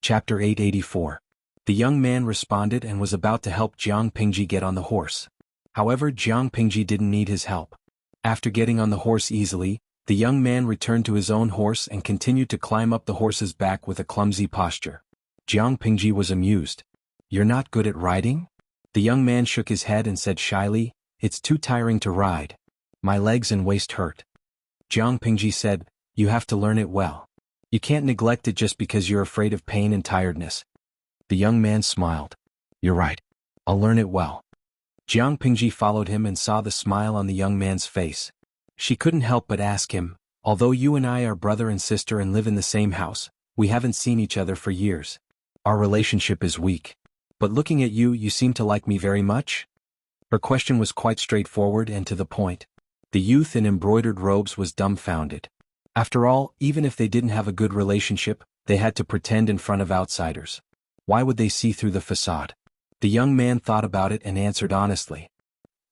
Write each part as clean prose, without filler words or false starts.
Chapter 884. The young man responded and was about to help Jiang Pingji get on the horse. However, Jiang Pingji didn't need his help. After getting on the horse easily, the young man returned to his own horse and continued to climb up the horse's back with a clumsy posture. Jiang Pingji was amused. "You're not good at riding?" The young man shook his head and said shyly, "It's too tiring to ride. My legs and waist hurt." Jiang Pingji said, "You have to learn it well. You can't neglect it just because you're afraid of pain and tiredness." The young man smiled. "You're right. I'll learn it well." Jiang Pingji followed him and saw the smile on the young man's face. She couldn't help but ask him, "Although you and I are brother and sister and live in the same house, we haven't seen each other for years. Our relationship is weak. But looking at you, you seem to like me very much?" Her question was quite straightforward and to the point. The youth in embroidered robes was dumbfounded. After all, even if they didn't have a good relationship, they had to pretend in front of outsiders. Why would they see through the facade? The young man thought about it and answered honestly.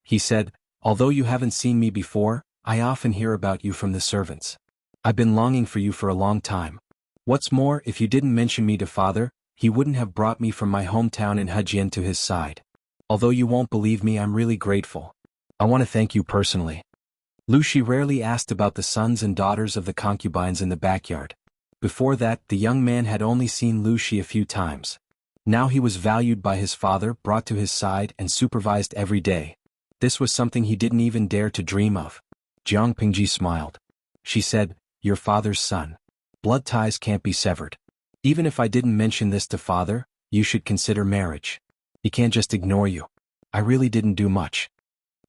He said, "Although you haven't seen me before, I often hear about you from the servants. I've been longing for you for a long time. What's more, if you didn't mention me to father, he wouldn't have brought me from my hometown in Hejian to his side. Although you won't believe me, I'm really grateful. I want to thank you personally." Lucy rarely asked about the sons and daughters of the concubines in the backyard. Before that, the young man had only seen Lucy a few times. Now he was valued by his father, brought to his side and supervised every day. This was something he didn't even dare to dream of. Jiang Pingji smiled. She said, "Your father's son. Blood ties can't be severed. Even if I didn't mention this to father, you should consider marriage. He can't just ignore you. I really didn't do much."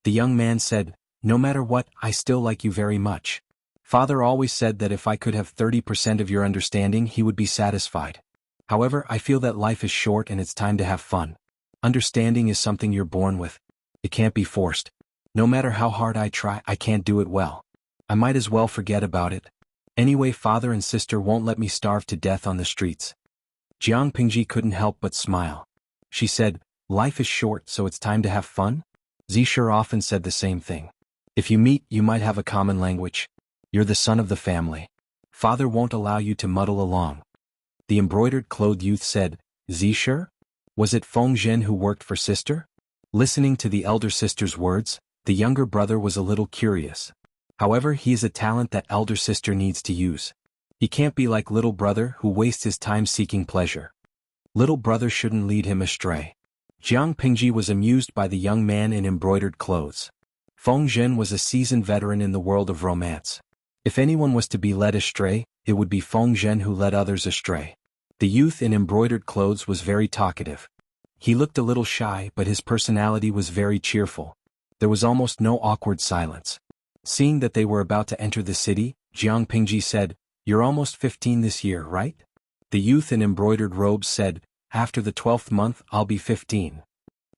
The young man said, "No matter what, I still like you very much. Father always said that if I could have 30% of your understanding, he would be satisfied. However, I feel that life is short and it's time to have fun. Understanding is something you're born with. It can't be forced. No matter how hard I try, I can't do it well. I might as well forget about it. Anyway, father and sister won't let me starve to death on the streets." Jiang Pingji couldn't help but smile. She said, "Life is short, so it's time to have fun?" Zisher often said the same thing. "If you meet, you might have a common language. You're the son of the family. Father won't allow you to muddle along." The embroidered-clothed youth said, "Zisher? Was it Feng Zhen who worked for sister?" Listening to the elder sister's words, the younger brother was a little curious. However, he is a talent that elder sister needs to use. He can't be like little brother who wastes his time seeking pleasure. Little brother shouldn't lead him astray. Jiang Pingji was amused by the young man in embroidered clothes. Feng Zhen was a seasoned veteran in the world of romance. If anyone was to be led astray, it would be Feng Zhen who led others astray. The youth in embroidered clothes was very talkative. He looked a little shy, but his personality was very cheerful. There was almost no awkward silence. Seeing that they were about to enter the city, Jiang Pingji said, "You're almost 15 this year, right?" The youth in embroidered robes said, "After the 12th month, I'll be 15.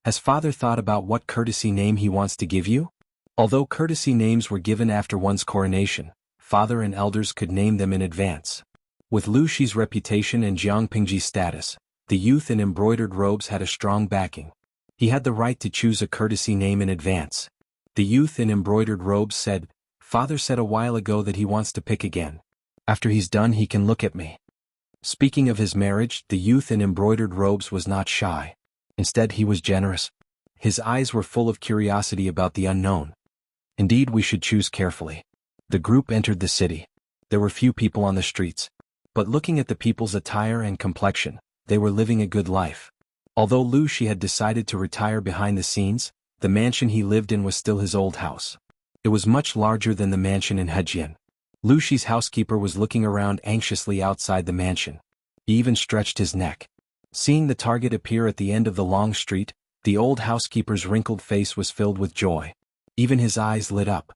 Has father thought about what courtesy name he wants to give you?" Although courtesy names were given after one's coronation, father and elders could name them in advance. With Lu Shi's reputation and Jiang Pingji's status, the youth in embroidered robes had a strong backing. He had the right to choose a courtesy name in advance. The youth in embroidered robes said, "Father said a while ago that he wants to pick again. After he's done, he can look at me." Speaking of his marriage, the youth in embroidered robes was not shy. Instead, he was generous. His eyes were full of curiosity about the unknown. "Indeed, we should choose carefully." The group entered the city. There were few people on the streets. But looking at the people's attire and complexion, they were living a good life. Although Lu Shi had decided to retire behind the scenes, the mansion he lived in was still his old house. It was much larger than the mansion in Hejian. Lu Shi's housekeeper was looking around anxiously outside the mansion. He even stretched his neck. Seeing the target appear at the end of the long street, the old housekeeper's wrinkled face was filled with joy. Even his eyes lit up.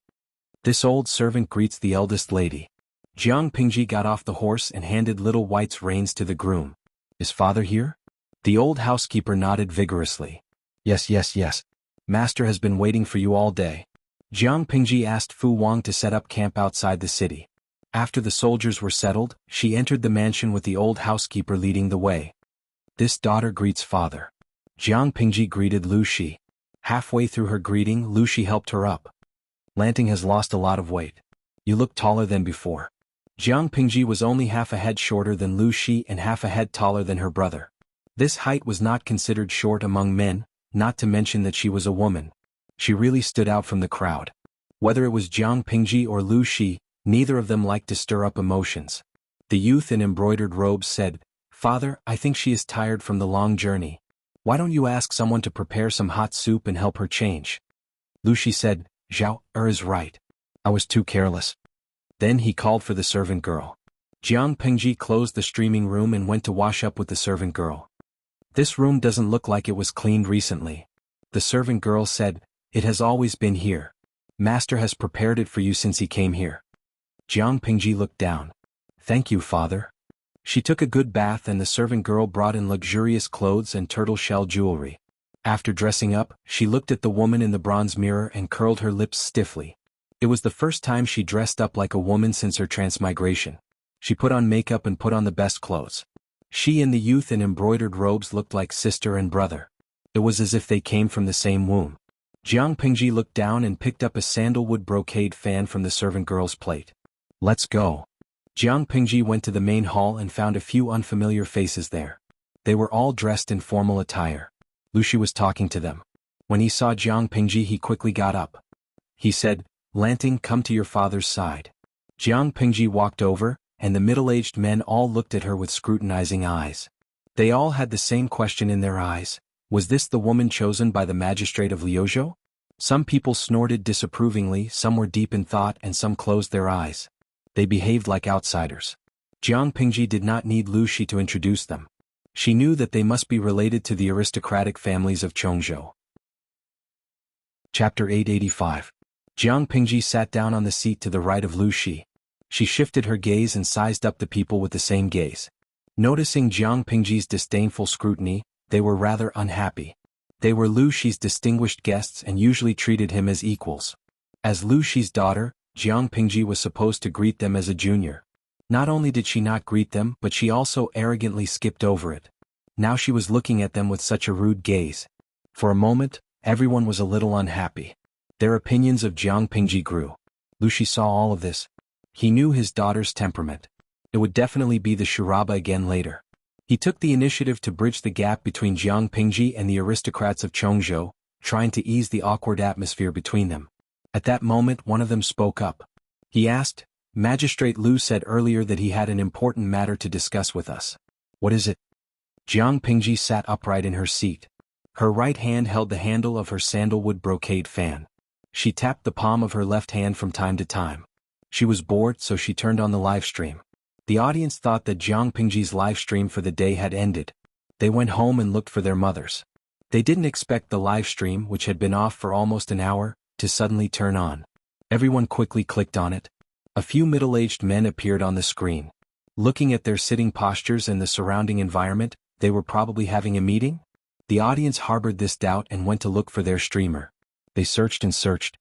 This old servant greets the eldest lady. Jiang Pingji got off the horse and handed little White's reins to the groom. "Is father here?" The old housekeeper nodded vigorously. Yes, yes, yes. Master has been waiting for you all day." Jiang Pingji asked Fu Wang to set up camp outside the city. After the soldiers were settled, she entered the mansion with the old housekeeper leading the way. "This daughter greets father." Jiang Pingji greeted Lu Shi. Halfway through her greeting, Lu Shi helped her up. "Lanting has lost a lot of weight. You look taller than before." Jiang Pingji was only half a head shorter than Lu Shi and half a head taller than her brother. This height was not considered short among men, not to mention that she was a woman. She really stood out from the crowd. Whether it was Jiang Pingji or Lu Shi, neither of them liked to stir up emotions. The youth in embroidered robes said, "Father, I think she is tired from the long journey. Why don't you ask someone to prepare some hot soup and help her change?" Lu Shi said, "Zhao is right. I was too careless." Then he called for the servant girl. Jiang Pingji closed the streaming room and went to wash up with the servant girl. "This room doesn't look like it was cleaned recently." The servant girl said, "It has always been here. Master has prepared it for you since he came here." Jiang Pingji looked down. "Thank you, father." She took a good bath and the servant girl brought in luxurious clothes and turtle shell jewelry. After dressing up, she looked at the woman in the bronze mirror and curled her lips stiffly. It was the first time she dressed up like a woman since her transmigration. She put on makeup and put on the best clothes. She and the youth in embroidered robes looked like sister and brother. It was as if they came from the same womb. Jiang Pingji looked down and picked up a sandalwood brocade fan from the servant girl's plate. "Let's go." Jiang Pingji went to the main hall and found a few unfamiliar faces there. They were all dressed in formal attire. Lu Shi was talking to them. When he saw Jiang Pingji, he quickly got up. He said, "Lanting, come to your father's side." Jiang Pingji walked over, and the middle-aged men all looked at her with scrutinizing eyes. They all had the same question in their eyes. Was this the woman chosen by the magistrate of Liuzhou? Some people snorted disapprovingly, some were deep in thought, and some closed their eyes. They behaved like outsiders. Jiang Pingji did not need Lu Shi to introduce them. She knew that they must be related to the aristocratic families of Chongzhou. Chapter 885. Jiang Pingji sat down on the seat to the right of Lu Shi. She shifted her gaze and sized up the people with the same gaze. Noticing Jiang Pingji's disdainful scrutiny, they were rather unhappy. They were Lu Shi's distinguished guests and usually treated him as equals. As Lu Shi's daughter, Jiang Pingji was supposed to greet them as a junior. Not only did she not greet them, but she also arrogantly skipped over it. Now she was looking at them with such a rude gaze. For a moment, everyone was a little unhappy. Their opinions of Jiang Pingji grew. Lu Shi saw all of this. He knew his daughter's temperament. It would definitely be the charaba again later. He took the initiative to bridge the gap between Jiang Pingji and the aristocrats of Chongzhou, trying to ease the awkward atmosphere between them. At that moment, one of them spoke up. He asked, "Magistrate Lu said earlier that he had an important matter to discuss with us. What is it?" Jiang Pingji sat upright in her seat. Her right hand held the handle of her sandalwood brocade fan. She tapped the palm of her left hand from time to time. She was bored, so she turned on the live stream. The audience thought that Jiang Pingji's live stream for the day had ended. They went home and looked for their mothers. They didn't expect the live stream, which had been off for almost an hour, to suddenly turn on. Everyone quickly clicked on it. A few middle-aged men appeared on the screen. Looking at their sitting postures and the surrounding environment, they were probably having a meeting? The audience harbored this doubt and went to look for their streamer. They searched and searched.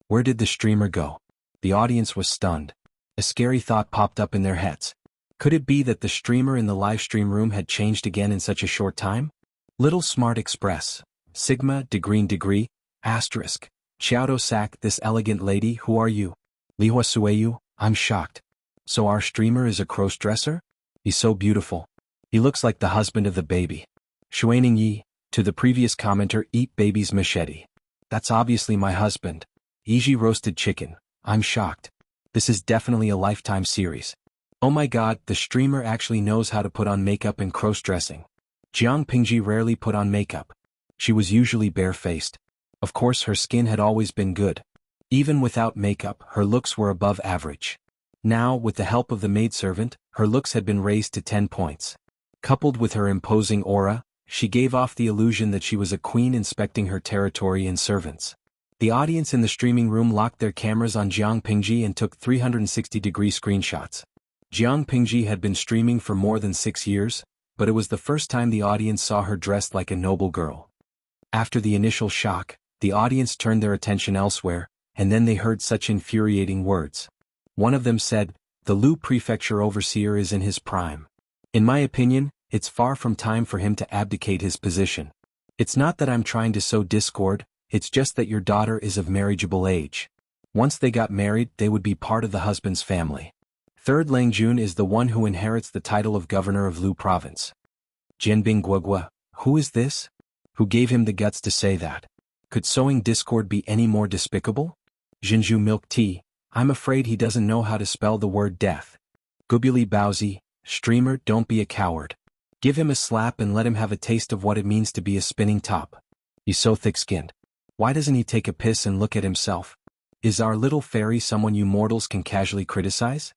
Where did the streamer go? The audience was stunned. A scary thought popped up in their heads. Could it be that the streamer in the live stream room had changed again in such a short time? Little Smart Express. Sigma, degree, asterisk. Xiaodo Sak, this elegant lady, who are you? Lihua Sueyu, I'm shocked. So our streamer is a cross-dresser? He's so beautiful. He looks like the husband of the baby. Shuaning Yi, to the previous commenter, eat baby's machete. That's obviously my husband. Iji roasted chicken. I'm shocked. This is definitely a lifetime series. Oh my god, the streamer actually knows how to put on makeup and cross-dressing. Jiang Pingji rarely put on makeup. She was usually barefaced. Of course, her skin had always been good. Even without makeup, her looks were above average. Now, with the help of the maidservant, her looks had been raised to 10 points. Coupled with her imposing aura, she gave off the illusion that she was a queen inspecting her territory and servants. The audience in the streaming room locked their cameras on Jiang Pingji and took 360-degree screenshots. Jiang Pingji had been streaming for more than 6 years, but it was the first time the audience saw her dressed like a noble girl. After the initial shock, the audience turned their attention elsewhere, and then they heard such infuriating words. One of them said, "The Lu Prefecture overseer is in his prime. In my opinion, it's far from time for him to abdicate his position. It's not that I'm trying to sow discord, it's just that your daughter is of marriageable age. Once they got married, they would be part of the husband's family. Third Langjun is the one who inherits the title of governor of Lu province. Jianbing Guogua, who is this? Who gave him the guts to say that? Could sowing discord be any more despicable? Jinju Milk Tea, I'm afraid he doesn't know how to spell the word death. Gubuli Baozi, streamer, don't be a coward. Give him a slap and let him have a taste of what it means to be a spinning top. He's so thick-skinned. Why doesn't he take a piss and look at himself? Is our little fairy someone you mortals can casually criticize?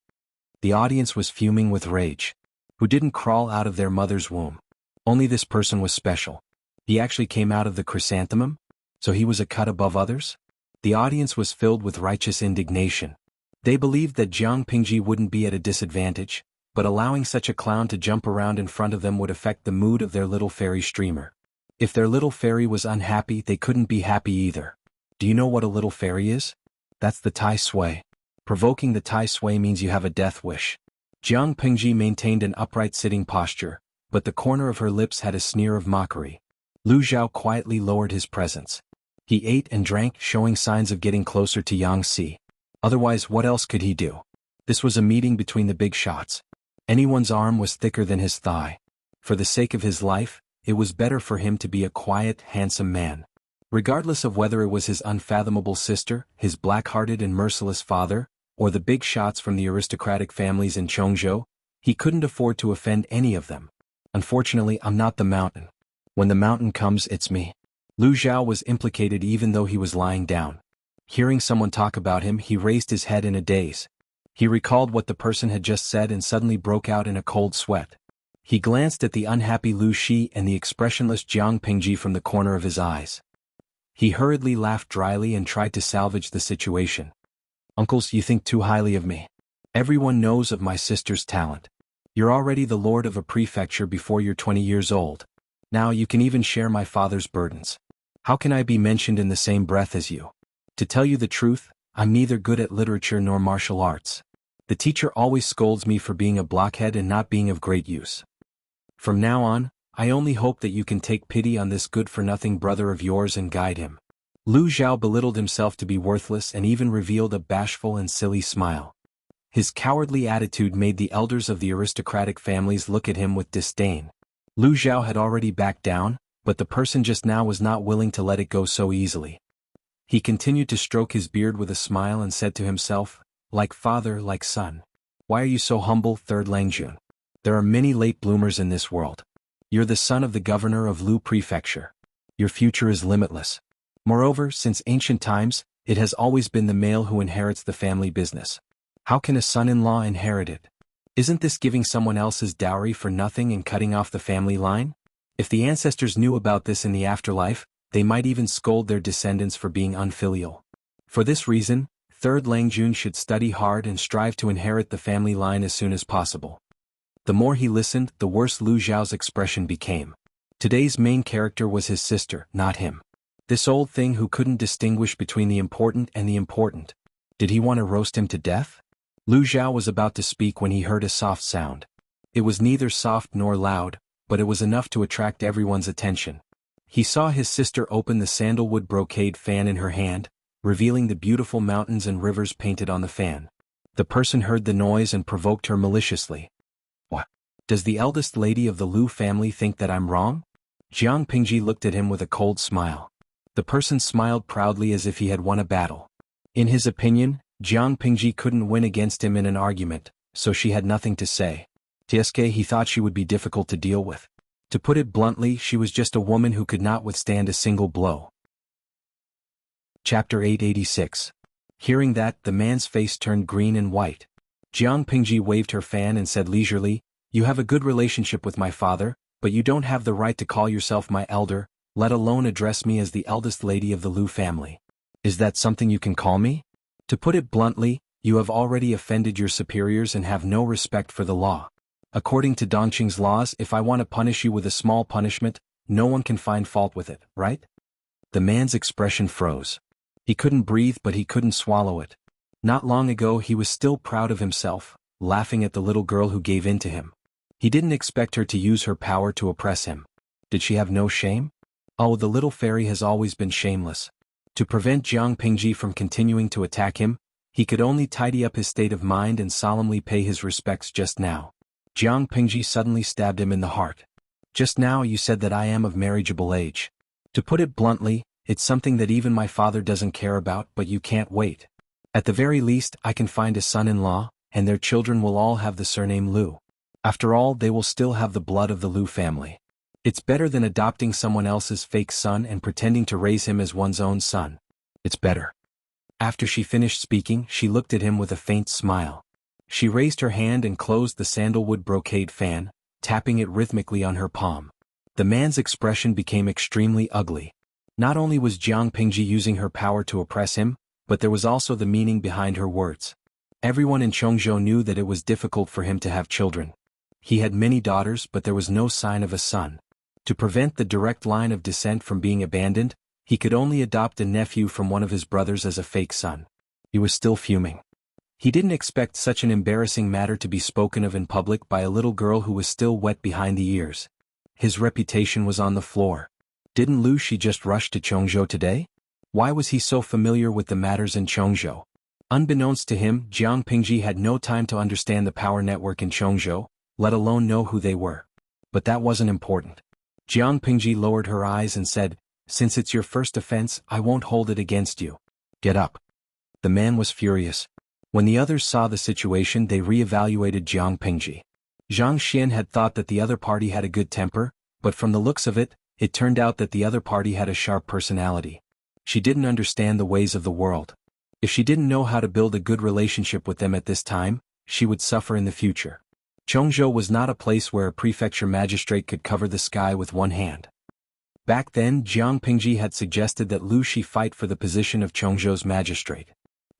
The audience was fuming with rage. Who didn't crawl out of their mother's womb? Only this person was special. He actually came out of the chrysanthemum? So he was a cut above others? The audience was filled with righteous indignation. They believed that Jiang Pingji wouldn't be at a disadvantage, but allowing such a clown to jump around in front of them would affect the mood of their little fairy streamer. If their little fairy was unhappy, they couldn't be happy either. Do you know what a little fairy is? That's the Tai Sui. Provoking the Tai Sui means you have a death wish. Jiang Pingji maintained an upright sitting posture, but the corner of her lips had a sneer of mockery. Lu Zhao quietly lowered his presence. He ate and drank, showing signs of getting closer to Yang Si. Otherwise, what else could he do? This was a meeting between the big shots. Anyone's arm was thicker than his thigh. For the sake of his life, it was better for him to be a quiet, handsome man. Regardless of whether it was his unfathomable sister, his black-hearted and merciless father, or the big shots from the aristocratic families in Chongzhou, he couldn't afford to offend any of them. Unfortunately, I'm not the mountain. When the mountain comes, it's me. Lu Zhao was implicated even though he was lying down. Hearing someone talk about him, he raised his head in a daze. He recalled what the person had just said and suddenly broke out in a cold sweat. He glanced at the unhappy Lu Shi and the expressionless Jiang Pingji from the corner of his eyes. He hurriedly laughed dryly and tried to salvage the situation. Uncles, you think too highly of me. Everyone knows of my sister's talent. You're already the lord of a prefecture before you're 20 years old. Now you can even share my father's burdens. How can I be mentioned in the same breath as you? To tell you the truth, I'm neither good at literature nor martial arts. The teacher always scolds me for being a blockhead and not being of great use. From now on, I only hope that you can take pity on this good-for-nothing brother of yours and guide him. Lu Zhao belittled himself to be worthless and even revealed a bashful and silly smile. His cowardly attitude made the elders of the aristocratic families look at him with disdain. Lu Zhao had already backed down, but the person just now was not willing to let it go so easily. He continued to stroke his beard with a smile and said to himself, like father, like son. Why are you so humble, Third Langjun? There are many late bloomers in this world. You're the son of the governor of Lu Prefecture. Your future is limitless. Moreover, since ancient times, it has always been the male who inherits the family business. How can a son-in-law inherit it? Isn't this giving someone else's dowry for nothing and cutting off the family line? If the ancestors knew about this in the afterlife, they might even scold their descendants for being unfilial. For this reason, Third Langjun should study hard and strive to inherit the family line as soon as possible. The more he listened, the worse Lu Zhao's expression became. Today's main character was his sister, not him. This old thing who couldn't distinguish between the important and the important. Did he want to roast him to death? Lu Zhao was about to speak when he heard a soft sound. It was neither soft nor loud, but it was enough to attract everyone's attention. He saw his sister open the sandalwood brocade fan in her hand, revealing the beautiful mountains and rivers painted on the fan. The person heard the noise and provoked her maliciously. What? Does the eldest lady of the Lu family think that I'm wrong? Jiang Pingji looked at him with a cold smile. The person smiled proudly as if he had won a battle. In his opinion, Jiang Pingji couldn't win against him in an argument, so she had nothing to say. Tieske, he thought she would be difficult to deal with. To put it bluntly, she was just a woman who could not withstand a single blow. Chapter 886. Hearing that, the man's face turned green and white. Jiang Pingji waved her fan and said leisurely, "You have a good relationship with my father, but you don't have the right to call yourself my elder, let alone address me as the eldest lady of the Lu family. Is that something you can call me? To put it bluntly, you have already offended your superiors and have no respect for the law. According to Dongqing's laws, if I want to punish you with a small punishment, no one can find fault with it, right?" The man's expression froze. He couldn't breathe, but he couldn't swallow it. Not long ago he was still proud of himself, laughing at the little girl who gave in to him. He didn't expect her to use her power to oppress him. Did she have no shame? Oh, the little fairy has always been shameless. To prevent Jiang Pingji from continuing to attack him, He could only tidy up his state of mind and solemnly pay his respects just now. Jiang Pingji suddenly stabbed him in the heart. Just now you said that I am of marriageable age. To put it bluntly, it's something that even my father doesn't care about, but you can't wait. At the very least, I can find a son-in-law, and their children will all have the surname Liu. After all, they will still have the blood of the Liu family. It's better than adopting someone else's fake son and pretending to raise him as one's own son. It's better. After she finished speaking, she looked at him with a faint smile. She raised her hand and closed the sandalwood brocade fan, tapping it rhythmically on her palm. The man's expression became extremely ugly. Not only was Jiang Pingji using her power to oppress him, but there was also the meaning behind her words. Everyone in Chongzhou knew that it was difficult for him to have children. He had many daughters, but there was no sign of a son. To prevent the direct line of descent from being abandoned, he could only adopt a nephew from one of his brothers as a fake son. He was still fuming. He didn't expect such an embarrassing matter to be spoken of in public by a little girl who was still wet behind the ears. His reputation was on the floor. Didn't Liu Shi just rush to Chongzhou today? Why was he so familiar with the matters in Chongzhou? Unbeknownst to him, Jiang Pingji had no time to understand the power network in Chongzhou, let alone know who they were. But that wasn't important. Jiang Pingji lowered her eyes and said, "Since it's your first offense, I won't hold it against you. Get up." The man was furious. When the others saw the situation, they re-evaluated Jiang Pingji. Zhang Xian had thought that the other party had a good temper, but from the looks of it, it turned out that the other party had a sharp personality. She didn't understand the ways of the world. If she didn't know how to build a good relationship with them at this time, she would suffer in the future. Chongzhou was not a place where a prefecture magistrate could cover the sky with one hand. Back then, Jiang Pingji had suggested that Liu Shi fight for the position of Chongzhou's magistrate.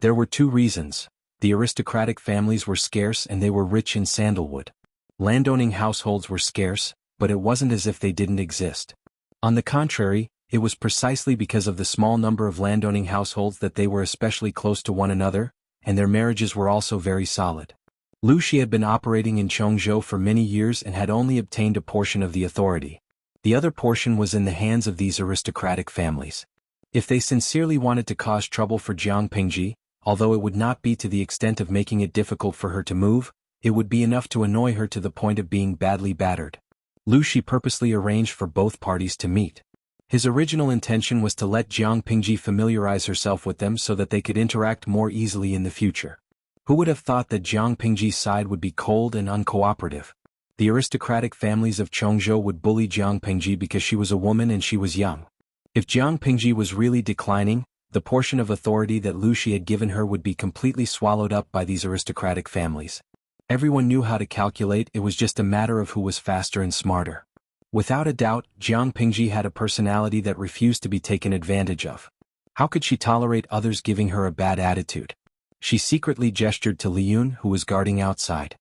There were two reasons. The aristocratic families were scarce and they were rich in sandalwood. Landowning households were scarce, but it wasn't as if they didn't exist. On the contrary, it was precisely because of the small number of landowning households that they were especially close to one another, and their marriages were also very solid. Liu Shi had been operating in Chongzhou for many years and had only obtained a portion of the authority. The other portion was in the hands of these aristocratic families. If they sincerely wanted to cause trouble for Jiang Pingji, although it would not be to the extent of making it difficult for her to move, it would be enough to annoy her to the point of being badly battered. Liu Shi purposely arranged for both parties to meet. His original intention was to let Jiang Pingji familiarize herself with them so that they could interact more easily in the future. Who would have thought that Jiang Pingji's side would be cold and uncooperative? The aristocratic families of Chongzhou would bully Jiang Pingji because she was a woman and she was young. If Jiang Pingji was really declining, the portion of authority that Liu Shi had given her would be completely swallowed up by these aristocratic families. Everyone knew how to calculate, it was just a matter of who was faster and smarter. Without a doubt, Jiang Pingji had a personality that refused to be taken advantage of. How could she tolerate others giving her a bad attitude? She secretly gestured to Liyun, who was guarding outside.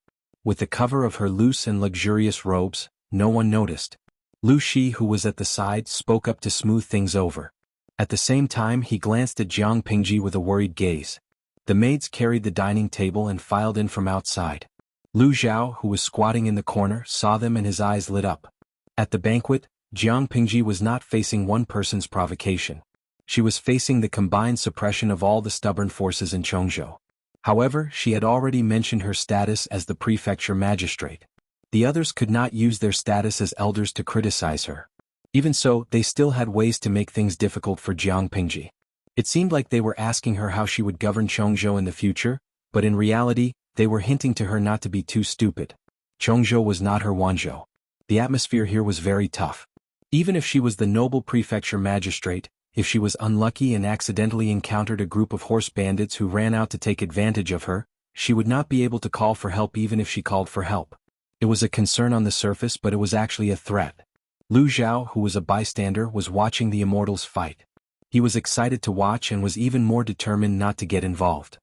With the cover of her loose and luxurious robes, no one noticed. Liu Shi, who was at the side, spoke up to smooth things over. At the same time, he glanced at Jiang Pingji with a worried gaze. The maids carried the dining table and filed in from outside. Liu Zhao, who was squatting in the corner, saw them and his eyes lit up. At the banquet, Jiang Pingji was not facing one person's provocation. She was facing the combined suppression of all the stubborn forces in Chongzhou. However, she had already mentioned her status as the prefecture magistrate. The others could not use their status as elders to criticize her. Even so, they still had ways to make things difficult for Jiang Pingji. It seemed like they were asking her how she would govern Chongzhou in the future, but in reality, they were hinting to her not to be too stupid. Chongzhou was not her Wanzhou. The atmosphere here was very tough. Even if she was the noble prefecture magistrate, if she was unlucky and accidentally encountered a group of horse bandits who ran out to take advantage of her, she would not be able to call for help even if she called for help. It was a concern on the surface, but it was actually a threat. Liu Zhao, who was a bystander, was watching the immortals fight. He was excited to watch and was even more determined not to get involved.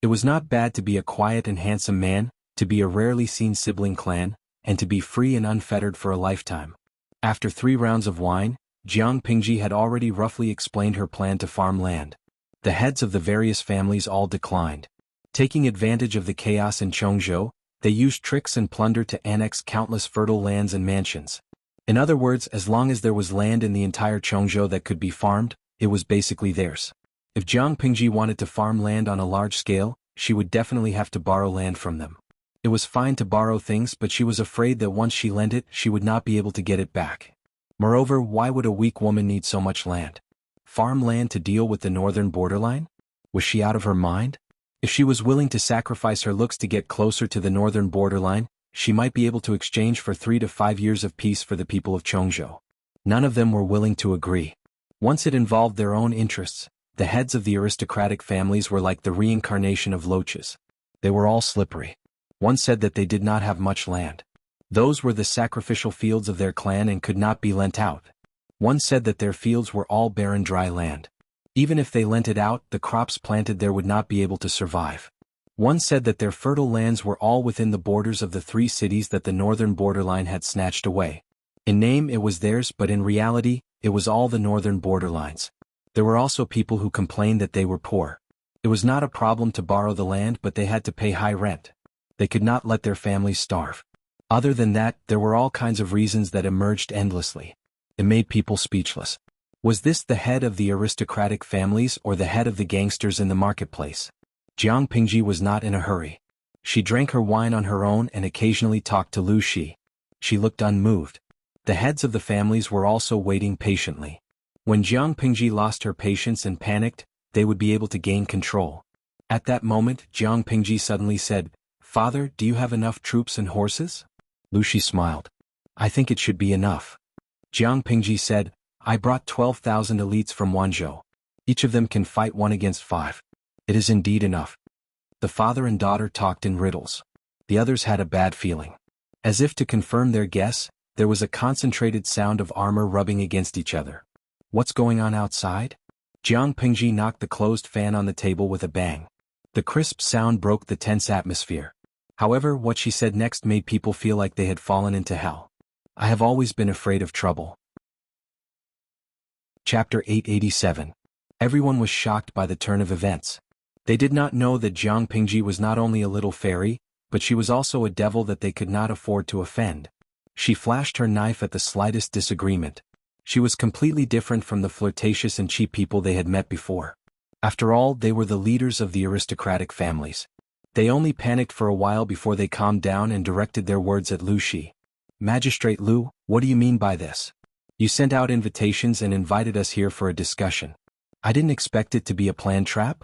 It was not bad to be a quiet and handsome man, to be a rarely seen sibling clan, and to be free and unfettered for a lifetime. After 3 rounds of wine, Jiang Pingji had already roughly explained her plan to farm land. The heads of the various families all declined. Taking advantage of the chaos in Chongzhou, they used tricks and plunder to annex countless fertile lands and mansions. In other words, as long as there was land in the entire Chongzhou that could be farmed, it was basically theirs. If Jiang Pingji wanted to farm land on a large scale, she would definitely have to borrow land from them. It was fine to borrow things, but she was afraid that once she lent it, she would not be able to get it back. Moreover, why would a weak woman need so much land? Farm land to deal with the northern borderline? Was she out of her mind? If she was willing to sacrifice her looks to get closer to the northern borderline, she might be able to exchange for 3 to 5 years of peace for the people of Chongzhou. None of them were willing to agree. Once it involved their own interests, the heads of the aristocratic families were like the reincarnation of loaches. They were all slippery. One said that they did not have much land. Those were the sacrificial fields of their clan and could not be lent out. One said that their fields were all barren dry land. Even if they lent it out, the crops planted there would not be able to survive. One said that their fertile lands were all within the borders of the 3 cities that the northern borderline had snatched away. In name it was theirs, but in reality, it was all the northern borderlines. There were also people who complained that they were poor. It was not a problem to borrow the land, but they had to pay high rent. They could not let their families starve. Other than that, there were all kinds of reasons that emerged endlessly. It made people speechless. Was this the head of the aristocratic families or the head of the gangsters in the marketplace? Jiang Pingji was not in a hurry. She drank her wine on her own and occasionally talked to Lu Shi. She looked unmoved. The heads of the families were also waiting patiently. When Jiang Pingji lost her patience and panicked, they would be able to gain control. At that moment, Jiang Pingji suddenly said, "Father, do you have enough troops and horses?" Lu Shi smiled. "I think it should be enough." Jiang Pingji said, "I brought 12,000 elites from Wanzhou. Each of them can fight 1 against 5. It is indeed enough." The father and daughter talked in riddles. The others had a bad feeling. As if to confirm their guess, there was a concentrated sound of armor rubbing against each other. What's going on outside? Jiang Pingji knocked the closed fan on the table with a bang. The crisp sound broke the tense atmosphere. However, what she said next made people feel like they had fallen into hell. "I have always been afraid of trouble." Chapter 887. Everyone was shocked by the turn of events. They did not know that Jiang Pingji was not only a little fairy, but she was also a devil that they could not afford to offend. She flashed her knife at the slightest disagreement. She was completely different from the flirtatious and cheap people they had met before. After all, they were the leaders of the aristocratic families. They only panicked for a while before they calmed down and directed their words at Lu Shi. "Magistrate Lu, what do you mean by this? You sent out invitations and invited us here for a discussion. I didn't expect it to be a planned trap?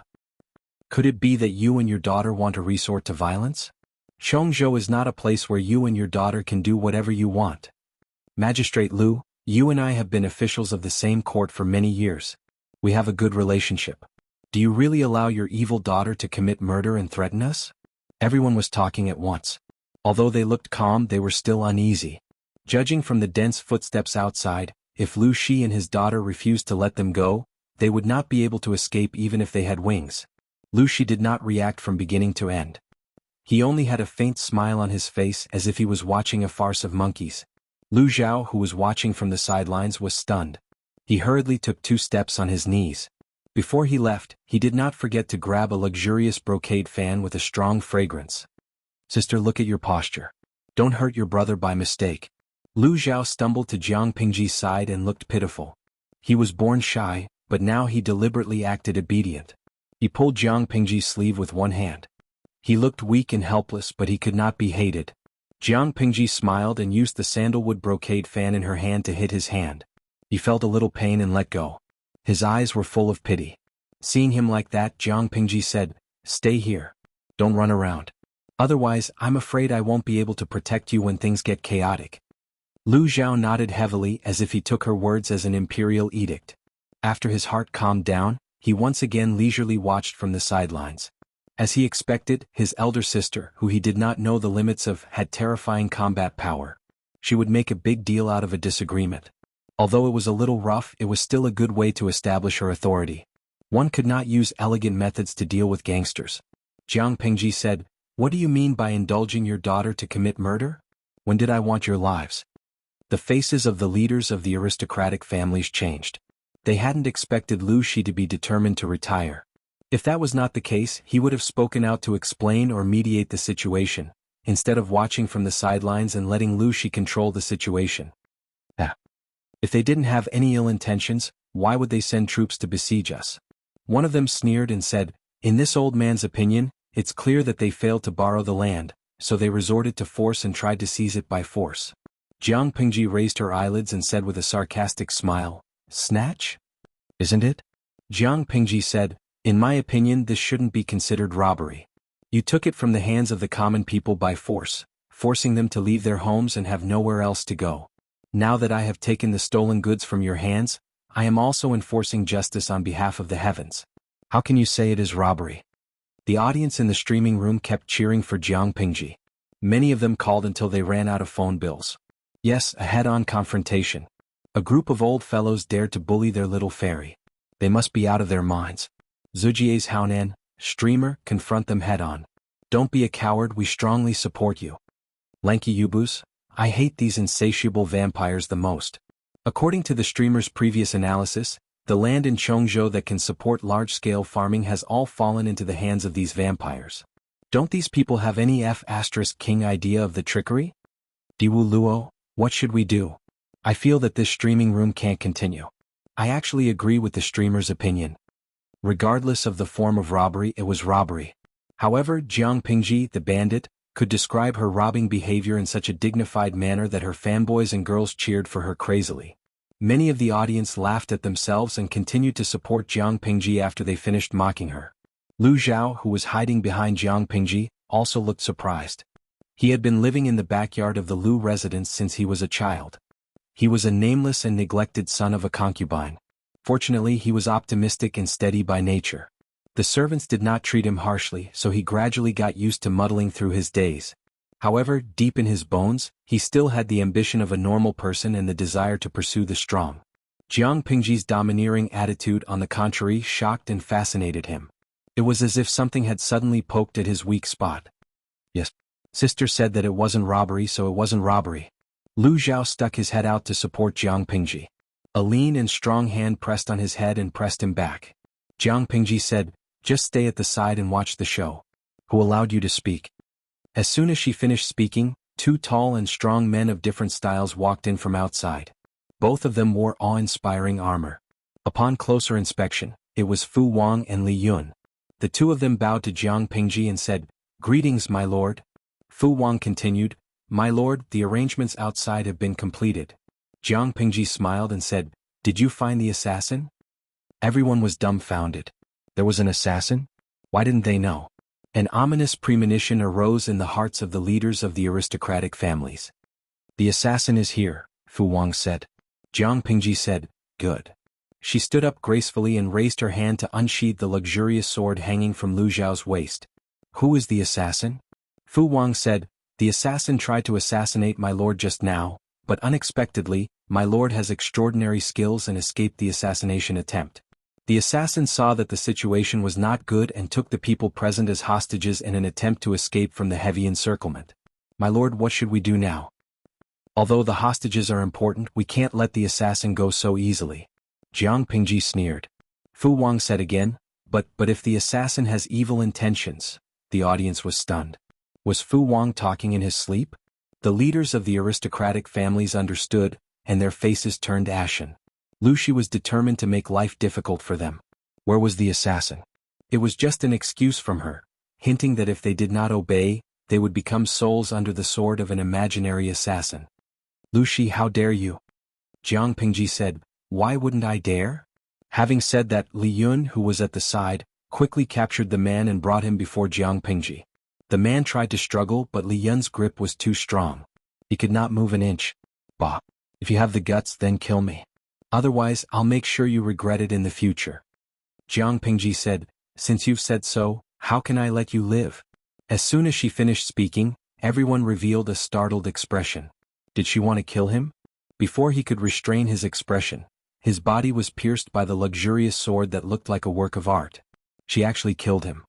Could it be that you and your daughter want to resort to violence? Chongzhou is not a place where you and your daughter can do whatever you want. Magistrate Lu, you and I have been officials of the same court for many years. We have a good relationship. Do you really allow your evil daughter to commit murder and threaten us?" Everyone was talking at once. Although they looked calm, they were still uneasy. Judging from the dense footsteps outside, if Lu Shi and his daughter refused to let them go, they would not be able to escape even if they had wings. Lu Shi did not react from beginning to end. He only had a faint smile on his face as if he was watching a farce of monkeys. Lu Zhao, who was watching from the sidelines, was stunned. He hurriedly took 2 steps on his knees. Before he left, he did not forget to grab a luxurious brocade fan with a strong fragrance. "Sister, look at your posture. Don't hurt your brother by mistake." Lu Zhao stumbled to Jiang Pingji's side and looked pitiful. He was born shy, but now he deliberately acted obedient. He pulled Jiang Pingji's sleeve with one hand. He looked weak and helpless, but he could not be hated. Jiang Pingji smiled and used the sandalwood brocade fan in her hand to hit his hand. He felt a little pain and let go. His eyes were full of pity. Seeing him like that, Jiang Pingji said, "Stay here. Don't run around. Otherwise, I'm afraid I won't be able to protect you when things get chaotic." Lu Zhao nodded heavily as if he took her words as an imperial edict. After his heart calmed down, he once again leisurely watched from the sidelines. As he expected, his elder sister, who he did not know the limits of, had terrifying combat power. She would make a big deal out of a disagreement. Although it was a little rough, it was still a good way to establish her authority. One could not use elegant methods to deal with gangsters. Jiang Pingji said, "What do you mean by indulging your daughter to commit murder? When did I want your lives?" The faces of the leaders of the aristocratic families changed. They hadn't expected Lu Shi to be determined to retire. If that was not the case, he would have spoken out to explain or mediate the situation, instead of watching from the sidelines and letting Lu Shi control the situation. If they didn't have any ill intentions, why would they send troops to besiege us? One of them sneered and said, "In this old man's opinion, it's clear that they failed to borrow the land, so they resorted to force and tried to seize it by force." Jiang Pingji raised her eyelids and said with a sarcastic smile, "Snatch? Isn't it?" Jiang Pingji said, "In my opinion this shouldn't be considered robbery. You took it from the hands of the common people by force, forcing them to leave their homes and have nowhere else to go. Now that I have taken the stolen goods from your hands, I am also enforcing justice on behalf of the heavens. How can you say it is robbery?" The audience in the streaming room kept cheering for Jiang Pingji. Many of them called until they ran out of phone bills. Yes, a head-on confrontation. A group of old fellows dared to bully their little fairy. They must be out of their minds. Zujie's Haonan, streamer, confront them head-on. Don't be a coward, we strongly support you. Lanky Yubus, I hate these insatiable vampires the most. According to the streamer's previous analysis, the land in Chongzhou that can support large-scale farming has all fallen into the hands of these vampires. Don't these people have any F***king idea of the trickery? Diwu Luo, what should we do? I feel that this streaming room can't continue. I actually agree with the streamer's opinion. Regardless of the form of robbery, it was robbery. However, Jiang Pingji, the bandit, could describe her robbing behavior in such a dignified manner that her fanboys and girls cheered for her crazily. Many of the audience laughed at themselves and continued to support Jiang Pingji after they finished mocking her. Lu Zhao, who was hiding behind Jiang Pingji, also looked surprised. He had been living in the backyard of the Lu residence since he was a child. He was a nameless and neglected son of a concubine. Fortunately, he was optimistic and steady by nature. The servants did not treat him harshly, so he gradually got used to muddling through his days. However, deep in his bones, he still had the ambition of a normal person and the desire to pursue the strong. Jiang Pingji's domineering attitude, on the contrary, shocked and fascinated him. It was as if something had suddenly poked at his weak spot. Yes, sister said that it wasn't robbery, so it wasn't robbery. Lu Zhao stuck his head out to support Jiang Pingji. A lean and strong hand pressed on his head and pressed him back. Jiang Pingji said, "Just stay at the side and watch the show." Who allowed you to speak? As soon as she finished speaking, two tall and strong men of different styles walked in from outside. Both of them wore awe-inspiring armor. Upon closer inspection, it was Fu Wang and Li Yun. The two of them bowed to Jiang Pingji and said, "Greetings, my lord." Fu Wang continued, "My lord, the arrangements outside have been completed." Jiang Pingji smiled and said, "Did you find the assassin?" Everyone was dumbfounded. There was an assassin? Why didn't they know? An ominous premonition arose in the hearts of the leaders of the aristocratic families. "The assassin is here," Fu Wang said. Jiang Pingji said, "Good." She stood up gracefully and raised her hand to unsheathe the luxurious sword hanging from Lu Zhao's waist. "Who is the assassin?" Fu Wang said, "The assassin tried to assassinate my lord just now, but unexpectedly, my lord has extraordinary skills and escaped the assassination attempt." The assassin saw that the situation was not good and took the people present as hostages in an attempt to escape from the heavy encirclement. "My lord, what should we do now? Although the hostages are important, we can't let the assassin go so easily." Jiang Pingji sneered. Fu Wang said again, but if the assassin has evil intentions." The audience was stunned. Was Fu Wang talking in his sleep? The leaders of the aristocratic families understood, and their faces turned ashen. Lu Shi was determined to make life difficult for them. Where was the assassin? It was just an excuse from her, hinting that if they did not obey, they would become souls under the sword of an imaginary assassin. "Lu Shi, how dare you?" Jiang Pingji said, "Why wouldn't I dare?" Having said that, Li Yun, who was at the side, quickly captured the man and brought him before Jiang Pingji. The man tried to struggle, but Li Yun's grip was too strong. He could not move an inch. "Bah! If you have the guts, then kill me. Otherwise, I'll make sure you regret it in the future." Jiang Pingji said, "Since you've said so, how can I let you live?" As soon as she finished speaking, everyone revealed a startled expression. Did she want to kill him? Before he could restrain his expression, his body was pierced by the luxurious sword that looked like a work of art. She actually killed him.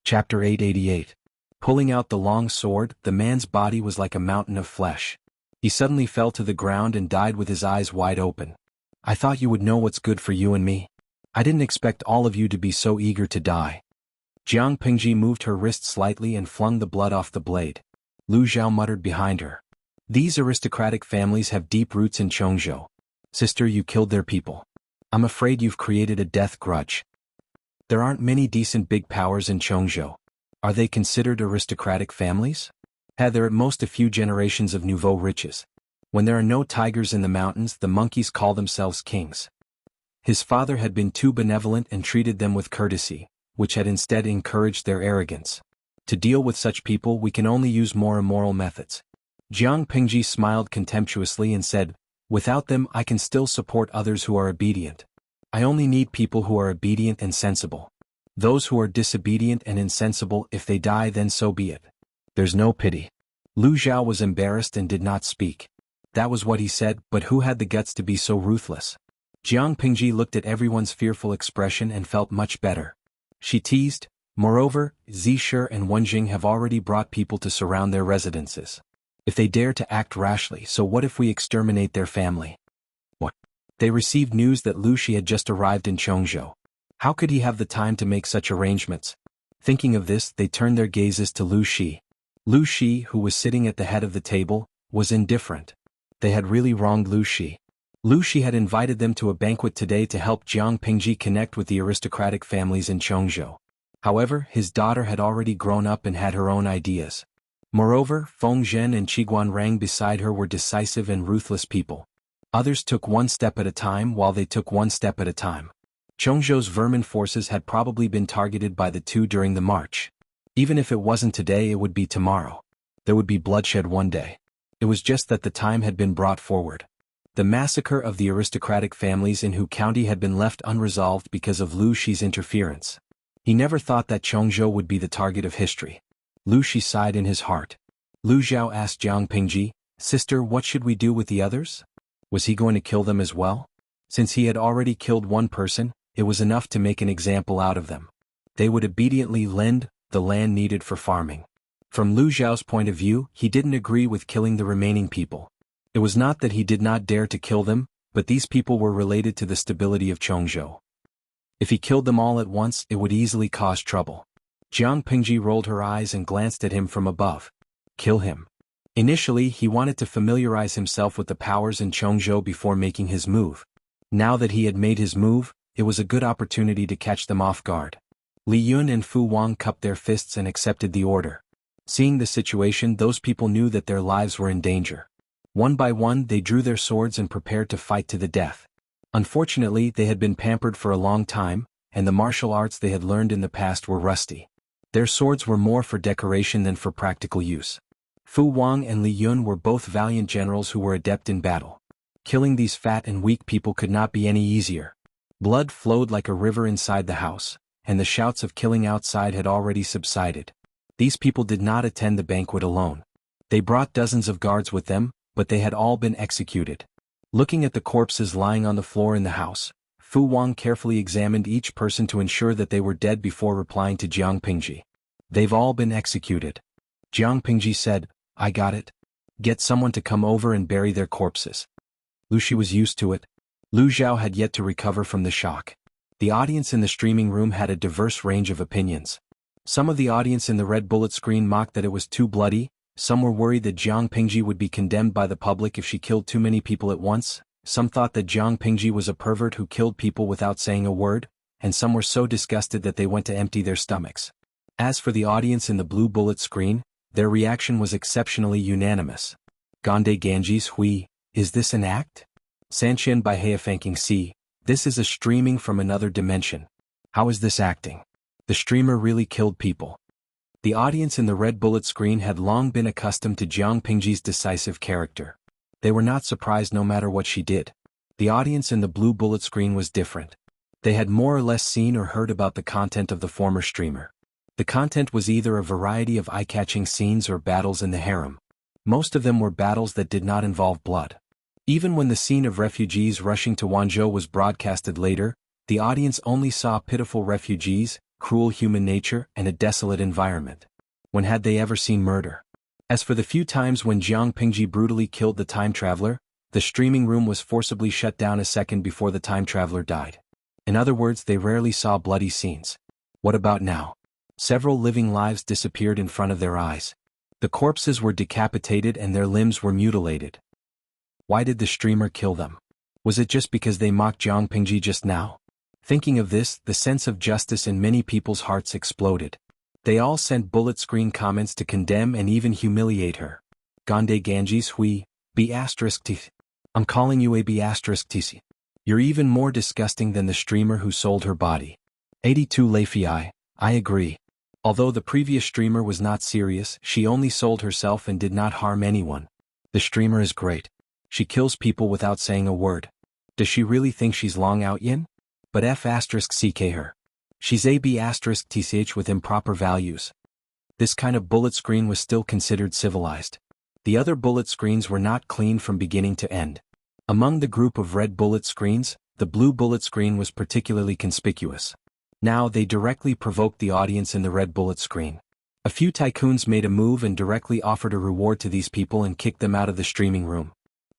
Chapter 888. Pulling out the long sword, the man's body was like a mountain of flesh. He suddenly fell to the ground and died with his eyes wide open. "I thought you would know what's good for you and me. I didn't expect all of you to be so eager to die." Jiang Pingji moved her wrist slightly and flung the blood off the blade. Lu Zhao muttered behind her. "These aristocratic families have deep roots in Chongzhou. Sister, you killed their people. I'm afraid you've created a death grudge. There aren't many decent big powers in Chongzhou. Are they considered aristocratic families? They're at most a few generations of nouveau riches. When there are no tigers in the mountains, the monkeys call themselves kings. His father had been too benevolent and treated them with courtesy, which had instead encouraged their arrogance. To deal with such people we can only use more immoral methods. Jiang Pingji smiled contemptuously and said, without them I can still support others who are obedient. I only need people who are obedient and sensible. Those who are disobedient and insensible, if they die then so be it. There's no pity. Lu Zhao was embarrassed and did not speak. That was what he said, but who had the guts to be so ruthless? Jiang Pingji looked at everyone's fearful expression and felt much better. She teased, moreover, Zisher and Wenjing have already brought people to surround their residences. If they dare to act rashly, so what if we exterminate their family? What? They received news that Lu Shi had just arrived in Chongzhou. How could he have the time to make such arrangements? Thinking of this, they turned their gazes to Lu Shi. Lu Shi, who was sitting at the head of the table, was indifferent. They had really wronged Lu Shi. Lu Shi had invited them to a banquet today to help Jiang Pingji connect with the aristocratic families in Chongzhou. However, his daughter had already grown up and had her own ideas. Moreover, Feng Zhen and Qiguan Rang beside her were decisive and ruthless people. Others took one step at a time while they took one step at a time. Chongzhou's vermin forces had probably been targeted by the two during the march. Even if it wasn't today, it would be tomorrow. There would be bloodshed one day. It was just that the time had been brought forward. The massacre of the aristocratic families in Hu County had been left unresolved because of Lu Shi's interference. He never thought that Chongzhou would be the target of history. Lu Shi sighed in his heart. Lu Zhao asked Jiang Pingji, "Sister, what should we do with the others?" Was he going to kill them as well? Since he had already killed one person, it was enough to make an example out of them. They would obediently lend the land needed for farming. From Lu Zhao's point of view, he didn't agree with killing the remaining people. It was not that he did not dare to kill them, but these people were related to the stability of Chongzhou. If he killed them all at once, it would easily cause trouble. Jiang Pingji rolled her eyes and glanced at him from above. Kill him. Initially, he wanted to familiarize himself with the powers in Chongzhou before making his move. Now that he had made his move, it was a good opportunity to catch them off guard. Li Yun and Fu Wang cupped their fists and accepted the order. Seeing the situation, those people knew that their lives were in danger. One by one, they drew their swords and prepared to fight to the death. Unfortunately, they had been pampered for a long time, and the martial arts they had learned in the past were rusty. Their swords were more for decoration than for practical use. Fu Wang and Li Yun were both valiant generals who were adept in battle. Killing these fat and weak people could not be any easier. Blood flowed like a river inside the house, and the shouts of killing outside had already subsided. These people did not attend the banquet alone. They brought dozens of guards with them, but they had all been executed. Looking at the corpses lying on the floor in the house, Fu Wang carefully examined each person to ensure that they were dead before replying to Jiang Pingji. "They've all been executed." Jiang Pingji said, "I got it. Get someone to come over and bury their corpses." Lu Shi was used to it. Lu Zhao had yet to recover from the shock. The audience in the streaming room had a diverse range of opinions. Some of the audience in the red bullet screen mocked that it was too bloody, some were worried that Jiang Pingji would be condemned by the public if she killed too many people at once, some thought that Jiang Pingji was a pervert who killed people without saying a word, and some were so disgusted that they went to empty their stomachs. As for the audience in the blue bullet screen, their reaction was exceptionally unanimous. Gande Ganges Hui, is this an act? Sanqian by Heifangking Si, this is a streaming from another dimension. How is this acting? The streamer really killed people. The audience in the red bullet screen had long been accustomed to Jiang Pingji's decisive character. They were not surprised no matter what she did. The audience in the blue bullet screen was different. They had more or less seen or heard about the content of the former streamer. The content was either a variety of eye-catching scenes or battles in the harem. Most of them were battles that did not involve blood. Even when the scene of refugees rushing to Wanzhou was broadcasted later, the audience only saw pitiful refugees, cruel human nature, and a desolate environment. When had they ever seen murder? As for the few times when Jiang Pingji brutally killed the time traveler, the streaming room was forcibly shut down a second before the time traveler died. In other words, they rarely saw bloody scenes. What about now? Several living lives disappeared in front of their eyes. The corpses were decapitated and their limbs were mutilated. Why did the streamer kill them? Was it just because they mocked Jiang Pingji just now? Thinking of this, the sense of justice in many people's hearts exploded. They all sent bullet screen comments to condemn and even humiliate her. Gande Ganges Hui, B****. I'm calling you a B****. You're even more disgusting than the streamer who sold her body. 82 Leifei, I agree. Although the previous streamer was not serious, she only sold herself and did not harm anyone. The streamer is great. She kills people without saying a word. Does she really think she's Long Out Yin? But F***ck her. She's a B***th with improper values. This kind of bullet screen was still considered civilized. The other bullet screens were not clean from beginning to end. Among the group of red bullet screens, the blue bullet screen was particularly conspicuous. Now they directly provoked the audience in the red bullet screen. A few tycoons made a move and directly offered a reward to these people and kicked them out of the streaming room.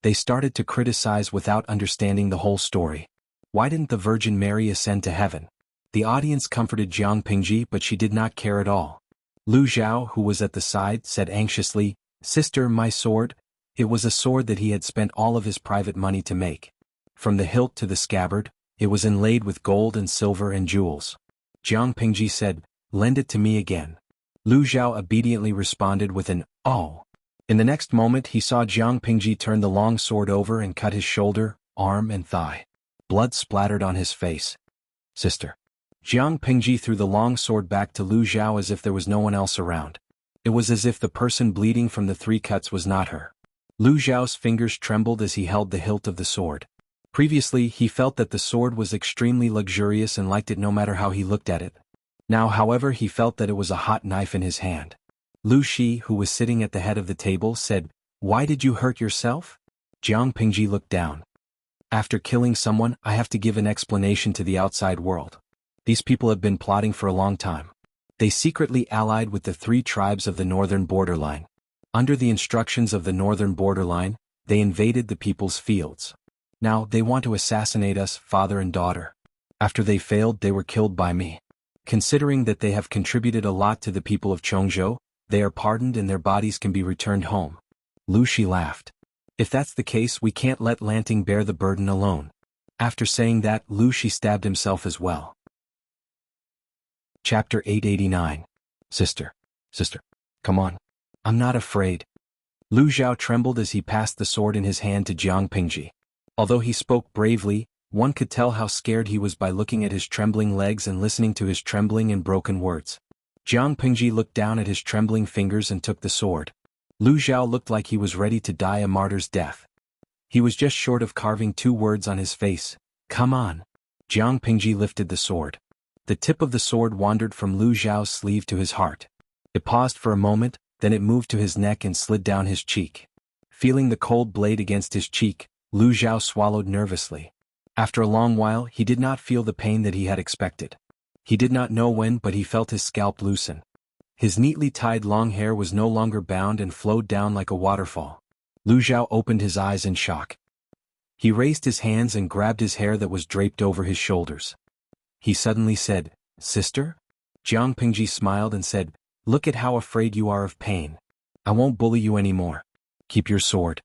They started to criticize without understanding the whole story. Why didn't the Virgin Mary ascend to heaven? The audience comforted Jiang Pingji, but she did not care at all. Lu Zhao, who was at the side, said anxiously, "Sister, my sword." It was a sword that he had spent all of his private money to make. From the hilt to the scabbard, it was inlaid with gold and silver and jewels. Jiang Pingji said, "Lend it to me again." Lu Zhao obediently responded with an, "Oh." In the next moment he saw Jiang Pingji turn the long sword over and cut his shoulder, arm and thigh. Blood splattered on his face. "Sister." Jiang Pingji threw the long sword back to Lu Zhao as if there was no one else around. It was as if the person bleeding from the 3 cuts was not her. Lu Zhao's fingers trembled as he held the hilt of the sword. Previously he felt that the sword was extremely luxurious and liked it no matter how he looked at it. Now however he felt that it was a hot knife in his hand. Lu Shi, who was sitting at the head of the table, said, "Why did you hurt yourself?" Jiang Pingji looked down. "After killing someone, I have to give an explanation to the outside world. These people have been plotting for a long time. They secretly allied with the 3 tribes of the northern borderline. Under the instructions of the northern borderline, they invaded the people's fields. Now they want to assassinate us, father and daughter. After they failed, they were killed by me. Considering that they have contributed a lot to the people of Chongzhou, they are pardoned and their bodies can be returned home." Lu Shi laughed. "If that's the case, we can't let Lanting bear the burden alone." After saying that, Lu Shi stabbed himself as well. Chapter 889. Sister. Come on. I'm not afraid. Lu Zhao trembled as he passed the sword in his hand to Jiang Pingji. Although he spoke bravely, one could tell how scared he was by looking at his trembling legs and listening to his trembling and broken words. Jiang Pingji looked down at his trembling fingers and took the sword. Lu Zhao looked like he was ready to die a martyr's death. He was just short of carving 2 words on his face. "Come on." Jiang Pingji lifted the sword. The tip of the sword wandered from Lu Zhao's sleeve to his heart. It paused for a moment, then it moved to his neck and slid down his cheek. Feeling the cold blade against his cheek, Lu Zhao swallowed nervously. After a long while he did not feel the pain that he had expected. He did not know when, but he felt his scalp loosen. His neatly tied long hair was no longer bound and flowed down like a waterfall. Lu Zhao opened his eyes in shock. He raised his hands and grabbed his hair that was draped over his shoulders. He suddenly said, "Sister?" Jiang Pingji smiled and said, "Look at how afraid you are of pain. I won't bully you anymore. Keep your sword."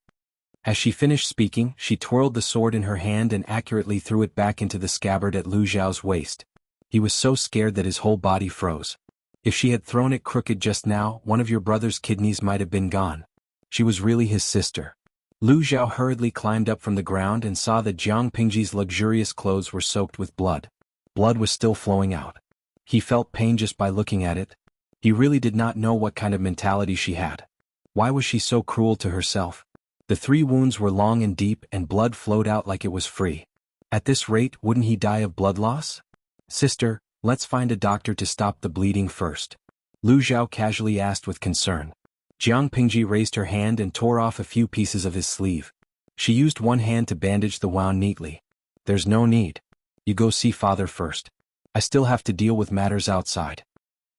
As she finished speaking, she twirled the sword in her hand and accurately threw it back into the scabbard at Lu Zhao's waist. He was so scared that his whole body froze. If she had thrown it crooked just now, one of your brother's kidneys might have been gone. She was really his sister. Lu Zhao hurriedly climbed up from the ground and saw that Jiang Pingji's luxurious clothes were soaked with blood. Blood was still flowing out. He felt pain just by looking at it. He really did not know what kind of mentality she had. Why was she so cruel to herself? The 3 wounds were long and deep and blood flowed out like it was free. At this rate, wouldn't he die of blood loss? "Sister, let's find a doctor to stop the bleeding first," Lu Zhao casually asked with concern. Jiang Pingji raised her hand and tore off a few pieces of his sleeve. She used one hand to bandage the wound neatly. "There's no need. You go see father first. I still have to deal with matters outside."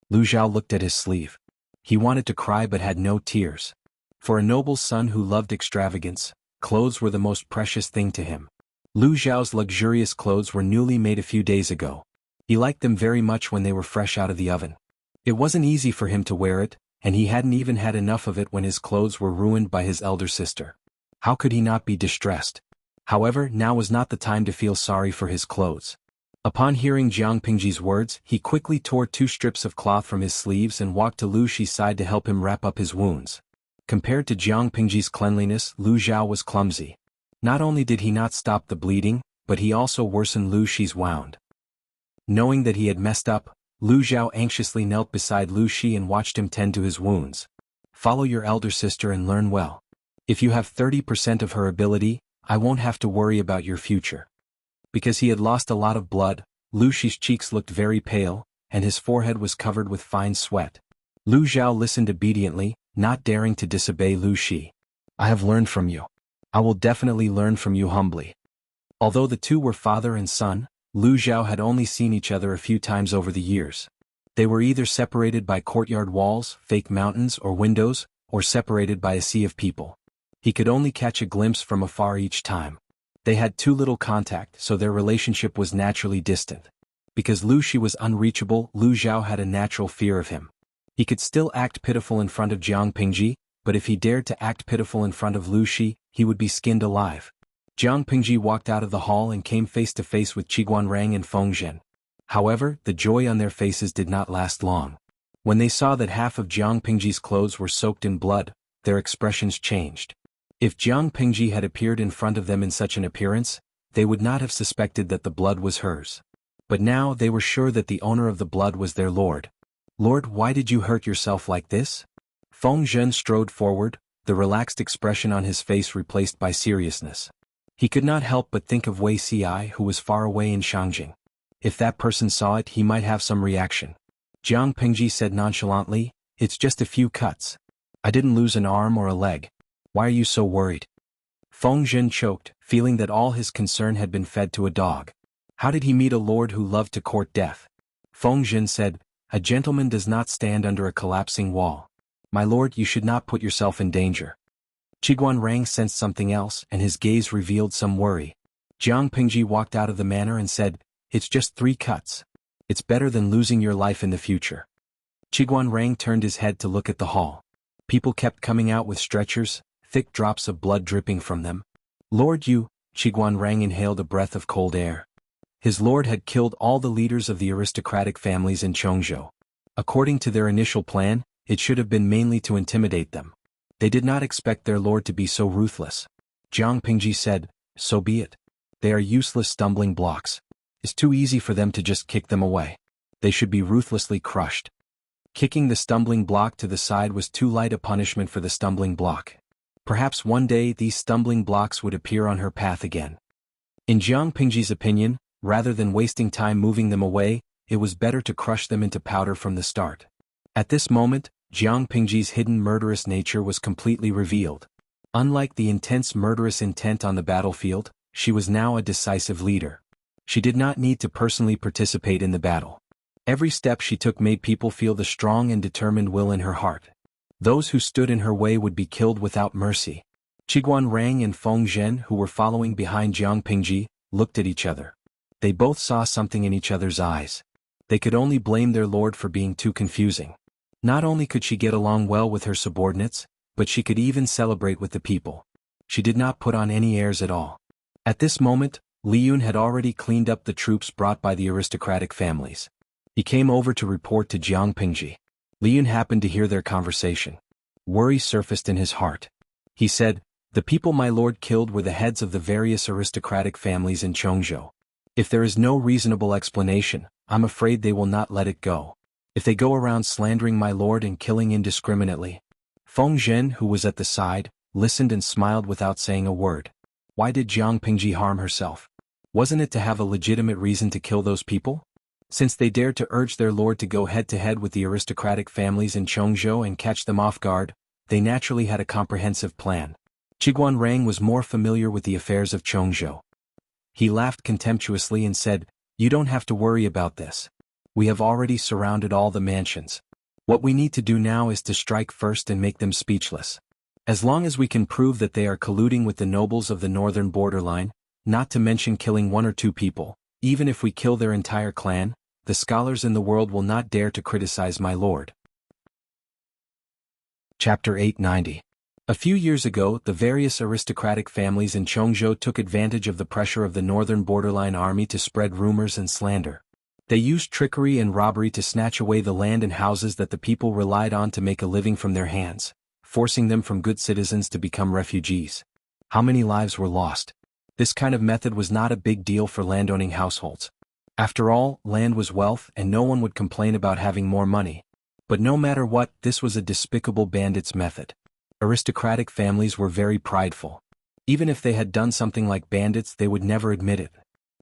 Lu Zhao looked at his sleeve. He wanted to cry but had no tears. For a noble son who loved extravagance, clothes were the most precious thing to him. Lu Zhao's luxurious clothes were newly made a few days ago. He liked them very much when they were fresh out of the oven. It wasn't easy for him to wear it, and he hadn't even had enough of it when his clothes were ruined by his elder sister. How could he not be distressed? However, now was not the time to feel sorry for his clothes. Upon hearing Jiang Pingji's words, he quickly tore 2 strips of cloth from his sleeves and walked to Lu Shi's side to help him wrap up his wounds. Compared to Jiang Pingji's cleanliness, Lu Zhao was clumsy. Not only did he not stop the bleeding, but he also worsened Lu Shi's wound. Knowing that he had messed up, Lu Zhao anxiously knelt beside Lu Shi and watched him tend to his wounds. Follow your elder sister and learn well. If you have 30% of her ability, I won't have to worry about your future. Because he had lost a lot of blood, Lu Shi's cheeks looked very pale, and his forehead was covered with fine sweat. Lu Zhao listened obediently, not daring to disobey Lu Shi. I have learned from you. I will definitely learn from you humbly. Although the two were father and son, Lu Zhao had only seen each other a few times over the years. They were either separated by courtyard walls, fake mountains or windows, or separated by a sea of people. He could only catch a glimpse from afar each time. They had too little contact, so their relationship was naturally distant. Because Lu Shi was unreachable, Lu Zhao had a natural fear of him. He could still act pitiful in front of Jiang Pingji, but if he dared to act pitiful in front of Lu Shi, he would be skinned alive. Jiang Pingji walked out of the hall and came face to face with Qiguanrang and Feng Zhen. However, the joy on their faces did not last long. When they saw that half of Jiang Pingji's clothes were soaked in blood, their expressions changed. If Jiang Pingji had appeared in front of them in such an appearance, they would not have suspected that the blood was hers. But now they were sure that the owner of the blood was their lord. Lord, why did you hurt yourself like this? Feng Zhen strode forward, the relaxed expression on his face replaced by seriousness. He could not help but think of Wei Ci, who was far away in Shangjing. If that person saw it, he might have some reaction. Jiang Pingji said nonchalantly, it's just a few cuts. I didn't lose an arm or a leg. Why are you so worried? Feng Zhen choked, feeling that all his concern had been fed to a dog. How did he meet a lord who loved to court death? Feng Zhen said, a gentleman does not stand under a collapsing wall. My lord, you should not put yourself in danger. Qiguanrang sensed something else, and his gaze revealed some worry. Jiang Pingji walked out of the manor and said, it's just 3 cuts. It's better than losing your life in the future. Qiguanrang turned his head to look at the hall. People kept coming out with stretchers, thick drops of blood dripping from them. Lord, you, Qiguanrang inhaled a breath of cold air. His lord had killed all the leaders of the aristocratic families in Chongzhou. According to their initial plan, it should have been mainly to intimidate them. They did not expect their lord to be so ruthless. Jiang Pingji said, so be it. They are useless stumbling blocks. It's too easy for them to just kick them away. They should be ruthlessly crushed. Kicking the stumbling block to the side was too light a punishment for the stumbling block. Perhaps one day these stumbling blocks would appear on her path again. In Jiang Pingji's opinion, rather than wasting time moving them away, it was better to crush them into powder from the start. At this moment, Jiang Pingji's hidden murderous nature was completely revealed. Unlike the intense murderous intent on the battlefield, she was now a decisive leader. She did not need to personally participate in the battle. Every step she took made people feel the strong and determined will in her heart. Those who stood in her way would be killed without mercy. Qiguanrang and Feng Zhen, who were following behind Jiang Pingji, looked at each other. They both saw something in each other's eyes. They could only blame their lord for being too confusing. Not only could she get along well with her subordinates, but she could even celebrate with the people. She did not put on any airs at all. At this moment, Li Yun had already cleaned up the troops brought by the aristocratic families. He came over to report to Jiang Pingji. Li Yun happened to hear their conversation. Worry surfaced in his heart. He said, the people my lord killed were the heads of the various aristocratic families in Chongzhou. If there is no reasonable explanation, I'm afraid they will not let it go. If they go around slandering my lord and killing indiscriminately. Feng Zhen, who was at the side, listened and smiled without saying a word. Why did Jiang Pingji harm herself? Wasn't it to have a legitimate reason to kill those people? Since they dared to urge their lord to go head-to-head with the aristocratic families in Chongzhou and catch them off guard, they naturally had a comprehensive plan. Qiguanrang was more familiar with the affairs of Chongzhou. He laughed contemptuously and said, you don't have to worry about this. We have already surrounded all the mansions. What we need to do now is to strike first and make them speechless. As long as we can prove that they are colluding with the nobles of the northern borderline, not to mention killing 1 or 2 people, even if we kill their entire clan, the scholars in the world will not dare to criticize my lord. Chapter 890. A few years ago, the various aristocratic families in Chongzhou took advantage of the pressure of the northern borderline army to spread rumors and slander. They used trickery and robbery to snatch away the land and houses that the people relied on to make a living from their hands, forcing them from good citizens to become refugees. How many lives were lost? This kind of method was not a big deal for landowning households. After all, land was wealth and no one would complain about having more money. But no matter what, this was a despicable bandits' method. Aristocratic families were very prideful. Even if they had done something like bandits, they would never admit it.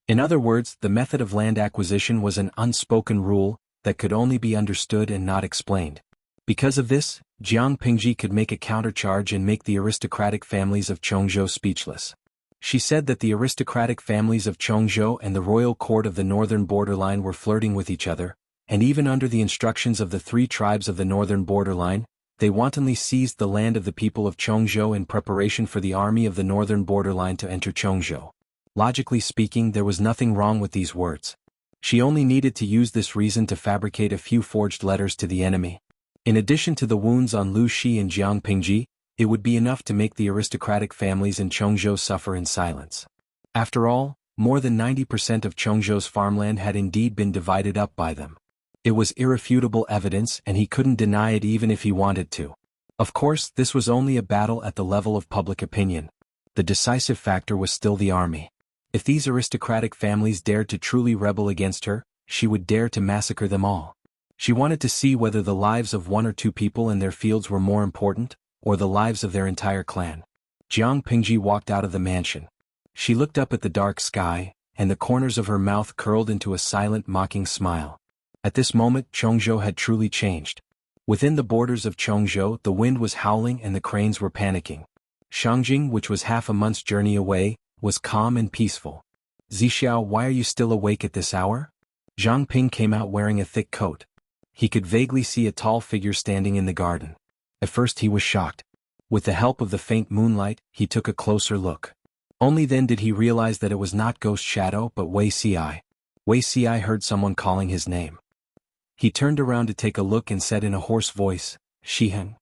In other words, the method of land acquisition was an unspoken rule that could only be understood and not explained. Because of this, Jiang Pingji could make a countercharge and make the aristocratic families of Chongzhou speechless. She said that the aristocratic families of Chongzhou and the royal court of the northern borderline were flirting with each other, and even under the instructions of the 3 tribes of the northern borderline, they wantonly seized the land of the people of Chongzhou in preparation for the army of the northern borderline to enter Chongzhou. Logically speaking, there was nothing wrong with these words. She only needed to use this reason to fabricate a few forged letters to the enemy. In addition to the wounds on Lu Shi and Jiang Pingji, it would be enough to make the aristocratic families in Chongzhou suffer in silence. After all, more than 90% of Chongzhou's farmland had indeed been divided up by them. It was irrefutable evidence and he couldn't deny it even if he wanted to. Of course, this was only a battle at the level of public opinion. The decisive factor was still the army. If these aristocratic families dared to truly rebel against her, she would dare to massacre them all. She wanted to see whether the lives of 1 or 2 people in their fields were more important, or the lives of their entire clan. Jiang Pingji walked out of the mansion. She looked up at the dark sky, and the corners of her mouth curled into a silent mocking smile. At this moment, Chongzhou had truly changed. Within the borders of Chongzhou, the wind was howling and the cranes were panicking. Shangjing, which was half a month's journey away, was calm and peaceful. Zixiao, why are you still awake at this hour? Zhang Ping came out wearing a thick coat. He could vaguely see a tall figure standing in the garden. At first he was shocked. With the help of the faint moonlight, he took a closer look. Only then did he realize that it was not Ghost Shadow but Wei Ci. Wei Ci heard someone calling his name. He turned around to take a look and said in a hoarse voice, "Shiheng."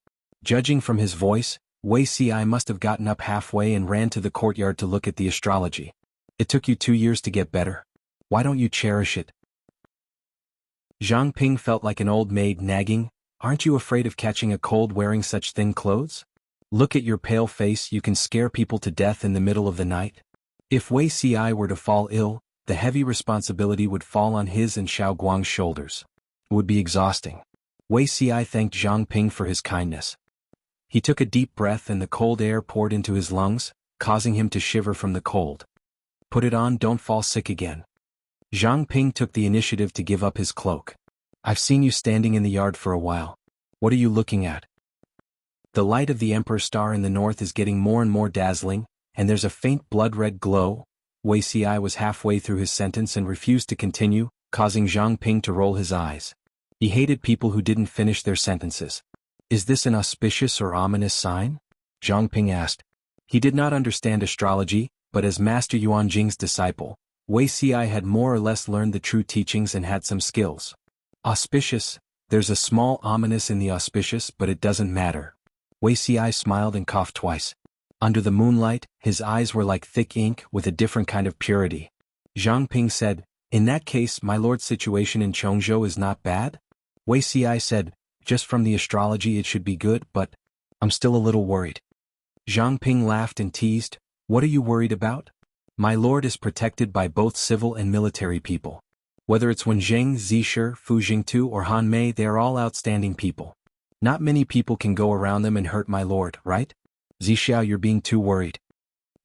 Judging from his voice, Wei Ci must have gotten up halfway and ran to the courtyard to look at the astrology. "It took you 2 years to get better. Why don't you cherish it?" Zhang Ping felt like an old maid nagging, "Aren't you afraid of catching a cold wearing such thin clothes? Look at your pale face, you can scare people to death in the middle of the night." If Wei Ci were to fall ill, the heavy responsibility would fall on his and Xiao Guang's shoulders. It would be exhausting. Wei Ci thanked Zhang Ping for his kindness. He took a deep breath and the cold air poured into his lungs, causing him to shiver from the cold. "Put it on, don't fall sick again." Zhang Ping took the initiative to give up his cloak. "I've seen you standing in the yard for a while. What are you looking at?" The light of the Emperor's star in the north is getting more and more dazzling, and there's a faint blood-red glow. Wei Ci was halfway through his sentence and refused to continue, causing Zhang Ping to roll his eyes. He hated people who didn't finish their sentences. "Is this an auspicious or ominous sign?" Zhang Ping asked. He did not understand astrology, but as Master Yuan Jing's disciple, Wei Ci had more or less learned the true teachings and had some skills. "Auspicious, there's a small ominous in the auspicious, but it doesn't matter." Wei Ci smiled and coughed twice. Under the moonlight, his eyes were like thick ink with a different kind of purity. Zhang Ping said, "In that case, my lord's situation in Chongzhou is not bad?" Wei Ci said, "Just from the astrology it should be good, but I'm still a little worried." Zhang Ping laughed and teased, "What are you worried about? My lord is protected by both civil and military people. Whether it's Wenjing, Zishir, Fu Jingtu or Han Mei, they are all outstanding people. Not many people can go around them and hurt my lord, right? Zixiao, you're being too worried."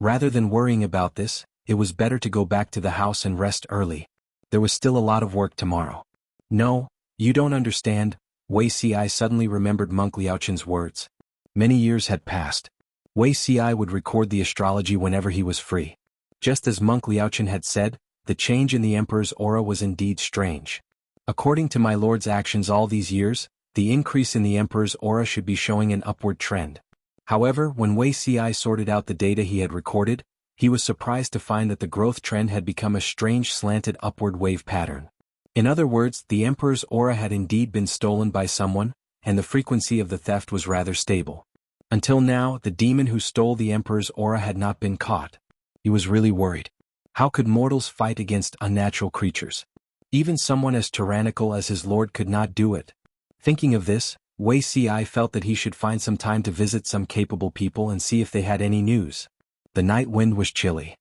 Rather than worrying about this, it was better to go back to the house and rest early. There was still a lot of work tomorrow. "No, you don't understand." Wei Ci suddenly remembered Monk Liaochen's words. Many years had passed. Wei Ci would record the astrology whenever he was free. Just as Monk Liaochen had said, the change in the Emperor's aura was indeed strange. According to my lord's actions all these years, the increase in the Emperor's aura should be showing an upward trend. However, when Wei Ci sorted out the data he had recorded, he was surprised to find that the growth trend had become a strange slanted upward wave pattern. In other words, the Emperor's aura had indeed been stolen by someone, and the frequency of the theft was rather stable. Until now, the demon who stole the emperor's aura had not been caught. He was really worried. How could mortals fight against unnatural creatures? Even someone as tyrannical as his lord could not do it. Thinking of this, Wuxia felt that he should find some time to visit some capable people and see if they had any news. The night wind was chilly.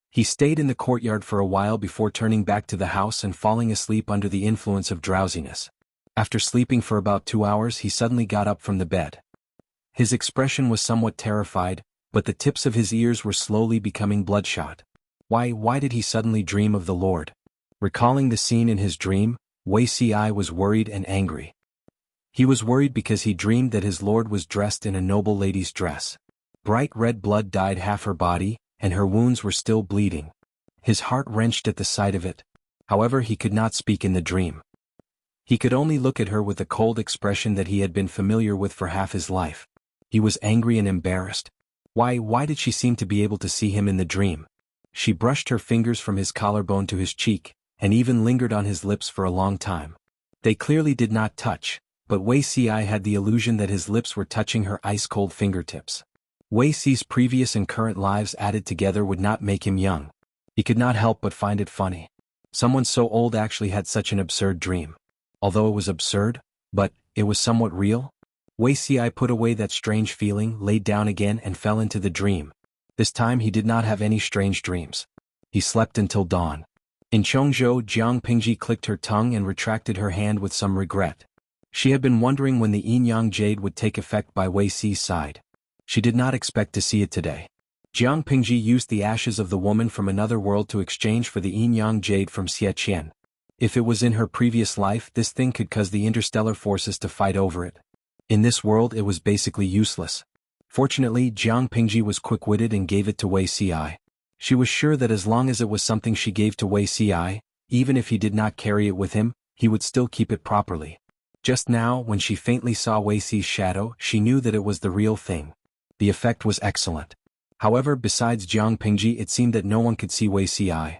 He stayed in the courtyard for a while before turning back to the house and falling asleep under the influence of drowsiness. After sleeping for about 2 hours, he suddenly got up from the bed. His expression was somewhat terrified, but the tips of his ears were slowly becoming bloodshot. Why did he suddenly dream of the Lord? Recalling the scene in his dream, Wuxia was worried and angry. He was worried because he dreamed that his lord was dressed in a noble lady's dress. Bright red blood dyed half her body, and her wounds were still bleeding. His heart wrenched at the sight of it. However, he could not speak in the dream. He could only look at her with the cold expression that he had been familiar with for half his life. He was angry and embarrassed. Why did she seem to be able to see him in the dream? She brushed her fingers from his collarbone to his cheek, and even lingered on his lips for a long time. They clearly did not touch, but Wuxia had the illusion that his lips were touching her ice-cold fingertips. Wuxia's previous and current lives added together would not make him young. He could not help but find it funny. Someone so old actually had such an absurd dream. Although it was absurd, but it was somewhat real. Wuxia put away that strange feeling, laid down again and fell into the dream. This time he did not have any strange dreams. He slept until dawn. In Chongzhou, Jiang Pingji clicked her tongue and retracted her hand with some regret. She had been wondering when the yin-yang jade would take effect by Wuxi's side. She did not expect to see it today. Jiang Pingji used the ashes of the woman from another world to exchange for the yin-yang jade from Xie. If it was in her previous life, this thing could cause the interstellar forces to fight over it. In this world, it was basically useless. Fortunately, Jiang Pingji was quick-witted and gave it to Wuxia. She was sure that as long as it was something she gave to Wuxia, even if he did not carry it with him, he would still keep it properly. Just now, when she faintly saw Wuxi's shadow, she knew that it was the real thing. The effect was excellent. However, besides Jiang Pingji, it seemed that no one could see Wuxia.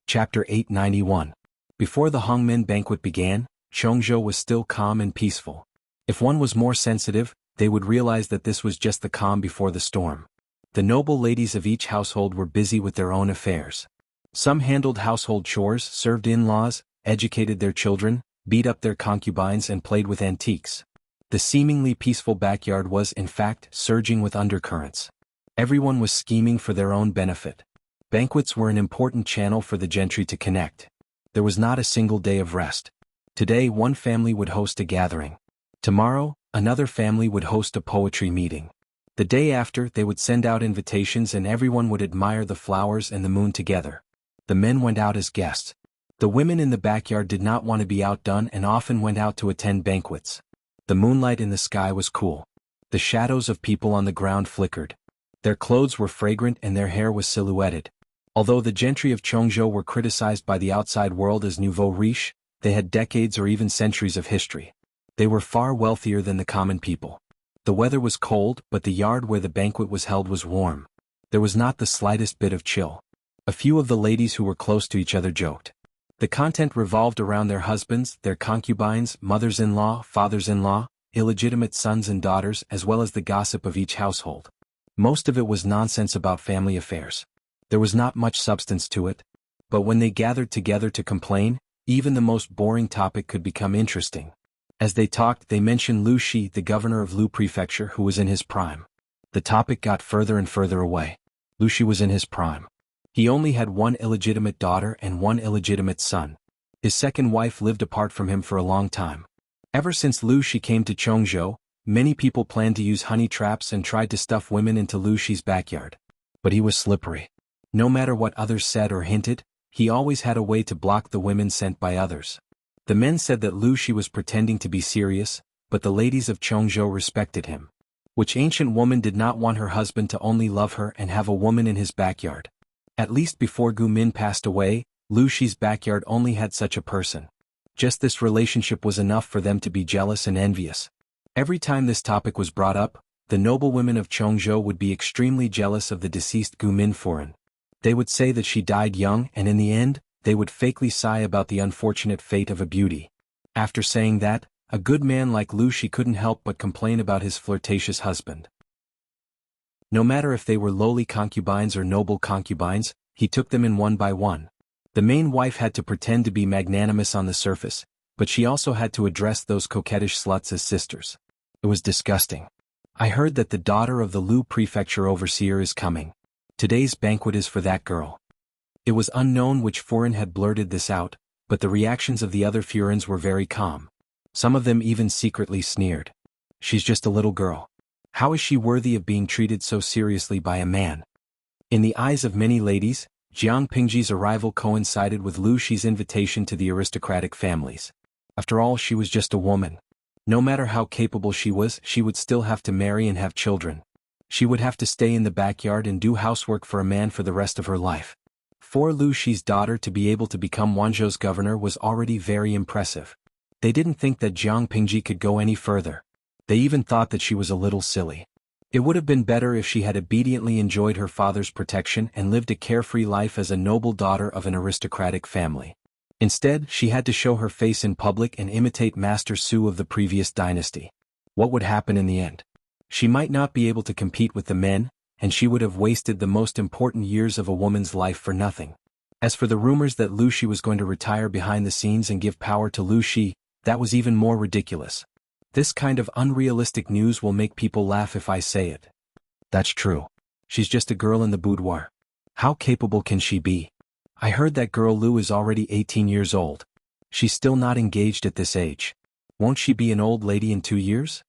Chapter 891. Before the Hongmen banquet began, Chongzhou was still calm and peaceful. If one was more sensitive, they would realize that this was just the calm before the storm. The noble ladies of each household were busy with their own affairs. Some handled household chores, served in-laws, educated their children, beat up their concubines and played with antiques. The seemingly peaceful backyard was, in fact, surging with undercurrents. Everyone was scheming for their own benefit. Banquets were an important channel for the gentry to connect. There was not a single day of rest. Today, one family would host a gathering. Tomorrow, another family would host a poetry meeting. The day after, they would send out invitations and everyone would admire the flowers and the moon together. The men went out as guests. The women in the backyard did not want to be outdone and often went out to attend banquets. The moonlight in the sky was cool. The shadows of people on the ground flickered. Their clothes were fragrant and their hair was silhouetted. Although the gentry of Chongzhou were criticized by the outside world as nouveau riche, they had decades or even centuries of history. They were far wealthier than the common people. The weather was cold, but the yard where the banquet was held was warm. There was not the slightest bit of chill. A few of the ladies who were close to each other joked. The content revolved around their husbands, their concubines, mothers-in-law, fathers-in-law, illegitimate sons and daughters, as well as the gossip of each household. Most of it was nonsense about family affairs. There was not much substance to it. But when they gathered together to complain, even the most boring topic could become interesting. As they talked, they mentioned Lu Shi, the governor of Lu Prefecture, who was in his prime. The topic got further and further away. Lu Shi was in his prime. He only had one illegitimate daughter and one illegitimate son. His second wife lived apart from him for a long time. Ever since Lu Shi came to Chongzhou, many people planned to use honey traps and tried to stuff women into Lu Shi's backyard. But he was slippery. No matter what others said or hinted, he always had a way to block the women sent by others. The men said that Lu Shi was pretending to be serious, but the ladies of Chongzhou respected him. Which ancient woman did not want her husband to only love her and have a woman in his backyard? At least before Gu Min passed away, Lu Shi's backyard only had such a person. Just this relationship was enough for them to be jealous and envious. Every time this topic was brought up, the noblewomen of Chongzhou would be extremely jealous of the deceased Gu Min Foreign. They would say that she died young and in the end, they would fakely sigh about the unfortunate fate of a beauty. After saying that, A good man like Lu Shi couldn't help but complain about his flirtatious husband. No matter if they were lowly concubines or noble concubines, he took them in one by one. The main wife had to pretend to be magnanimous on the surface, but she also had to address those coquettish sluts as sisters. It was disgusting. I heard that the daughter of the Lu prefecture overseer is coming. Today's banquet is for that girl. It was unknown which Furin had blurted this out, but the reactions of the other Furins were very calm. Some of them even secretly sneered. She's just a little girl. How is she worthy of being treated so seriously by a man? In the eyes of many ladies, Jiang Pingji's arrival coincided with Lu Shi's invitation to the aristocratic families. After all, she was just a woman. No matter how capable she was, she would still have to marry and have children. She would have to stay in the backyard and do housework for a man for the rest of her life. For Lu Shi's daughter to be able to become Wanzhou's governor was already very impressive. They didn't think that Jiang Pingji could go any further. They even thought that she was a little silly. It would have been better if she had obediently enjoyed her father's protection and lived a carefree life as a noble daughter of an aristocratic family. Instead, she had to show her face in public and imitate Master Su of the previous dynasty. What would happen in the end? She might not be able to compete with the men, and she would have wasted the most important years of a woman's life for nothing. As for the rumors that Lu Shi was going to retire behind the scenes and give power to Lu Shi, that was even more ridiculous. This kind of unrealistic news will make people laugh if I say it. That's true. She's just a girl in the boudoir. How capable can she be? I heard that girl Lu is already 18 years old. She's still not engaged at this age. Won't she be an old lady in 2 years?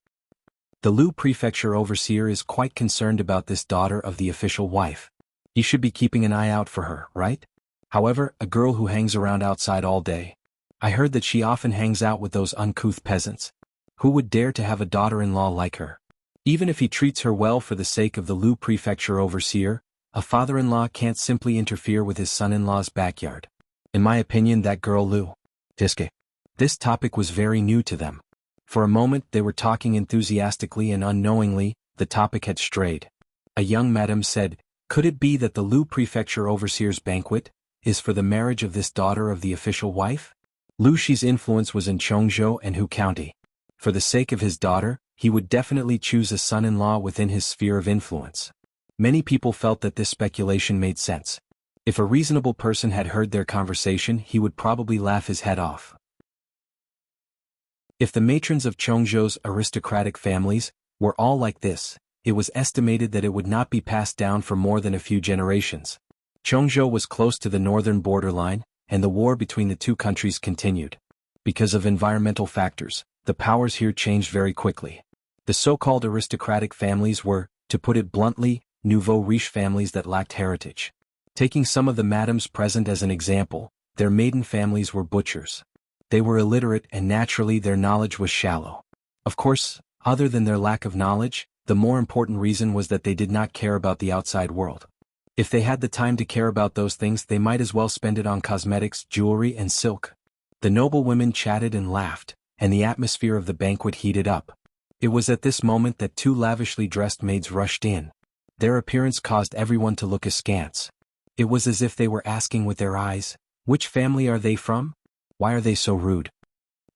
The Lu prefecture overseer is quite concerned about this daughter of the official wife. He should be keeping an eye out for her, right? However, a girl who hangs around outside all day. I heard that she often hangs out with those uncouth peasants. Who would dare to have a daughter-in-law like her? Even if he treats her well for the sake of the Lu prefecture overseer, a father-in-law can't simply interfere with his son-in-law's backyard. In my opinion, that girl Lu. Tiske. This topic was very new to them. For a moment they were talking enthusiastically and unknowingly, the topic had strayed. A young madam said, "Could it be that the Lu prefecture overseer's banquet is for the marriage of this daughter of the official wife?" Lu Shi's influence was in Chongzhou and Hu County. For the sake of his daughter, he would definitely choose a son-in-law within his sphere of influence. Many people felt that this speculation made sense. If a reasonable person had heard their conversation, he would probably laugh his head off. If the matrons of Chongzhou's aristocratic families were all like this, it was estimated that it would not be passed down for more than a few generations. Chongzhou was close to the northern borderline, and the war between the two countries continued. Because of environmental factors, the powers here changed very quickly. The so-called aristocratic families were, to put it bluntly, nouveau riche families that lacked heritage. Taking some of the madams present as an example, their maiden families were butchers. They were illiterate and naturally their knowledge was shallow. Of course, other than their lack of knowledge, the more important reason was that they did not care about the outside world. If they had the time to care about those things, they might as well spend it on cosmetics, jewelry, and silk. The noble women chatted and laughed, and the atmosphere of the banquet heated up. It was at this moment that 2 lavishly dressed maids rushed in. Their appearance caused everyone to look askance. It was as if they were asking with their eyes, "Which family are they from? Why are they so rude?"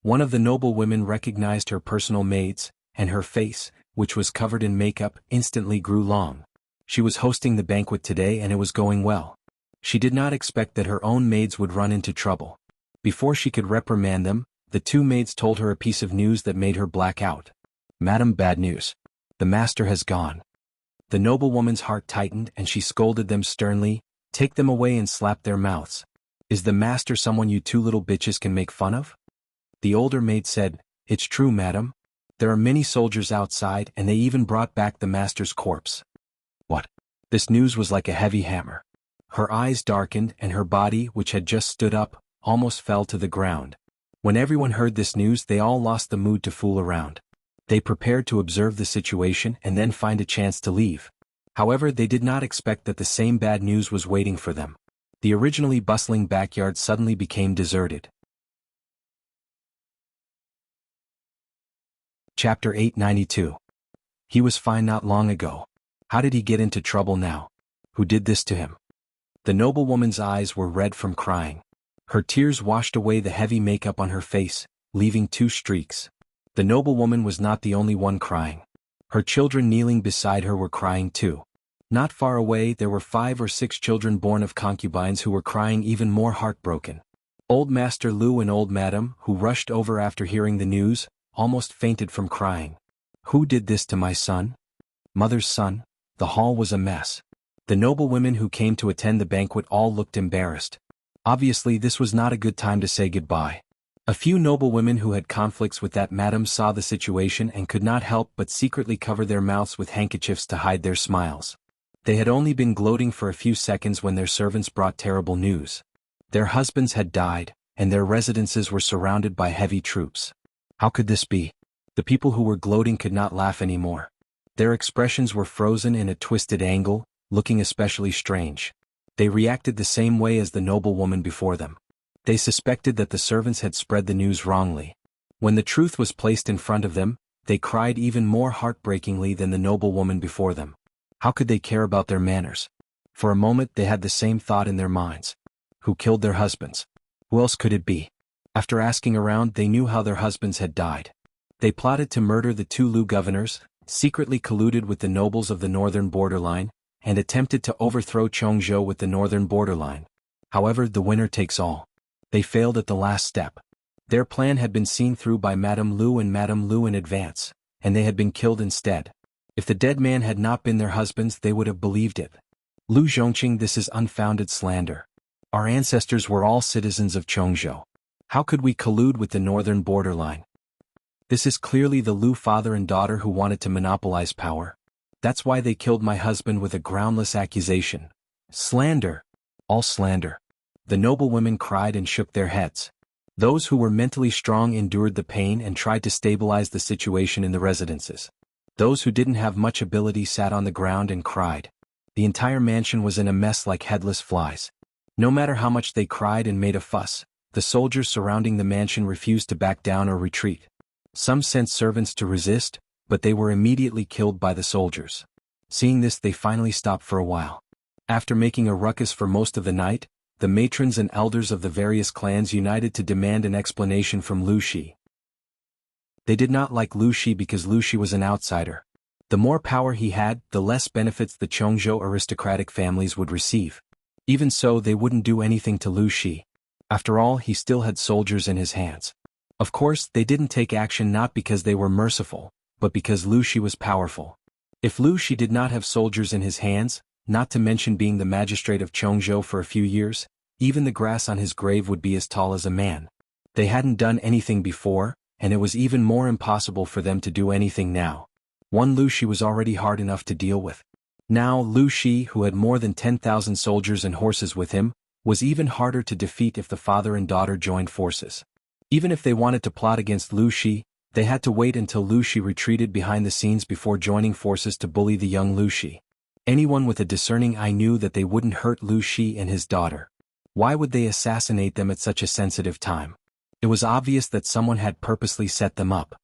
One of the noble women recognized her personal maids, and her face, which was covered in makeup, instantly grew long. She was hosting the banquet today and it was going well. She did not expect that her own maids would run into trouble. Before she could reprimand them, the 2 maids told her a piece of news that made her black out. "Madam, bad news. The master has gone." The noblewoman's heart tightened and she scolded them sternly, "Take them away and slap their mouths. Is the master someone you 2 little bitches can make fun of?" The older maid said, "It's true, madam. There are many soldiers outside and they even brought back the master's corpse." What? This news was like a heavy hammer. Her eyes darkened and her body, which had just stood up, almost fell to the ground. When everyone heard this news, they all lost the mood to fool around. They prepared to observe the situation and then find a chance to leave. However, they did not expect that the same bad news was waiting for them. The originally bustling backyard suddenly became deserted. Chapter 892. He was fine not long ago. How did he get into trouble now? Who did this to him? The noblewoman's eyes were red from crying. Her tears washed away the heavy makeup on her face, leaving 2 streaks. The noblewoman was not the only one crying. Her children kneeling beside her were crying too. Not far away there were 5 or 6 children born of concubines who were crying even more heartbroken. Old Master Lu and Old Madam, who rushed over after hearing the news, almost fainted from crying. Who did this to my son? Mother's son? The hall was a mess. The noblewomen who came to attend the banquet all looked embarrassed. Obviously this was not a good time to say goodbye. A few noblewomen who had conflicts with that madam saw the situation and could not help but secretly cover their mouths with handkerchiefs to hide their smiles. They had only been gloating for a few seconds when their servants brought terrible news. Their husbands had died, and their residences were surrounded by heavy troops. How could this be? The people who were gloating could not laugh anymore. Their expressions were frozen in a twisted angle, looking especially strange. They reacted the same way as the noblewoman before them. They suspected that the servants had spread the news wrongly. When the truth was placed in front of them, they cried even more heartbreakingly than the noblewoman before them. How could they care about their manners? For a moment they had the same thought in their minds. Who killed their husbands? Who else could it be? After asking around, they knew how their husbands had died. They plotted to murder the 2 Lu governors, secretly colluded with the nobles of the northern borderline, and attempted to overthrow Chongzhou with the northern borderline. However, the winner takes all. They failed at the last step. Their plan had been seen through by Madame Lu and Madame Lu in advance, and they had been killed instead. If the dead man had not been their husbands, they would have believed it. Lu Zhongqing, this is unfounded slander. Our ancestors were all citizens of Chongzhou. How could we collude with the northern borderline? This is clearly the Lu father and daughter who wanted to monopolize power. That's why they killed my husband with a groundless accusation. Slander. All slander. The noblewomen cried and shook their heads. Those who were mentally strong endured the pain and tried to stabilize the situation in the residences. Those who didn't have much ability sat on the ground and cried. The entire mansion was in a mess like headless flies. No matter how much they cried and made a fuss, the soldiers surrounding the mansion refused to back down or retreat. Some sent servants to resist, but they were immediately killed by the soldiers. Seeing this, they finally stopped for a while. After making a ruckus for most of the night, the matrons and elders of the various clans united to demand an explanation from Lu Shi. They did not like Lu Shi because Lu Shi was an outsider. The more power he had, the less benefits the Chongzhou aristocratic families would receive. Even so, they wouldn't do anything to Lu Shi. After all, he still had soldiers in his hands. Of course, they didn't take action not because they were merciful, but because Lu Shi was powerful. If Lu Shi did not have soldiers in his hands, not to mention being the magistrate of Chongzhou for a few years, even the grass on his grave would be as tall as a man. They hadn't done anything before, and it was even more impossible for them to do anything now. One Lu Shi was already hard enough to deal with. Now Lu Shi, who had more than 10,000 soldiers and horses with him, was even harder to defeat if the father and daughter joined forces. Even if they wanted to plot against Lu Shi, they had to wait until Lu Shi retreated behind the scenes before joining forces to bully the young Lu Shi. Anyone with a discerning eye knew that they wouldn't hurt Lu Shi and his daughter. Why would they assassinate them at such a sensitive time? It was obvious that someone had purposely set them up.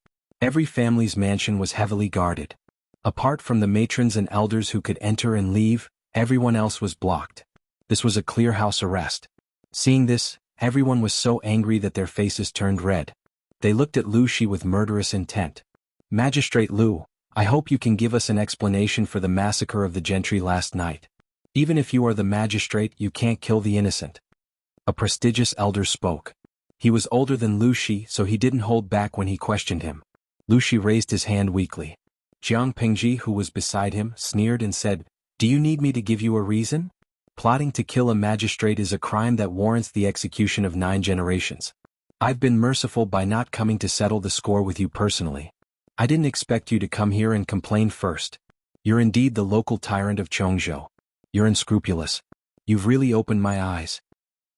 Every family's mansion was heavily guarded. Apart from the matrons and elders who could enter and leave, everyone else was blocked. This was a clear house arrest. Seeing this, everyone was so angry that their faces turned red. They looked at Lu Shi with murderous intent. Magistrate Lu, I hope you can give us an explanation for the massacre of the gentry last night. Even if you are the magistrate, you can't kill the innocent. A prestigious elder spoke. He was older than Lu Shi, so he didn't hold back when he questioned him. Lu Shi raised his hand weakly. Jiang Pingji, who was beside him, sneered and said, "Do you need me to give you a reason? Plotting to kill a magistrate is a crime that warrants the execution of 9 generations. I've been merciful by not coming to settle the score with you personally. I didn't expect you to come here and complain first. You're indeed the local tyrant of Chongzhou. You're unscrupulous. You've really opened my eyes."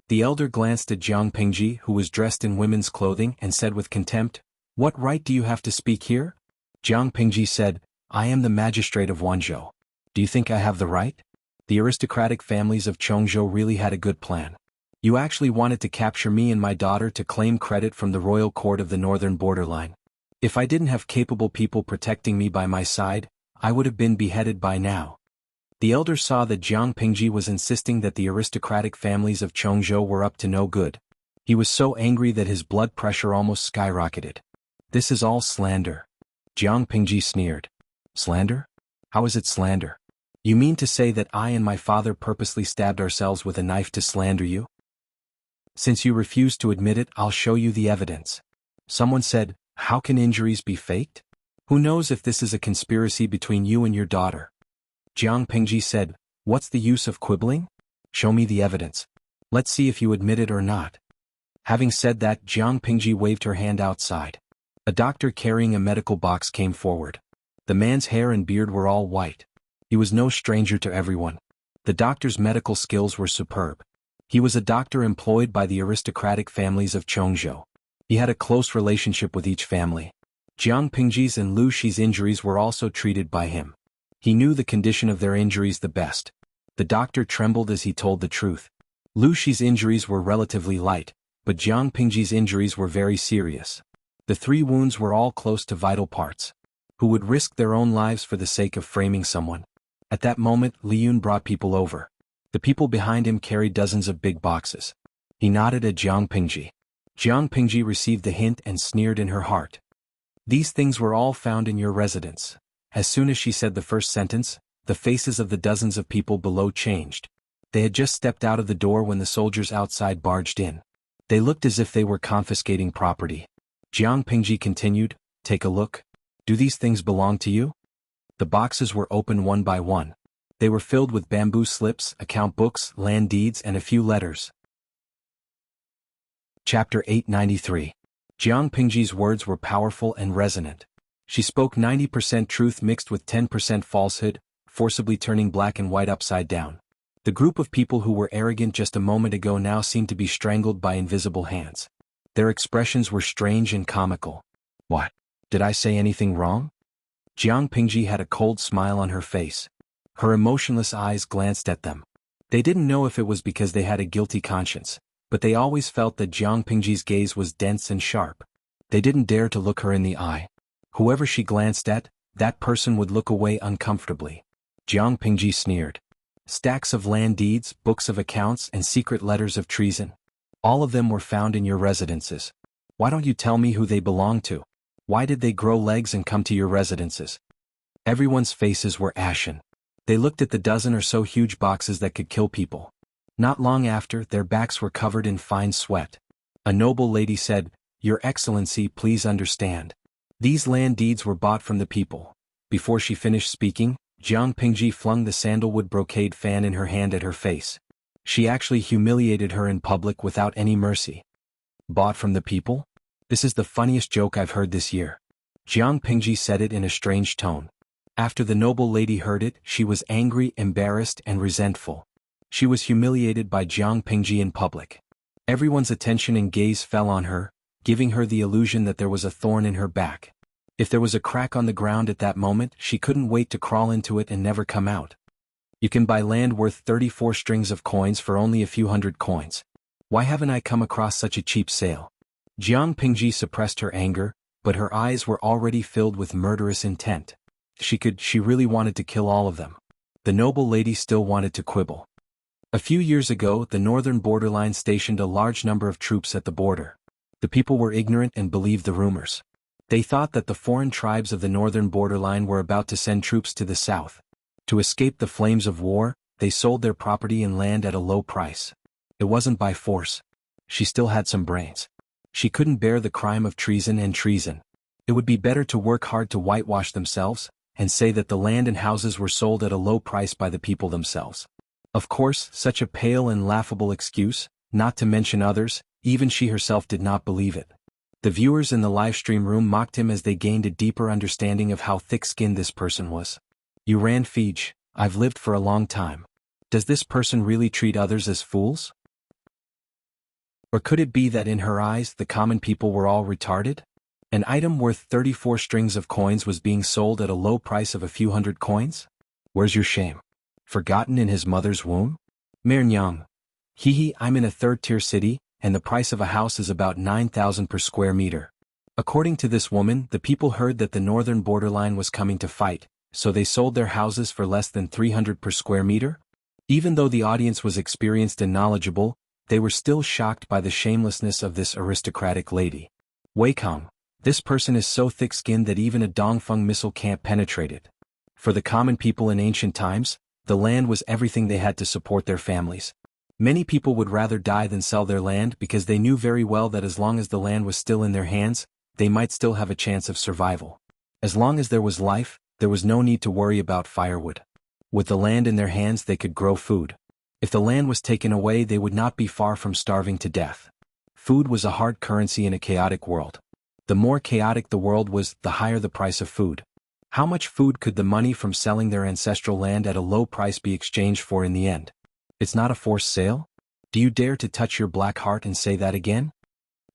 The elder glanced at Jiang Pingji, who was dressed in women's clothing, and said with contempt, "What right do you have to speak here?" Jiang Pingji said, "I am the magistrate of Wanzhou. Do you think I have the right? The aristocratic families of Chongzhou really had a good plan. You actually wanted to capture me and my daughter to claim credit from the royal court of the northern borderline. If I didn't have capable people protecting me by my side, I would have been beheaded by now." The elder saw that Jiang Pingji was insisting that the aristocratic families of Chongzhou were up to no good. He was so angry that his blood pressure almost skyrocketed. This is all slander. Jiang Pingji sneered. Slander? How is it slander? You mean to say that I and my father purposely stabbed ourselves with a knife to slander you? Since you refuse to admit it, I'll show you the evidence. Someone said, how can injuries be faked? Who knows if this is a conspiracy between you and your daughter? Jiang Pingji said, what's the use of quibbling? Show me the evidence. Let's see if you admit it or not. Having said that, Jiang Pingji waved her hand outside. A doctor carrying a medical box came forward. The man's hair and beard were all white. He was no stranger to everyone. The doctor's medical skills were superb. He was a doctor employed by the aristocratic families of Chongzhou. He had a close relationship with each family. Jiang Pingji's and Lu Shi's injuries were also treated by him. He knew the condition of their injuries the best. The doctor trembled as he told the truth. Lu Shi's injuries were relatively light, but Jiang Pingji's injuries were very serious. The 3 wounds were all close to vital parts. Who would risk their own lives for the sake of framing someone? At that moment, Li Yun brought people over. The people behind him carried dozens of big boxes. He nodded at Jiang Pingji. Jiang Pingji received the hint and sneered in her heart. These things were all found in your residence. As soon as she said the first sentence, the faces of the dozens of people below changed. They had just stepped out of the door when the soldiers outside barged in. They looked as if they were confiscating property. Jiang Pingji continued, take a look. Do these things belong to you? The boxes were opened one by one. They were filled with bamboo slips, account books, land deeds, and a few letters. Chapter 893. Jiang Pingji's words were powerful and resonant. She spoke 90% truth mixed with 10% falsehood, forcibly turning black and white upside down. The group of people who were arrogant just a moment ago now seemed to be strangled by invisible hands. Their expressions were strange and comical. What? Did I say anything wrong? Jiang Pingji had a cold smile on her face. Her emotionless eyes glanced at them. They didn't know if it was because they had a guilty conscience, but they always felt that Jiang Pingji's gaze was dense and sharp. They didn't dare to look her in the eye. Whoever she glanced at, that person would look away uncomfortably. Jiang Pingji sneered. Stacks of land deeds, books of accounts, and secret letters of treason. All of them were found in your residences. Why don't you tell me who they belong to? Why did they grow legs and come to your residences? Everyone's faces were ashen. They looked at the dozen or so huge boxes that could kill people. Not long after, their backs were covered in fine sweat. A noble lady said, Your Excellency, please understand. These land deeds were bought from the people. Before she finished speaking, Jiang Pingji flung the sandalwood brocade fan in her hand at her face. She actually humiliated her in public without any mercy. Bought from the people? This is the funniest joke I've heard this year. Jiang Pingji said it in a strange tone. After the noble lady heard it, she was angry, embarrassed, and resentful. She was humiliated by Jiang Pingji in public. Everyone's attention and gaze fell on her, giving her the illusion that there was a thorn in her back. If there was a crack on the ground at that moment, she couldn't wait to crawl into it and never come out. You can buy land worth 34 strings of coins for only a few hundred coins. Why haven't I come across such a cheap sale? Jiang Pingji suppressed her anger, but her eyes were already filled with murderous intent. She really wanted to kill all of them. The noble lady still wanted to quibble. A few years ago, the northern borderline stationed a large number of troops at the border. The people were ignorant and believed the rumors. They thought that the foreign tribes of the northern borderline were about to send troops to the south. To escape the flames of war, they sold their property and land at a low price. It wasn't by force. She still had some brains. She couldn't bear the crime of treason. It would be better to work hard to whitewash themselves, and say that the land and houses were sold at a low price by the people themselves. Of course, such a pale and laughable excuse, not to mention others, even she herself did not believe it. The viewers in the live stream room mocked him as they gained a deeper understanding of how thick-skinned this person was. You ran Fij, I've lived for a long time. Does this person really treat others as fools? Or could it be that in her eyes the common people were all retarded? An item worth 34 strings of coins was being sold at a low price of a few hundred coins? Where's your shame? Forgotten in his mother's womb? Merngyang. I'm in a third-tier city, and the price of a house is about 9,000 per square meter. According to this woman, the people heard that the northern borderline was coming to fight, so they sold their houses for less than 300 per square meter? Even though the audience was experienced and knowledgeable, they were still shocked by the shamelessness of this aristocratic lady. Weikong, This person is so thick-skinned that even a Dongfeng missile can't penetrate it. For the common people in ancient times, the land was everything they had to support their families. Many people would rather die than sell their land because they knew very well that as long as the land was still in their hands, they might still have a chance of survival. As long as there was life, there was no need to worry about firewood. With the land in their hands they could grow food. If the land was taken away they would not be far from starving to death. Food was a hard currency in a chaotic world. The more chaotic the world was, the higher the price of food. How much food could the money from selling their ancestral land at a low price be exchanged for in the end? It's not a forced sale? Do you dare to touch your black heart and say that again?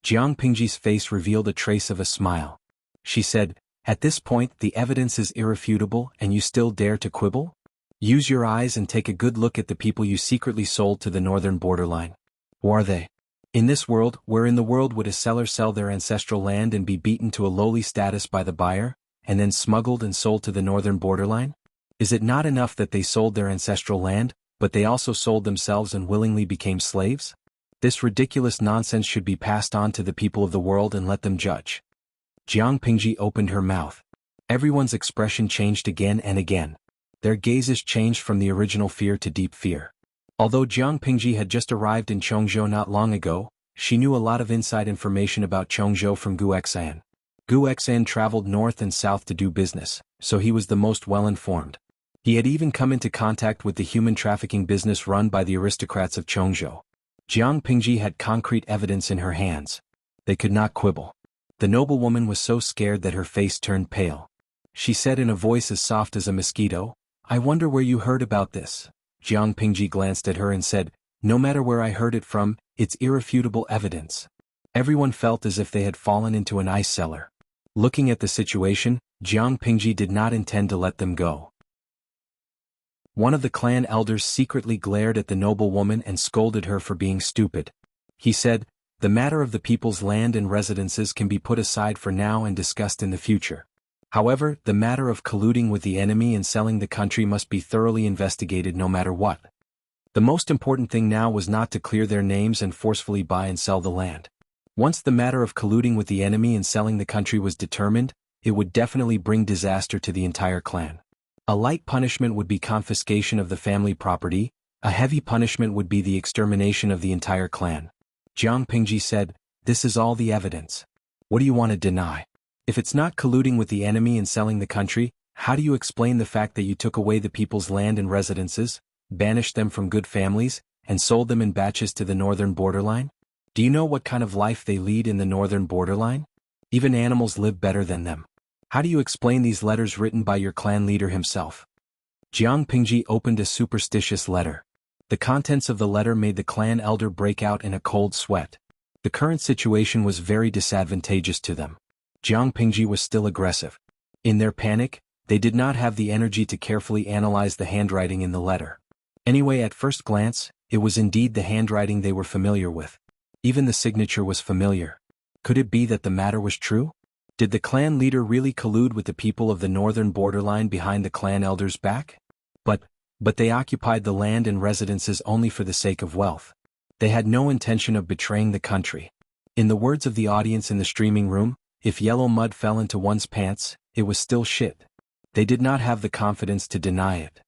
Jiang Pingji's face revealed a trace of a smile. She said, "At this point the evidence is irrefutable and you still dare to quibble? Use your eyes and take a good look at the people you secretly sold to the northern borderline. Who are they? In this world, where in the world would a seller sell their ancestral land and be beaten to a lowly status by the buyer, and then smuggled and sold to the northern borderline? Is it not enough that they sold their ancestral land, but they also sold themselves and willingly became slaves? This ridiculous nonsense should be passed on to the people of the world and let them judge." Jiang Pingji opened her mouth. Everyone's expression changed again and again. Their gazes changed from the original fear to deep fear. Although Jiang Pingji had just arrived in Chongzhou not long ago, she knew a lot of inside information about Chongzhou from Gu Xan. Gu Xan traveled north and south to do business, so he was the most well-informed. He had even come into contact with the human trafficking business run by the aristocrats of Chongzhou. Jiang Pingji had concrete evidence in her hands. They could not quibble. The noblewoman was so scared that her face turned pale. She said in a voice as soft as a mosquito, "I wonder where you heard about this." Jiang Pingji glanced at her and said, "No matter where I heard it from, it's irrefutable evidence." Everyone felt as if they had fallen into an ice cellar. Looking at the situation, Jiang Pingji did not intend to let them go. One of the clan elders secretly glared at the noblewoman and scolded her for being stupid. He said, "The matter of the people's land and residences can be put aside for now and discussed in the future. However, the matter of colluding with the enemy and selling the country must be thoroughly investigated no matter what." The most important thing now was not to clear their names and forcefully buy and sell the land. Once the matter of colluding with the enemy and selling the country was determined, it would definitely bring disaster to the entire clan. A light punishment would be confiscation of the family property, a heavy punishment would be the extermination of the entire clan. Jiang Pingji said, "This is all the evidence. What do you want to deny? If it's not colluding with the enemy and selling the country, how do you explain the fact that you took away the people's land and residences, banished them from good families, and sold them in batches to the northern borderline? Do you know what kind of life they lead in the northern borderline? Even animals live better than them. How do you explain these letters written by your clan leader himself?" Jiang Pingji opened a superstitious letter. The contents of the letter made the clan elder break out in a cold sweat. The current situation was very disadvantageous to them. Jiang Pingji was still aggressive. In their panic, they did not have the energy to carefully analyze the handwriting in the letter. Anyway, at first glance, it was indeed the handwriting they were familiar with. Even the signature was familiar. Could it be that the matter was true? Did the clan leader really collude with the people of the northern borderline behind the clan elder's back? But they occupied the land and residences only for the sake of wealth. They had no intention of betraying the country. In the words of the audience in the streaming room, if yellow mud fell into one's pants, it was still shit. They did not have the confidence to deny it.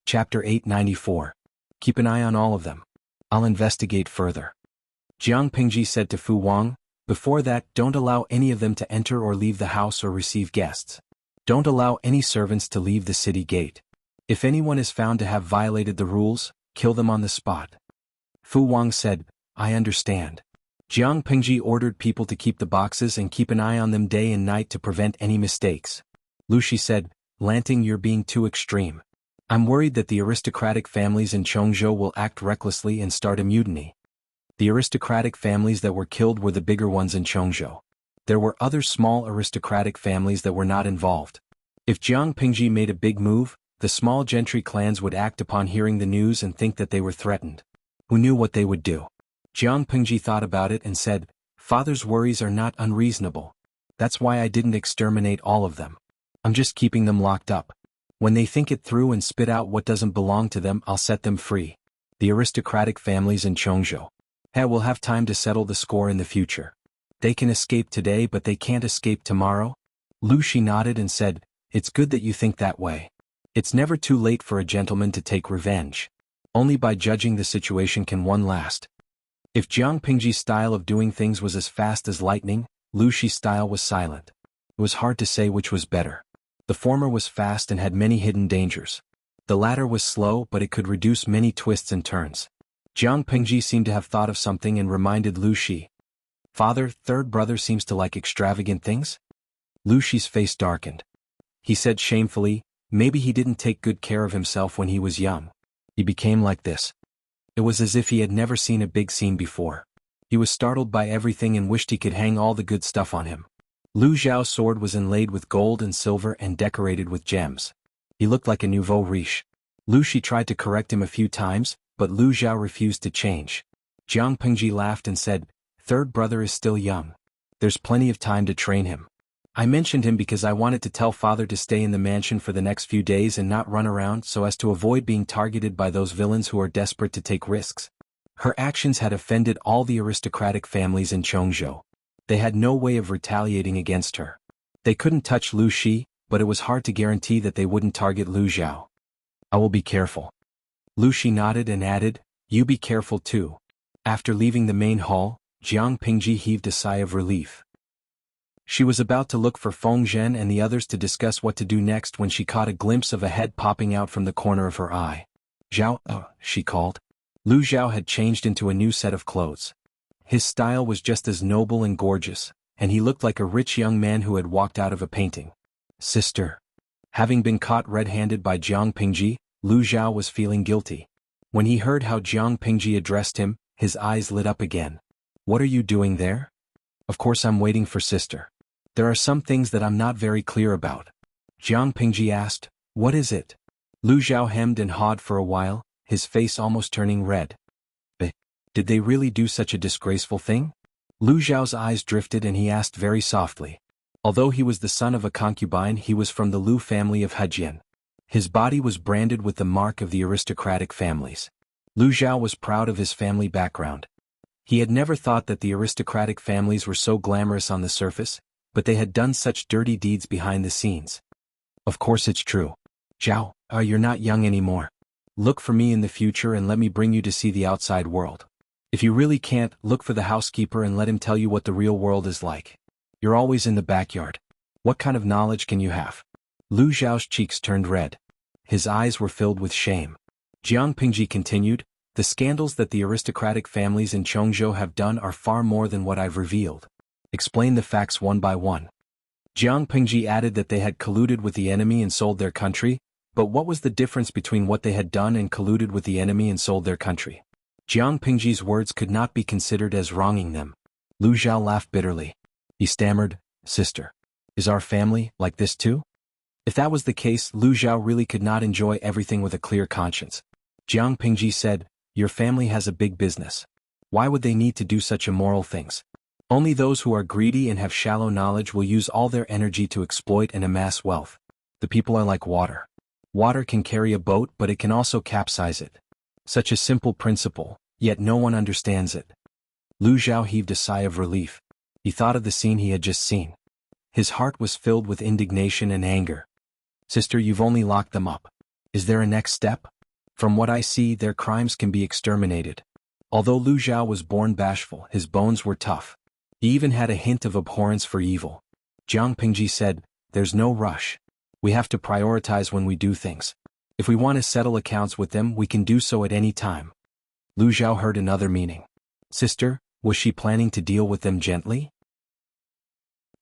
Chapter 894. Keep an eye on all of them. I'll investigate further. Jiang Pingji said to Fu Wang, "Before that, don't allow any of them to enter or leave the house or receive guests. Don't allow any servants to leave the city gate. If anyone is found to have violated the rules, kill them on the spot." Fu Wang said, "I understand." Jiang Pingji ordered people to keep the boxes and keep an eye on them day and night to prevent any mistakes. Lu Shi said, "Lanting, you're being too extreme. I'm worried that the aristocratic families in Chongzhou will act recklessly and start a mutiny." The aristocratic families that were killed were the bigger ones in Chongzhou. There were other small aristocratic families that were not involved. If Jiang Pingji made a big move, the small gentry clans would act upon hearing the news and think that they were threatened. Who knew what they would do? Jiang Pingji thought about it and said, "Father's worries are not unreasonable. That's why I didn't exterminate all of them. I'm just keeping them locked up. When they think it through and spit out what doesn't belong to them, I'll set them free." The aristocratic families in Chongzhou. Hey, we'll have time to settle the score in the future. They can escape today but they can't escape tomorrow? Lu Shi nodded and said, it's good that you think that way. It's never too late for a gentleman to take revenge. Only by judging the situation can one last. If Jiang Pingji's style of doing things was as fast as lightning, Lu Shi's style was silent. It was hard to say which was better. The former was fast and had many hidden dangers. The latter was slow but it could reduce many twists and turns. Jiang Pingji seemed to have thought of something and reminded Lu Shi. Father, third brother seems to like extravagant things? Lu Shi's face darkened. He said shamefully, maybe he didn't take good care of himself when he was young. He became like this. It was as if he had never seen a big scene before. He was startled by everything and wished he could hang all the good stuff on him. Lu Xiao's sword was inlaid with gold and silver and decorated with gems. He looked like a nouveau riche. Lu Shi tried to correct him a few times, but Lu Xiao refused to change. Jiang Pingji laughed and said, third brother is still young. There's plenty of time to train him. I mentioned him because I wanted to tell father to stay in the mansion for the next few days and not run around so as to avoid being targeted by those villains who are desperate to take risks. Her actions had offended all the aristocratic families in Chongzhou. They had no way of retaliating against her. They couldn't touch Lu Shi, but it was hard to guarantee that they wouldn't target Lu Xiao. I will be careful. Lu Shi nodded and added, you be careful too. After leaving the main hall, Jiang Pingji heaved a sigh of relief. She was about to look for Feng Zhen and the others to discuss what to do next when she caught a glimpse of a head popping out from the corner of her eye. Zhao, she called. Lu Xiao had changed into a new set of clothes. His style was just as noble and gorgeous, and he looked like a rich young man who had walked out of a painting. Sister. Having been caught red-handed by Jiang Pingji, Lu Xiao was feeling guilty. When he heard how Jiang Pingji addressed him, his eyes lit up again. What are you doing there? Of course I'm waiting for sister. There are some things that I'm not very clear about. Jiang Pingji asked, what is it? Lu Xiao hemmed and hawed for a while, his face almost turning red. Did they really do such a disgraceful thing? Lu Xiao's eyes drifted and he asked very softly. Although he was the son of a concubine, he was from the Lu family of Hejian. His body was branded with the mark of the aristocratic families. Lu Xiao was proud of his family background. He had never thought that the aristocratic families were so glamorous on the surface, but they had done such dirty deeds behind the scenes. Of course it's true. Zhao, you're not young anymore. Look for me in the future and let me bring you to see the outside world. If you really can't, look for the housekeeper and let him tell you what the real world is like. You're always in the backyard. What kind of knowledge can you have? Lu Xiao's cheeks turned red. His eyes were filled with shame. Jiang Pingji continued, the scandals that the aristocratic families in Chongzhou have done are far more than what I've revealed. Explain the facts one by one. Jiang Pingji added that they had colluded with the enemy and sold their country, but what was the difference between what they had done and colluded with the enemy and sold their country? Jiang Pingji's words could not be considered as wronging them. Lu Xiao laughed bitterly. He stammered, sister. Is our family like this too? If that was the case, Lu Xiao really could not enjoy everything with a clear conscience. Jiang Pingji said, your family has a big business. Why would they need to do such immoral things? Only those who are greedy and have shallow knowledge will use all their energy to exploit and amass wealth. The people are like water. Water can carry a boat but it can also capsize it. Such a simple principle, yet no one understands it. Lu Xiao heaved a sigh of relief. He thought of the scene he had just seen. His heart was filled with indignation and anger. Sister, you've only locked them up. Is there a next step? From what I see, their crimes can be exterminated. Although Lu Xiao was born bashful, his bones were tough. He even had a hint of abhorrence for evil. Jiang Pingji said, there's no rush. We have to prioritize when we do things. If we want to settle accounts with them, we can do so at any time. Lu Xiao heard another meaning. Sister, was she planning to deal with them gently?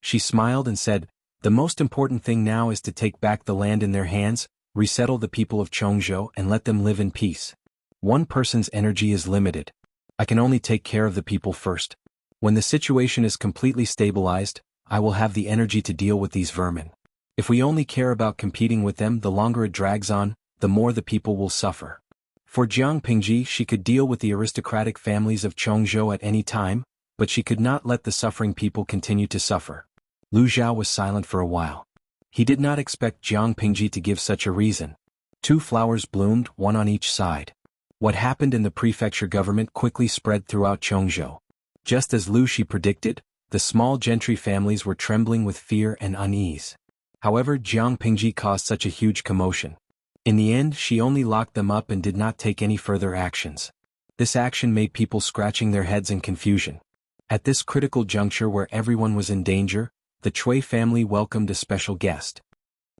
She smiled and said, the most important thing now is to take back the land in their hands, resettle the people of Chongzhou and let them live in peace. One person's energy is limited. I can only take care of the people first. When the situation is completely stabilized, I will have the energy to deal with these vermin. If we only care about competing with them, the longer it drags on, the more the people will suffer. For Jiang Pingji, she could deal with the aristocratic families of Chongzhou at any time, but she could not let the suffering people continue to suffer. Lu Xiao was silent for a while. He did not expect Jiang Pingji to give such a reason. Two flowers bloomed, one on each side. What happened in the prefecture government quickly spread throughout Chongzhou. Just as Lu Shi predicted, the small gentry families were trembling with fear and unease. However, Jiang Pingji caused such a huge commotion. In the end, she only locked them up and did not take any further actions. This action made people scratching their heads in confusion. At this critical juncture where everyone was in danger, the Cui family welcomed a special guest.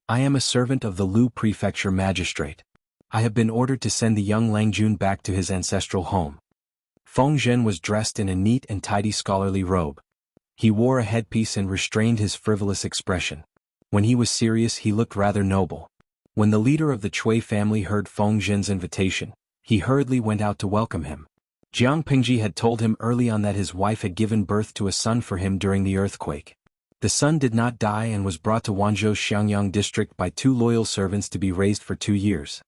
I am a servant of the Lu Prefecture magistrate. I have been ordered to send the young Langjun back to his ancestral home. Feng Zhen was dressed in a neat and tidy scholarly robe. He wore a headpiece and restrained his frivolous expression. When he was serious, he looked rather noble. When the leader of the Cui family heard Feng Zhen's invitation, he hurriedly went out to welcome him. Jiang Pingji had told him early on that his wife had given birth to a son for him during the earthquake. The son did not die and was brought to Wanzhou's Xiangyang district by 2 loyal servants to be raised for 2 years.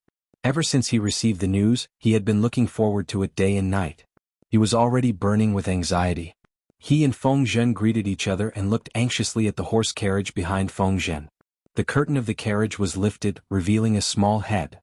Ever since he received the news, he had been looking forward to it day and night. He was already burning with anxiety. He and Feng Zhen greeted each other and looked anxiously at the horse carriage behind Feng Zhen. The curtain of the carriage was lifted, revealing a small head.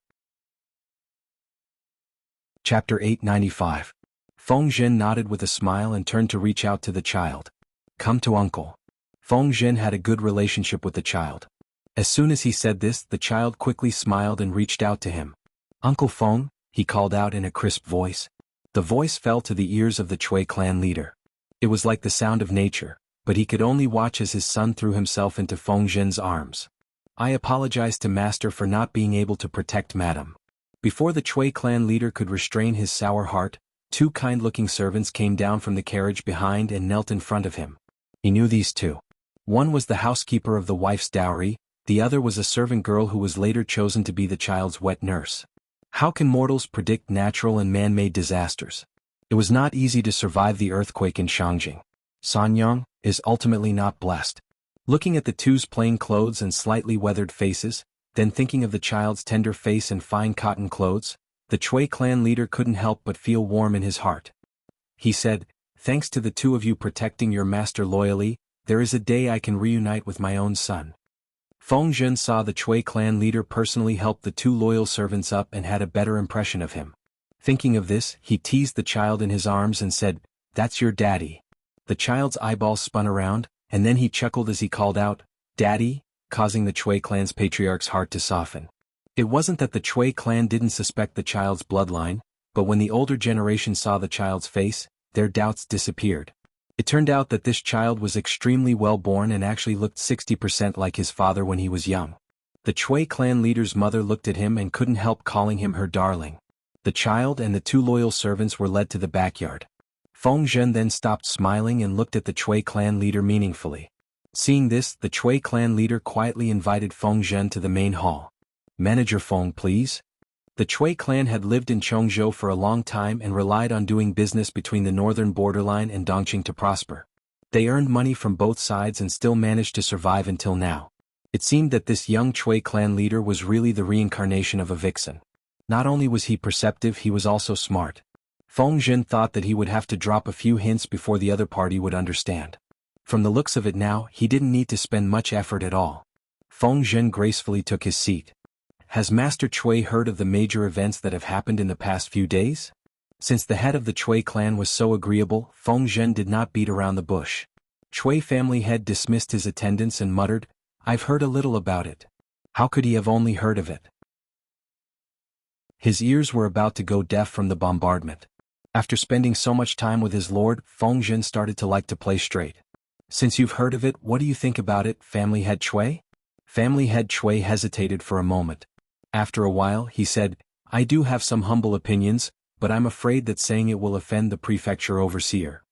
Chapter 895. Feng Zhen nodded with a smile and turned to reach out to the child. Come to uncle. Feng Zhen had a good relationship with the child. As soon as he said this, the child quickly smiled and reached out to him. Uncle Feng, he called out in a crisp voice. The voice fell to the ears of the Cui clan leader. It was like the sound of nature, but he could only watch as his son threw himself into Feng Zhen's arms. I apologize to master for not being able to protect madam. Before the Cui clan leader could restrain his sour heart, 2 kind-looking servants came down from the carriage behind and knelt in front of him. He knew these 2. One was the housekeeper of the wife's dowry, the other was a servant girl who was later chosen to be the child's wet nurse. How can mortals predict natural and man-made disasters? It was not easy to survive the earthquake in Shangjing. Sanyang is ultimately not blessed. Looking at the 2's plain clothes and slightly weathered faces, then thinking of the child's tender face and fine cotton clothes, the Cui clan leader couldn't help but feel warm in his heart. He said, thanks to the 2 of you protecting your master loyally, there is a day I can reunite with my own son. Feng Zhen saw the Cui clan leader personally help the 2 loyal servants up and had a better impression of him. Thinking of this, he teased the child in his arms and said, That's your daddy. The child's eyeballs spun around, and then he chuckled as he called out, Daddy, causing the Cui clan's patriarch's heart to soften. It wasn't that the Cui clan didn't suspect the child's bloodline, but when the older generation saw the child's face, their doubts disappeared. It turned out that this child was extremely well-born and actually looked 60% like his father when he was young. The Cui clan leader's mother looked at him and couldn't help calling him her darling. The child and the 2 loyal servants were led to the backyard. Feng Zhen then stopped smiling and looked at the Cui clan leader meaningfully. Seeing this, the Cui clan leader quietly invited Feng Zhen to the main hall. Manager Feng, please. The Cui clan had lived in Chongzhou for a long time and relied on doing business between the northern borderline and Dongqing to prosper. They earned money from both sides and still managed to survive until now. It seemed that this young Cui clan leader was really the reincarnation of a vixen. Not only was he perceptive, he was also smart. Feng Zhen thought that he would have to drop a few hints before the other party would understand. From the looks of it now, he didn't need to spend much effort at all. Feng Zhen gracefully took his seat. Has Master Cui heard of the major events that have happened in the past few days? Since the head of the Cui clan was so agreeable, Feng Zhen did not beat around the bush. Cui family head dismissed his attendants and muttered, I've heard a little about it. How could he have only heard of it? His ears were about to go deaf from the bombardment. After spending so much time with his lord, Feng Zhen started to like to play straight. Since you've heard of it, what do you think about it, family head Cui? Family head Cui hesitated for a moment. After a while, he said, I do have some humble opinions, but I'm afraid that saying it will offend the prefecture overseer.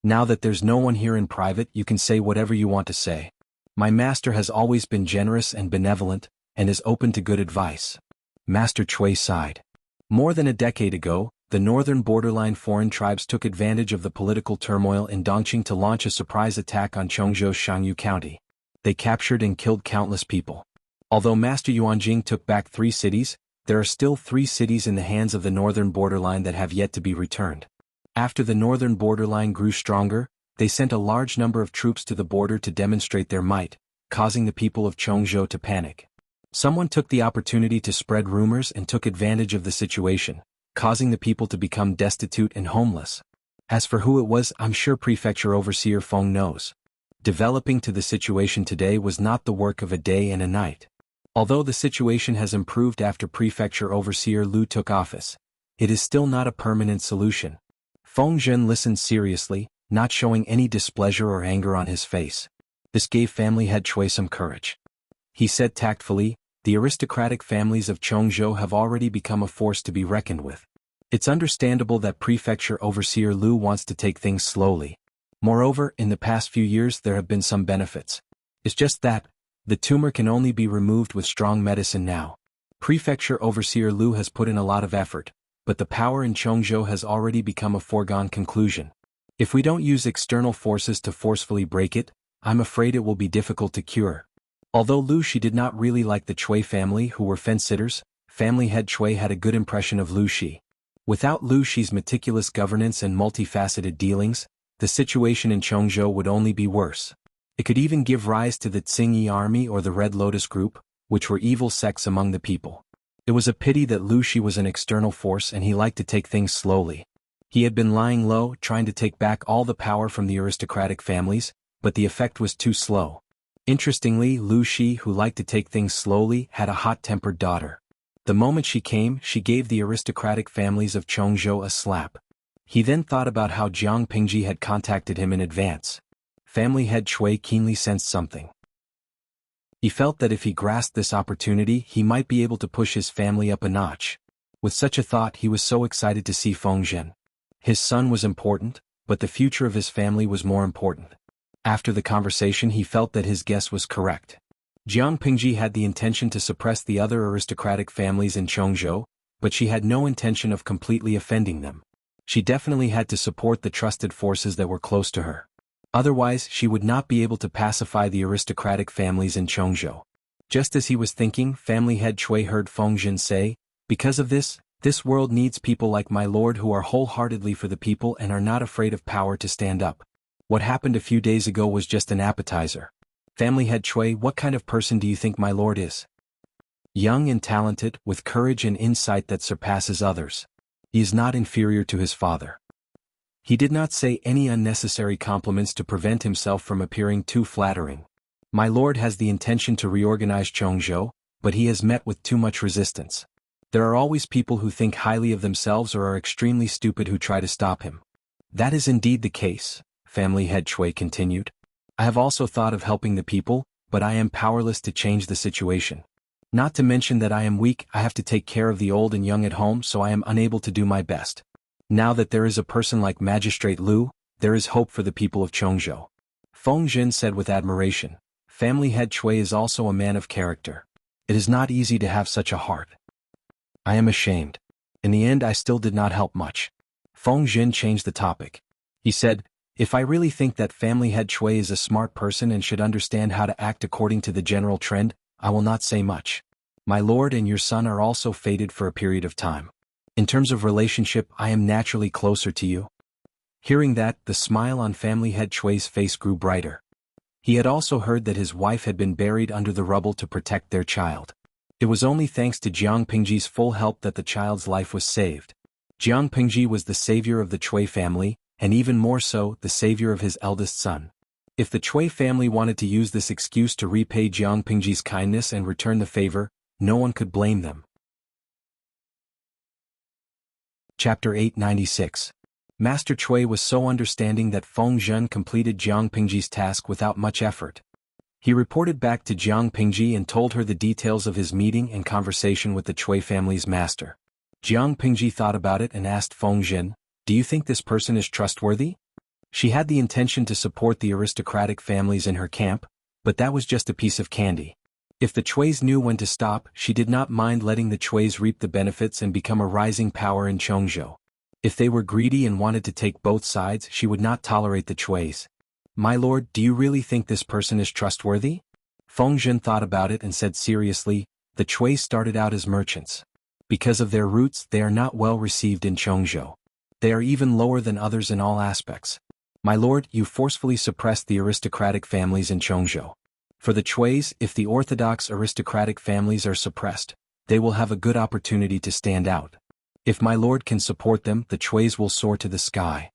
Now that there's no one here in private, you can say whatever you want to say. My master has always been generous and benevolent, and is open to good advice. Master Cui sighed. More than a decade ago, the northern borderline foreign tribes took advantage of the political turmoil in Dongqing to launch a surprise attack on Chongzhou's Shangyu County. They captured and killed countless people. Although Master Yuanjing took back 3 cities, there are still 3 cities in the hands of the northern borderline that have yet to be returned. After the northern borderline grew stronger, they sent a large number of troops to the border to demonstrate their might, causing the people of Chongzhou to panic. Someone took the opportunity to spread rumors and took advantage of the situation, causing the people to become destitute and homeless. As for who it was, I'm sure Prefecture Overseer Feng knows. Developing to the situation today was not the work of a day and a night. Although the situation has improved after Prefecture Overseer Lu took office, it is still not a permanent solution. Feng Zhen listened seriously, not showing any displeasure or anger on his face. This gave family head Chui some courage. He said tactfully, the aristocratic families of Chongzhou have already become a force to be reckoned with. It's understandable that Prefecture Overseer Lu wants to take things slowly. Moreover, in the past few years there have been some benefits. It's just that, the tumor can only be removed with strong medicine now. Prefecture Overseer Lu has put in a lot of effort, but the power in Chongzhou has already become a foregone conclusion. If we don't use external forces to forcefully break it, I'm afraid it will be difficult to cure. Although Lu Shi did not really like the Chui family who were fence-sitters, family head Chui had a good impression of Lu Shi. Without Lu Shi's meticulous governance and multifaceted dealings, the situation in Chongzhou would only be worse. It could even give rise to the Tsingyi army or the Red Lotus group, which were evil sects among the people. It was a pity that Lu Shi was an external force and he liked to take things slowly. He had been lying low, trying to take back all the power from the aristocratic families, but the effect was too slow. Interestingly, Lu Shi, who liked to take things slowly, had a hot-tempered daughter. The moment she came, she gave the aristocratic families of Chongzhou a slap. He then thought about how Jiang Pingji had contacted him in advance. Family head Chui keenly sensed something. He felt that if he grasped this opportunity, he might be able to push his family up a notch. With such a thought, he was so excited to see Feng Zhen. His son was important, but the future of his family was more important. After the conversation, he felt that his guess was correct. Jiang Pingji had the intention to suppress the other aristocratic families in Chongzhou, but she had no intention of completely offending them. She definitely had to support the trusted forces that were close to her. Otherwise, she would not be able to pacify the aristocratic families in Chongzhou. Just as he was thinking, family head Chui heard Feng Zhen say, "Because of this world needs people like my lord who are wholeheartedly for the people and are not afraid of power to stand up. What happened a few days ago was just an appetizer. Family head Chui, what kind of person do you think my lord is? Young and talented, with courage and insight that surpasses others. He is not inferior to his father." He did not say any unnecessary compliments to prevent himself from appearing too flattering. My lord has the intention to reorganize Chongzhou, but he has met with too much resistance. There are always people who think highly of themselves or are extremely stupid who try to stop him. That is indeed the case, family head Chui continued. I have also thought of helping the people, but I am powerless to change the situation. Not to mention that I am weak, I have to take care of the old and young at home, so I am unable to do my best. Now that there is a person like Magistrate Lu, there is hope for the people of Chongzhou. Feng Zhen said with admiration. Family head Chui is also a man of character. It is not easy to have such a heart. I am ashamed. In the end, I still did not help much. Feng Zhen changed the topic. He said, if I really think that family head Chui is a smart person and should understand how to act according to the general trend, I will not say much. My lord and your son are also fated for a period of time. In terms of relationship, I am naturally closer to you. Hearing that, the smile on family head Chui's face grew brighter. He had also heard that his wife had been buried under the rubble to protect their child. It was only thanks to Jiang Pingji's full help that the child's life was saved. Jiang Pingji was the savior of the Chui family, and even more so, the savior of his eldest son. If the Chui family wanted to use this excuse to repay Jiang Pingji's kindness and return the favor, no one could blame them. Chapter 896. Master Chui was so understanding that Feng Zhen completed Jiang Pingji's task without much effort. He reported back to Jiang Pingji and told her the details of his meeting and conversation with the Chui family's master. Jiang Pingji thought about it and asked Feng Zhen, "Do you think this person is trustworthy?" She had the intention to support the aristocratic families in her camp, but that was just a piece of candy. If the Chuis knew when to stop, she did not mind letting the Chuis reap the benefits and become a rising power in Chongzhou. If they were greedy and wanted to take both sides, she would not tolerate the Chuis. My lord, do you really think this person is trustworthy? Feng Zhen thought about it and said seriously, the Chuis started out as merchants. Because of their roots, they are not well received in Chongzhou. They are even lower than others in all aspects. My lord, you forcefully suppressed the aristocratic families in Chongzhou. For the Chuis, if the orthodox aristocratic families are suppressed, they will have a good opportunity to stand out. If my lord can support them, the Chuis will soar to the sky.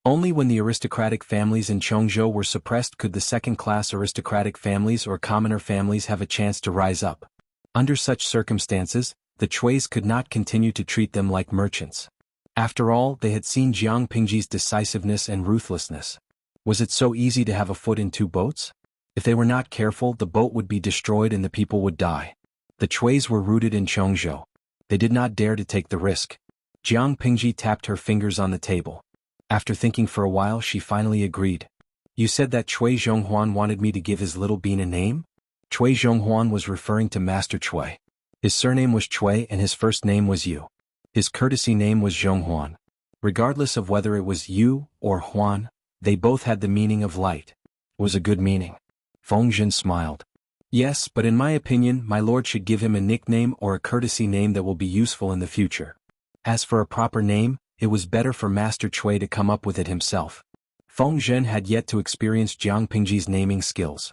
Only when the aristocratic families in Chongzhou were suppressed could the second-class aristocratic families or commoner families have a chance to rise up. Under such circumstances, the Chuis could not continue to treat them like merchants. After all, they had seen Jiang Pingji's decisiveness and ruthlessness. Was it so easy to have a foot in two boats? If they were not careful, the boat would be destroyed and the people would die. The Chuis were rooted in Chongzhou. They did not dare to take the risk. Jiang Pingji tapped her fingers on the table. After thinking for a while, she finally agreed. You said that Chui Zhonghuan wanted me to give his little bean a name? Chui Zhonghuan was referring to Master Chui. His surname was Chui and his first name was Yu. His courtesy name was Zhonghuan. Regardless of whether it was Yu or Huan, they both had the meaning of light. It was a good meaning. Feng Zhen smiled. Yes, but in my opinion, my lord should give him a nickname or a courtesy name that will be useful in the future. As for a proper name, it was better for Master Chui to come up with it himself. Feng Zhen had yet to experience Jiang Pingji's naming skills.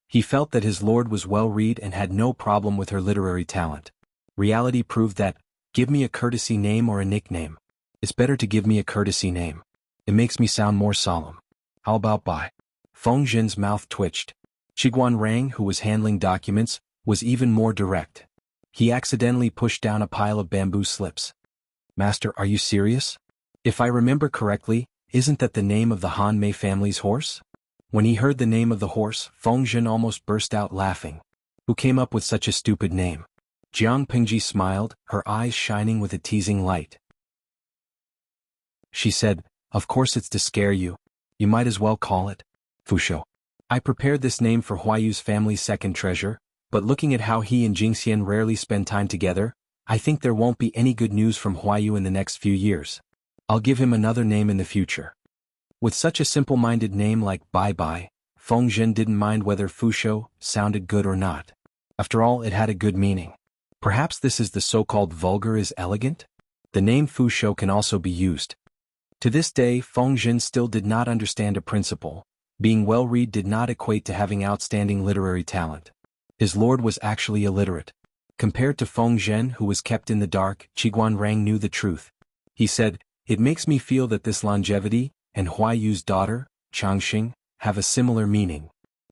He felt that his lord was well-read and had no problem with her literary talent. Reality proved that, give me a courtesy name or a nickname. It's better to give me a courtesy name. It makes me sound more solemn. How about Bai? Feng Zhen's mouth twitched. Qiguan Rang, who was handling documents, was even more direct. He accidentally pushed down a pile of bamboo slips. Master, are you serious? If I remember correctly, isn't that the name of the Han Mei family's horse? When he heard the name of the horse, Feng Zhen almost burst out laughing. Who came up with such a stupid name? Jiang Pingji smiled, her eyes shining with a teasing light. She said, of course it's to scare you. You might as well call it Fushou. I prepared this name for Huayu's family's second treasure, but looking at how he and Jingxian rarely spend time together, I think there won't be any good news from Huayu in the next few years. I'll give him another name in the future. With such a simple-minded name like Bai Bai, Feng Zhen didn't mind whether Fushou sounded good or not. After all, it had a good meaning. Perhaps this is the so-called vulgar is elegant? The name Fushou can also be used. To this day, Feng Zhen still did not understand a principle. Being well-read did not equate to having outstanding literary talent. His lord was actually illiterate. Compared to Feng Zhen, who was kept in the dark, Qiguan Rang knew the truth. He said, it makes me feel that this longevity, and Huayu's daughter, Changxing, have a similar meaning.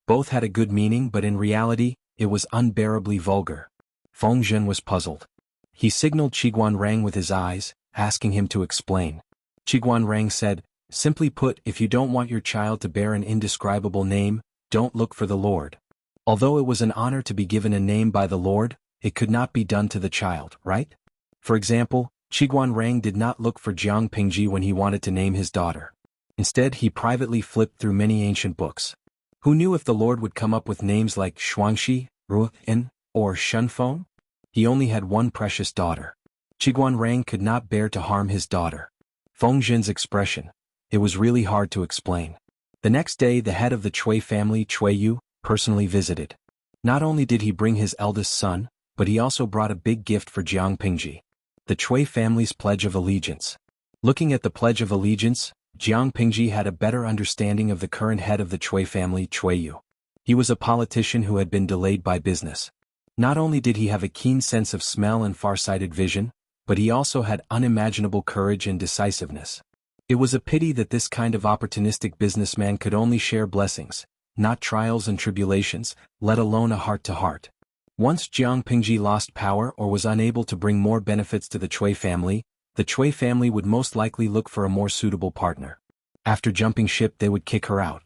Both had a good meaning, but in reality, it was unbearably vulgar. Feng Zhen was puzzled. He signaled Qiguan Rang with his eyes, asking him to explain. Qiguan Rang said, simply put, if you don't want your child to bear an indescribable name, don't look for the Lord. Although it was an honor to be given a name by the Lord, it could not be done to the child, right? For example, Qiguan Rang did not look for Jiang Pingji when he wanted to name his daughter. Instead, he privately flipped through many ancient books. Who knew if the Lord would come up with names like Shuangxi, Ru'en, or Shunfeng? He only had one precious daughter. Qiguan Rang could not bear to harm his daughter. Feng Zhen's expression. It was really hard to explain. The next day, the head of the Chui family, Chui Yu, personally visited. Not only did he bring his eldest son, but he also brought a big gift for Jiang Pingji. The Chui family's Pledge of Allegiance. Looking at the Pledge of Allegiance, Jiang Pingji had a better understanding of the current head of the Chui family, Chui Yu. He was a politician who had been delayed by business. Not only did he have a keen sense of smell and far-sighted vision, but he also had unimaginable courage and decisiveness. It was a pity that this kind of opportunistic businessman could only share blessings, not trials and tribulations, let alone a heart-to-heart. Once Jiang Pingji lost power or was unable to bring more benefits to the Chui family, the Chui family would most likely look for a more suitable partner. After jumping ship, they would kick her out.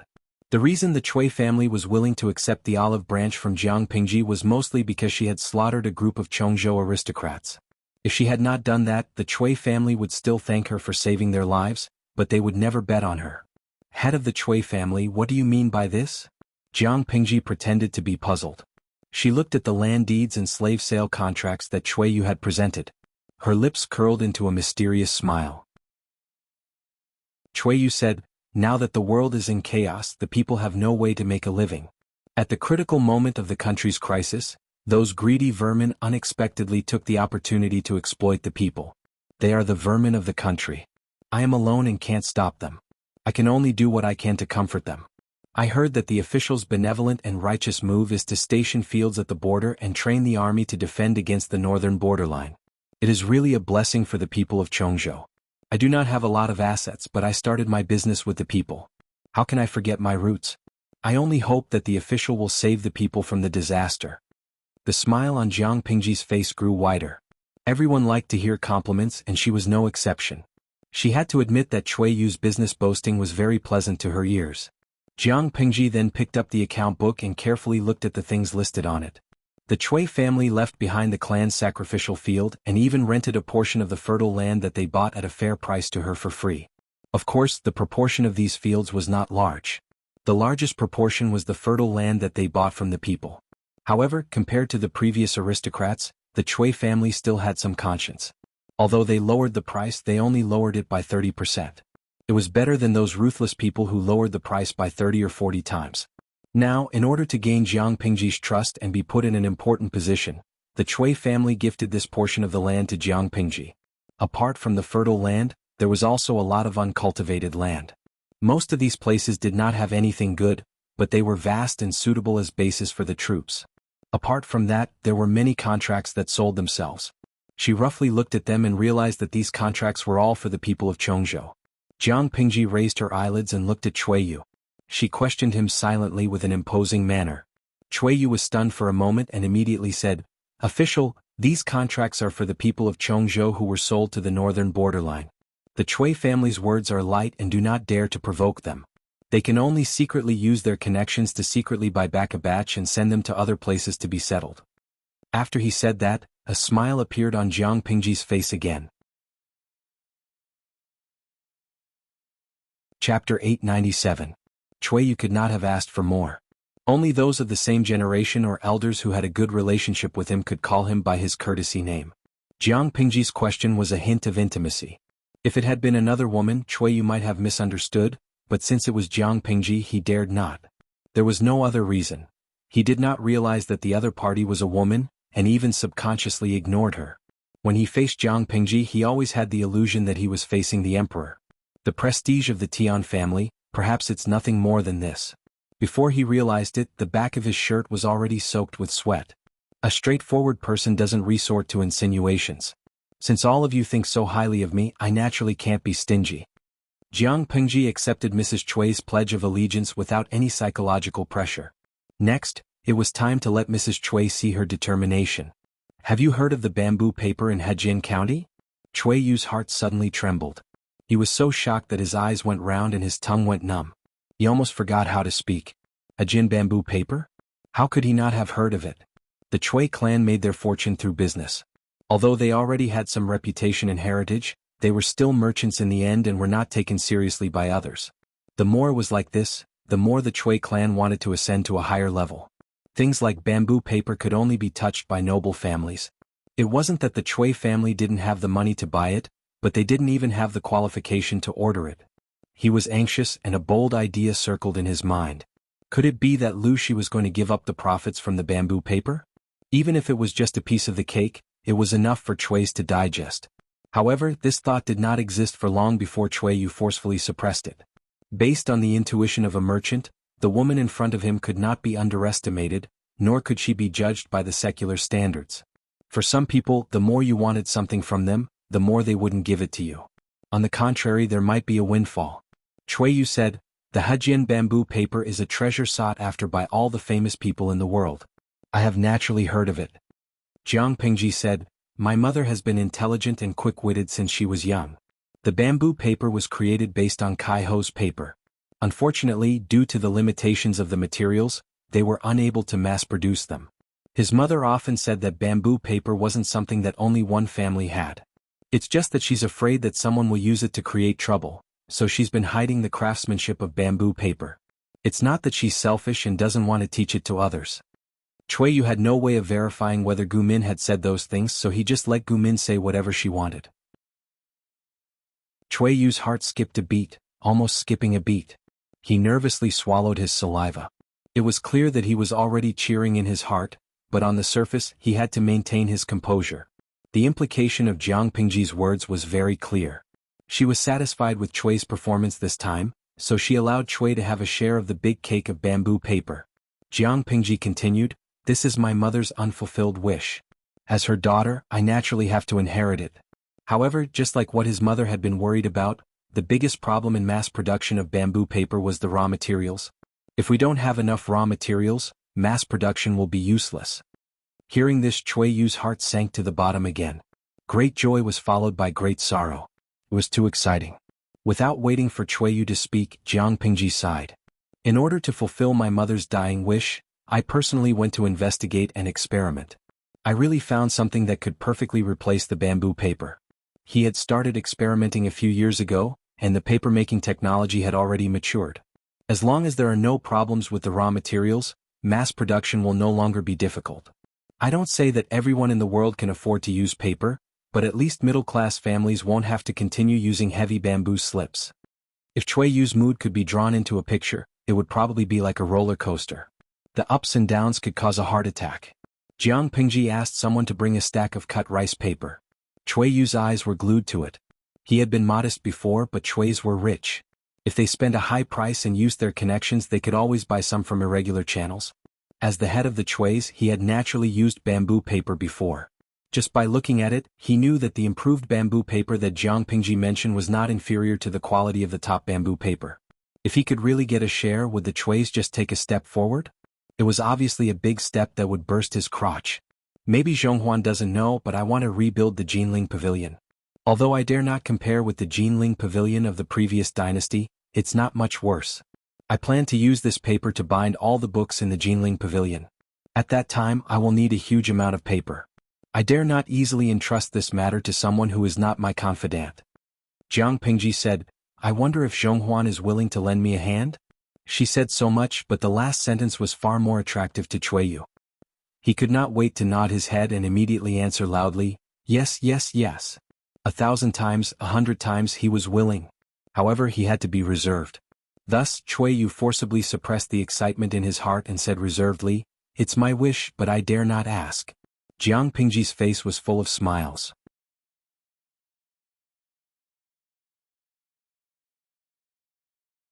The reason the Chui family was willing to accept the olive branch from Jiang Pingji was mostly because she had slaughtered a group of Chongzhou aristocrats. If she had not done that, the Chui family would still thank her for saving their lives, but they would never bet on her. Head of the Chui family, what do you mean by this? Jiang Pingji pretended to be puzzled. She looked at the land deeds and slave sale contracts that Chui Yu had presented. Her lips curled into a mysterious smile. Chui Yu said, now that the world is in chaos, the people have no way to make a living. At the critical moment of the country's crisis, those greedy vermin unexpectedly took the opportunity to exploit the people. They are the vermin of the country. I am alone and can't stop them. I can only do what I can to comfort them. I heard that the officials' benevolent and righteous move is to station fields at the border and train the army to defend against the northern borderline. It is really a blessing for the people of Chongzhou. I do not have a lot of assets, but I started my business with the people. How can I forget my roots? I only hope that the official will save the people from the disaster." The smile on Jiang Pingji's face grew wider. Everyone liked to hear compliments, and she was no exception. She had to admit that Cui Yu's business boasting was very pleasant to her ears. Jiang Pingji then picked up the account book and carefully looked at the things listed on it. The Cui family left behind the clan's sacrificial field and even rented a portion of the fertile land that they bought at a fair price to her for free. Of course, the proportion of these fields was not large. The largest proportion was the fertile land that they bought from the people. However, compared to the previous aristocrats, the Cui family still had some conscience. Although they lowered the price, they only lowered it by 30%. It was better than those ruthless people who lowered the price by 30 or 40 times. Now, in order to gain Jiang Pingji's trust and be put in an important position, the Cui family gifted this portion of the land to Jiang Pingji. Apart from the fertile land, there was also a lot of uncultivated land. Most of these places did not have anything good, but they were vast and suitable as bases for the troops. Apart from that, there were many contracts that sold themselves. She roughly looked at them and realized that these contracts were all for the people of Chongzhou. Jiang Pingji raised her eyelids and looked at Cui Yu. She questioned him silently with an imposing manner. Cui Yu was stunned for a moment and immediately said, "Official, these contracts are for the people of Chongzhou who were sold to the northern borderline. The Cui family's words are light and do not dare to provoke them. They can only secretly use their connections to secretly buy back a batch and send them to other places to be settled." After he said that, a smile appeared on Jiang Pingji's face again. Chapter 897. Cui Yu could not have asked for more. Only those of the same generation or elders who had a good relationship with him could call him by his courtesy name. Jiang Pingji's question was a hint of intimacy. If it had been another woman, Cui Yu might have misunderstood, but since it was Jiang Pingji, he dared not. There was no other reason. He did not realize that the other party was a woman, and even subconsciously ignored her. When he faced Jiang Pingji, he always had the illusion that he was facing the emperor. The prestige of the Tian family, perhaps it's nothing more than this. Before he realized it, the back of his shirt was already soaked with sweat. A straightforward person doesn't resort to insinuations. Since all of you think so highly of me, I naturally can't be stingy. Jiang Pingji accepted Mrs. Cui's pledge of allegiance without any psychological pressure. Next, it was time to let Mrs. Cui see her determination. "Have you heard of the bamboo paper in Hejin County?" Cui Yu's heart suddenly trembled. He was so shocked that his eyes went round and his tongue went numb. He almost forgot how to speak. Hejin bamboo paper? How could he not have heard of it? The Cui clan made their fortune through business. Although they already had some reputation and heritage, they were still merchants in the end and were not taken seriously by others. The more it was like this, the more the Cui clan wanted to ascend to a higher level. Things like bamboo paper could only be touched by noble families. It wasn't that the Cui family didn't have the money to buy it, but they didn't even have the qualification to order it. He was anxious and a bold idea circled in his mind. Could it be that Lu Shi was going to give up the profits from the bamboo paper? Even if it was just a piece of the cake, it was enough for Cui's to digest. However, this thought did not exist for long before Cui Yu forcefully suppressed it. Based on the intuition of a merchant, the woman in front of him could not be underestimated, nor could she be judged by the secular standards. For some people, the more you wanted something from them, the more they wouldn't give it to you. On the contrary, there might be a windfall. Cui Yu said, "The Hejin bamboo paper is a treasure sought after by all the famous people in the world. I have naturally heard of it." Jiang Pingji said, "My mother has been intelligent and quick-witted since she was young. The bamboo paper was created based on Kai Ho's paper. Unfortunately, due to the limitations of the materials, they were unable to mass-produce them. His mother often said that bamboo paper wasn't something that only one family had. It's just that she's afraid that someone will use it to create trouble, so she's been hiding the craftsmanship of bamboo paper. It's not that she's selfish and doesn't want to teach it to others." Cui Yu had no way of verifying whether Gu Min had said those things, so he just let Gu Min say whatever she wanted. Cui Yu's heart skipped a beat, almost skipping a beat. He nervously swallowed his saliva. It was clear that he was already cheering in his heart, but on the surface he had to maintain his composure. The implication of Jiang Pingji's words was very clear. She was satisfied with Cui's performance this time, so she allowed Cui to have a share of the big cake of bamboo paper. Jiang Pingji continued, "This is my mother's unfulfilled wish. As her daughter, I naturally have to inherit it. However, just like what his mother had been worried about, the biggest problem in mass production of bamboo paper was the raw materials. If we don't have enough raw materials, mass production will be useless. Hearing this, Cui Yu's heart sank to the bottom again. Great joy was followed by great sorrow. It was too exciting. Without waiting for Cui Yu to speak, Jiang Pingji sighed. In order to fulfill my mother's dying wish, I personally went to investigate and experiment. I really found something that could perfectly replace the bamboo paper. He had started experimenting a few years ago, and the paper-making technology had already matured. As long as there are no problems with the raw materials, mass production will no longer be difficult. I don't say that everyone in the world can afford to use paper, but at least middle-class families won't have to continue using heavy bamboo slips. If Cui Yu's mood could be drawn into a picture, it would probably be like a roller coaster. The ups and downs could cause a heart attack. Jiang Pingji asked someone to bring a stack of cut rice paper. Cui Yu's eyes were glued to it. He had been modest before, but Cui's were rich. If they spent a high price and used their connections, they could always buy some from irregular channels. As the head of the Cuis, he had naturally used bamboo paper before. Just by looking at it, he knew that the improved bamboo paper that Jiang Pingji mentioned was not inferior to the quality of the top bamboo paper. If he could really get a share, would the Cuis just take a step forward? It was obviously a big step that would burst his crotch. Maybe Zhonghuan doesn't know, but I want to rebuild the Jinling Pavilion. Although I dare not compare with the Jinling Pavilion of the previous dynasty, it's not much worse. I plan to use this paper to bind all the books in the Jinling Pavilion. At that time, I will need a huge amount of paper. I dare not easily entrust this matter to someone who is not my confidant. Jiang Pingji said, I wonder if Zhonghuan is willing to lend me a hand? She said so much, but the last sentence was far more attractive to Cui Yu. He could not wait to nod his head and immediately answer loudly, yes, yes, yes. 1,000 times, 100 times he was willing. However, he had to be reserved. Thus, Cui Yu forcibly suppressed the excitement in his heart and said reservedly, it's my wish, but I dare not ask. Jiang Pingji's face was full of smiles.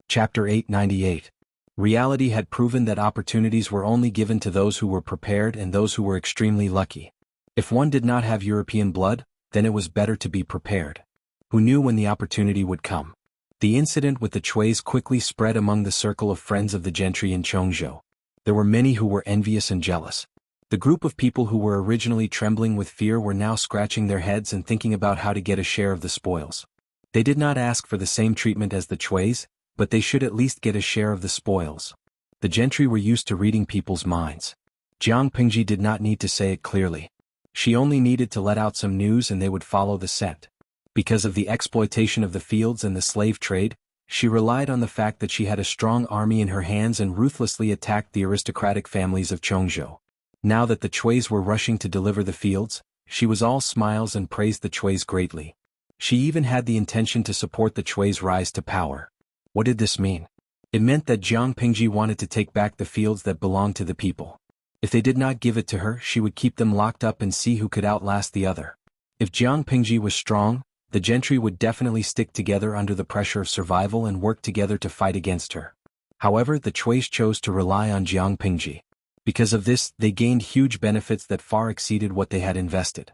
Chapter 898. Reality had proven that opportunities were only given to those who were prepared and those who were extremely lucky. If one did not have European blood, then it was better to be prepared. Who knew when the opportunity would come? The incident with the Cuis quickly spread among the circle of friends of the gentry in Chongzhou. There were many who were envious and jealous. The group of people who were originally trembling with fear were now scratching their heads and thinking about how to get a share of the spoils. They did not ask for the same treatment as the Cuis, but they should at least get a share of the spoils. The gentry were used to reading people's minds. Jiang Pingji did not need to say it clearly. She only needed to let out some news and they would follow the scent. Because of the exploitation of the fields and the slave trade, she relied on the fact that she had a strong army in her hands and ruthlessly attacked the aristocratic families of Chongzhou. Now that the Cuis were rushing to deliver the fields, she was all smiles and praised the Cuis greatly. She even had the intention to support the Cuis' rise to power. What did this mean? It meant that Jiang Pingji wanted to take back the fields that belonged to the people. If they did not give it to her, she would keep them locked up and see who could outlast the other. If Jiang Pingji was strong, the gentry would definitely stick together under the pressure of survival and work together to fight against her. However, the Cuis chose to rely on Jiang Pingji. Because of this, they gained huge benefits that far exceeded what they had invested.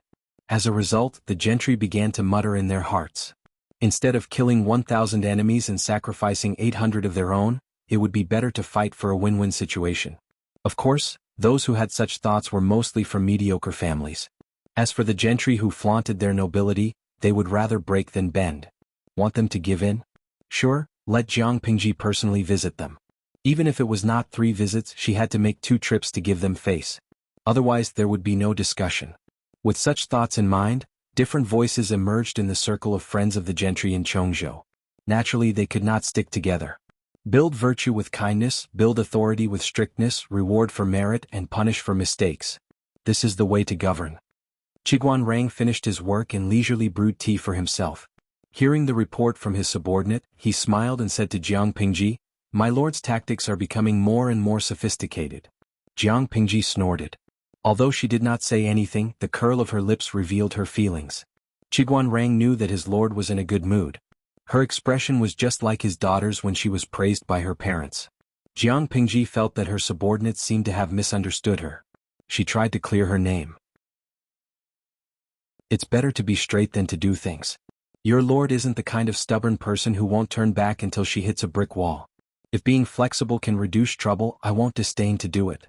As a result, the gentry began to mutter in their hearts. Instead of killing 1,000 enemies and sacrificing 800 of their own, it would be better to fight for a win-win situation. Of course, those who had such thoughts were mostly from mediocre families. As for the gentry who flaunted their nobility, they would rather break than bend. Want them to give in? Sure, let Jiang Pingji personally visit them. Even if it was not 3 visits, she had to make 2 trips to give them face. Otherwise, there would be no discussion. With such thoughts in mind, different voices emerged in the circle of friends of the gentry in Chongzhou. Naturally, they could not stick together. Build virtue with kindness, build authority with strictness, reward for merit and punish for mistakes. This is the way to govern. Qiguan Rang finished his work and leisurely brewed tea for himself. Hearing the report from his subordinate, he smiled and said to Jiang Pingji, "My lord's tactics are becoming more and more sophisticated." Jiang Pingji snorted. Although she did not say anything, the curl of her lips revealed her feelings. Qiguan Rang knew that his lord was in a good mood. Her expression was just like his daughter's when she was praised by her parents. Jiang Pingji felt that her subordinate seemed to have misunderstood her. She tried to clear her name. It's better to be straight than to do things. Your lord isn't the kind of stubborn person who won't turn back until she hits a brick wall. If being flexible can reduce trouble, I won't disdain to do it.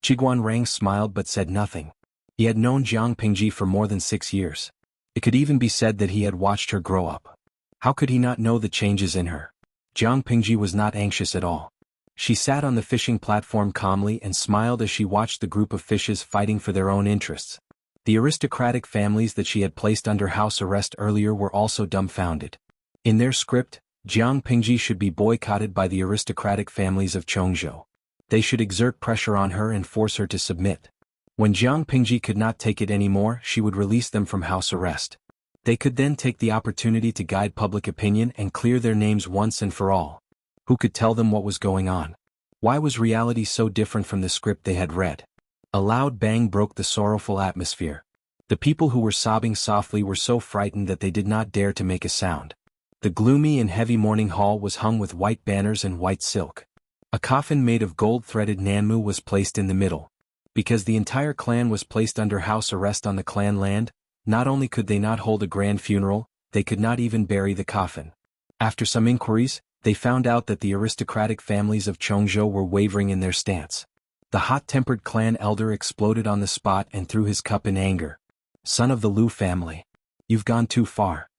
Qiguanrang smiled but said nothing. He had known Jiang Pingji for more than 6 years. It could even be said that he had watched her grow up. How could he not know the changes in her? Jiang Pingji was not anxious at all. She sat on the fishing platform calmly and smiled as she watched the group of fishes fighting for their own interests. The aristocratic families that she had placed under house arrest earlier were also dumbfounded. In their script, Jiang Pingji should be boycotted by the aristocratic families of Chongzhou. They should exert pressure on her and force her to submit. When Jiang Pingji could not take it anymore, she would release them from house arrest. They could then take the opportunity to guide public opinion and clear their names once and for all. Who could tell them what was going on? Why was reality so different from the script they had read? A loud bang broke the sorrowful atmosphere. The people who were sobbing softly were so frightened that they did not dare to make a sound. The gloomy and heavy morning hall was hung with white banners and white silk. A coffin made of gold-threaded nanmu was placed in the middle. Because the entire clan was placed under house arrest on the clan land, not only could they not hold a grand funeral, they could not even bury the coffin. After some inquiries, they found out that the aristocratic families of Chongzhou were wavering in their stance. The hot-tempered clan elder exploded on the spot and threw his cup in anger. Son of the Liu family. You've gone too far.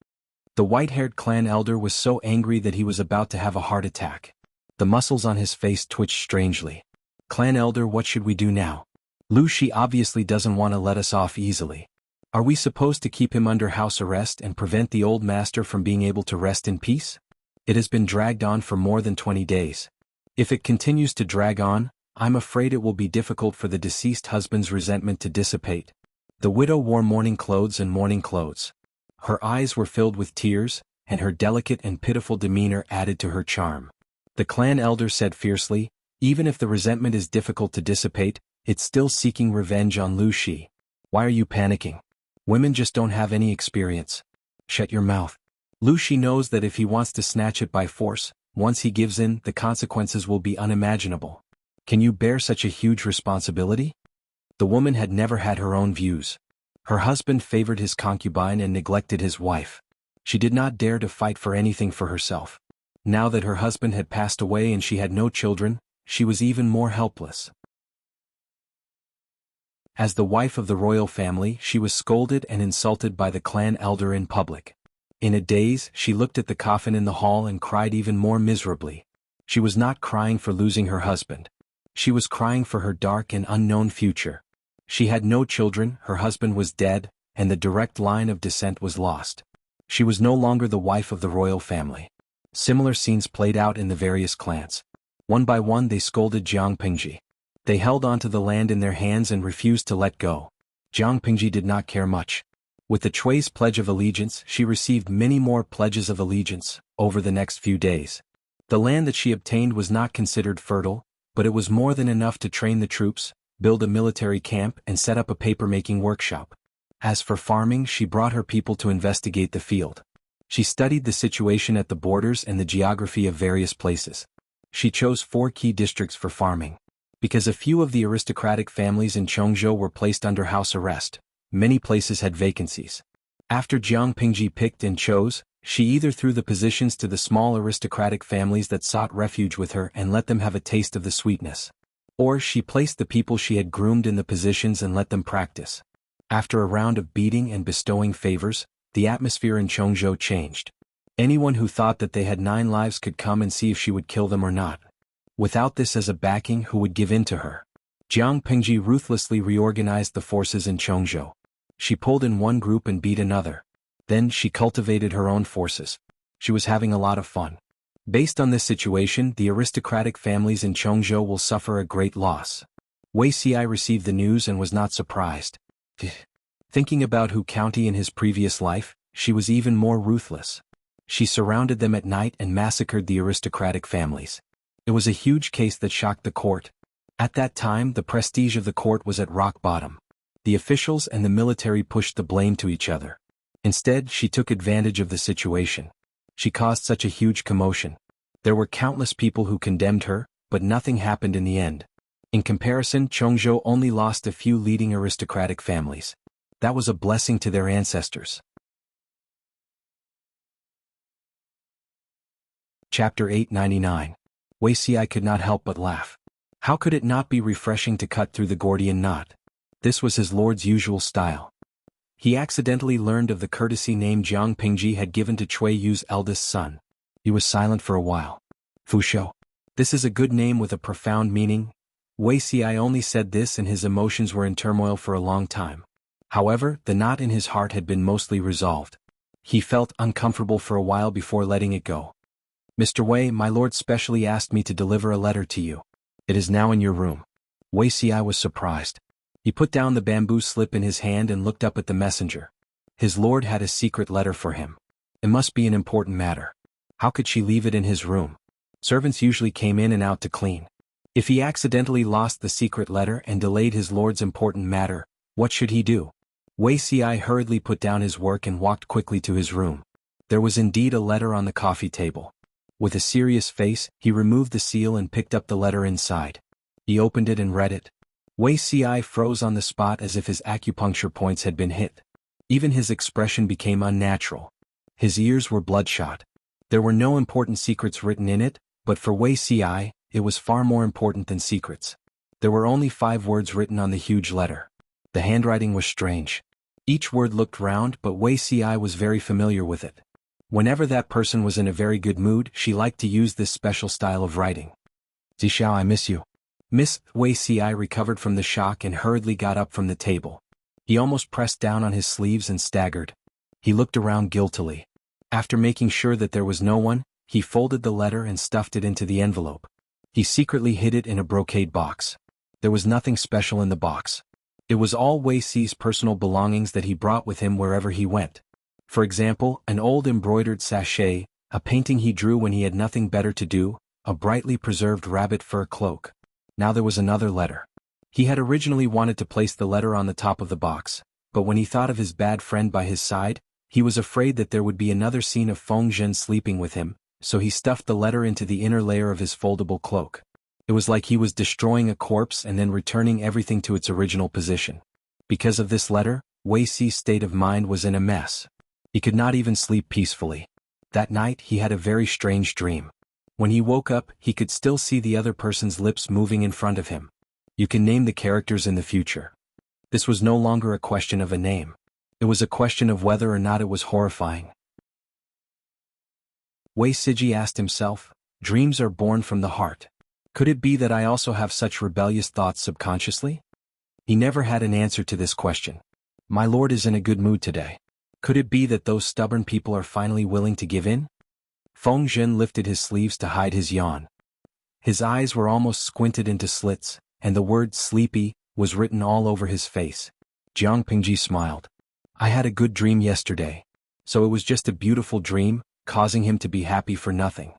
The white-haired clan elder was so angry that he was about to have a heart attack. The muscles on his face twitched strangely. Clan elder, what should we do now? Liu Shi obviously doesn't want to let us off easily. Are we supposed to keep him under house arrest and prevent the old master from being able to rest in peace? It has been dragged on for more than 20 days. If it continues to drag on, I'm afraid it will be difficult for the deceased husband's resentment to dissipate. The widow wore mourning clothes and mourning clothes. Her eyes were filled with tears, and her delicate and pitiful demeanor added to her charm. The clan elder said fiercely, even if the resentment is difficult to dissipate, it's still seeking revenge on Liu Shi. Why are you panicking? Women just don't have any experience. Shut your mouth. Liu Shi knows that if he wants to snatch it by force, once he gives in, the consequences will be unimaginable. Can you bear such a huge responsibility? The woman had never had her own views. Her husband favored his concubine and neglected his wife. She did not dare to fight for anything for herself. Now that her husband had passed away and she had no children, she was even more helpless. As the wife of the royal family, she was scolded and insulted by the clan elder in public. In a daze, she looked at the coffin in the hall and cried even more miserably. She was not crying for losing her husband. She was crying for her dark and unknown future. She had no children, her husband was dead, and the direct line of descent was lost. She was no longer the wife of the royal family. Similar scenes played out in the various clans. One by one they scolded Jiang Pingji. They held onto the land in their hands and refused to let go. Jiang Pingji did not care much. With the Chui's Pledge of Allegiance, she received many more pledges of allegiance over the next few days. The land that she obtained was not considered fertile, but it was more than enough to train the troops, build a military camp, and set up a paper-making workshop. As for farming, she brought her people to investigate the field. She studied the situation at the borders and the geography of various places. She chose 4 key districts for farming. Because a few of the aristocratic families in Chongzhou were placed under house arrest, many places had vacancies. After Jiang Pingji picked and chose, she either threw the positions to the small aristocratic families that sought refuge with her and let them have a taste of the sweetness. Or she placed the people she had groomed in the positions and let them practice. After a round of beating and bestowing favors, the atmosphere in Chongzhou changed. Anyone who thought that they had 9 lives could come and see if she would kill them or not. Without this as a backing, who would give in to her? Jiang Pingji ruthlessly reorganized the forces in Chongzhou. She pulled in one group and beat another. Then she cultivated her own forces. She was having a lot of fun. Based on this situation, the aristocratic families in Chongzhou will suffer a great loss. Wei Xi received the news and was not surprised. Thinking about Hu County in his previous life, she was even more ruthless. She surrounded them at night and massacred the aristocratic families. It was a huge case that shocked the court. At that time, the prestige of the court was at rock bottom. The officials and the military pushed the blame to each other. Instead, she took advantage of the situation. She caused such a huge commotion. There were countless people who condemned her, but nothing happened in the end. In comparison, Chongzhou only lost a few leading aristocratic families. That was a blessing to their ancestors. Chapter 899. Wuxia could not help but laugh. How could it not be refreshing to cut through the Gordian knot? This was his lord's usual style. He accidentally learned of the courtesy name Jiang Pingji had given to Cui Yu's eldest son. He was silent for a while. Fusho. This is a good name with a profound meaning. Wuxia only said this and his emotions were in turmoil for a long time. However, the knot in his heart had been mostly resolved. He felt uncomfortable for a while before letting it go. Mr. Wei, my lord specially asked me to deliver a letter to you. It is now in your room. Wuxia was surprised. He put down the bamboo slip in his hand and looked up at the messenger. His lord had a secret letter for him. It must be an important matter. How could she leave it in his room? Servants usually came in and out to clean. If he accidentally lost the secret letter and delayed his lord's important matter, what should he do? Wuxia hurriedly put down his work and walked quickly to his room. There was indeed a letter on the coffee table. With a serious face, he removed the seal and picked up the letter inside. He opened it and read it. Wuxia froze on the spot as if his acupuncture points had been hit. Even his expression became unnatural. His ears were bloodshot. There were no important secrets written in it, but for Wuxia, it was far more important than secrets. There were only 5 words written on the huge letter. The handwriting was strange. Each word looked round, but Wuxia was very familiar with it. Whenever that person was in a very good mood, she liked to use this special style of writing. Zishao, I miss you. Miss Wuxia recovered from the shock and hurriedly got up from the table. He almost pressed down on his sleeves and staggered. He looked around guiltily. After making sure that there was no one, he folded the letter and stuffed it into the envelope. He secretly hid it in a brocade box. There was nothing special in the box. It was all Wuxia's personal belongings that he brought with him wherever he went. For example, an old embroidered sachet, a painting he drew when he had nothing better to do, a brightly preserved rabbit fur cloak. Now there was another letter. He had originally wanted to place the letter on the top of the box, but when he thought of his bad friend by his side, he was afraid that there would be another scene of Feng Zhen sleeping with him, so he stuffed the letter into the inner layer of his foldable cloak. It was like he was destroying a corpse and then returning everything to its original position. Because of this letter, Wuxi's state of mind was in a mess. He could not even sleep peacefully. That night he had a very strange dream. When he woke up, he could still see the other person's lips moving in front of him. You can name the characters in the future. This was no longer a question of a name. It was a question of whether or not it was horrifying. Wuxia asked himself, dreams are born from the heart. Could it be that I also have such rebellious thoughts subconsciously? He never had an answer to this question. My lord is in a good mood today. Could it be that those stubborn people are finally willing to give in? Feng Zhen lifted his sleeves to hide his yawn. His eyes were almost squinted into slits, and the word sleepy was written all over his face. Jiang Pingji smiled. I had a good dream yesterday. So it was just a beautiful dream, causing him to be happy for nothing.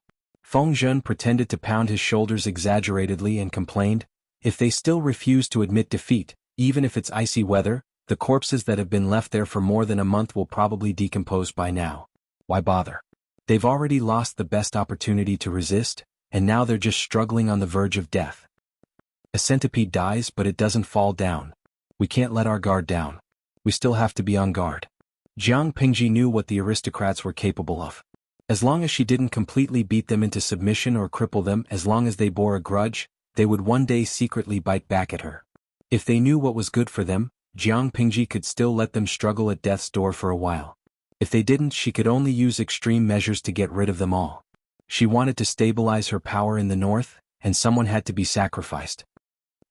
Feng Zhen pretended to pound his shoulders exaggeratedly and complained, if they still refuse to admit defeat, even if it's icy weather, the corpses that have been left there for more than a month will probably decompose by now. Why bother? They've already lost the best opportunity to resist, and now they're just struggling on the verge of death. A centipede dies but it doesn't fall down. We can't let our guard down. We still have to be on guard. Jiang Pingji knew what the aristocrats were capable of. As long as she didn't completely beat them into submission or cripple them, as long as they bore a grudge, they would one day secretly bite back at her. If they knew what was good for them, Jiang Pingji could still let them struggle at death's door for a while. If they didn't, she could only use extreme measures to get rid of them all. She wanted to stabilize her power in the north, and someone had to be sacrificed.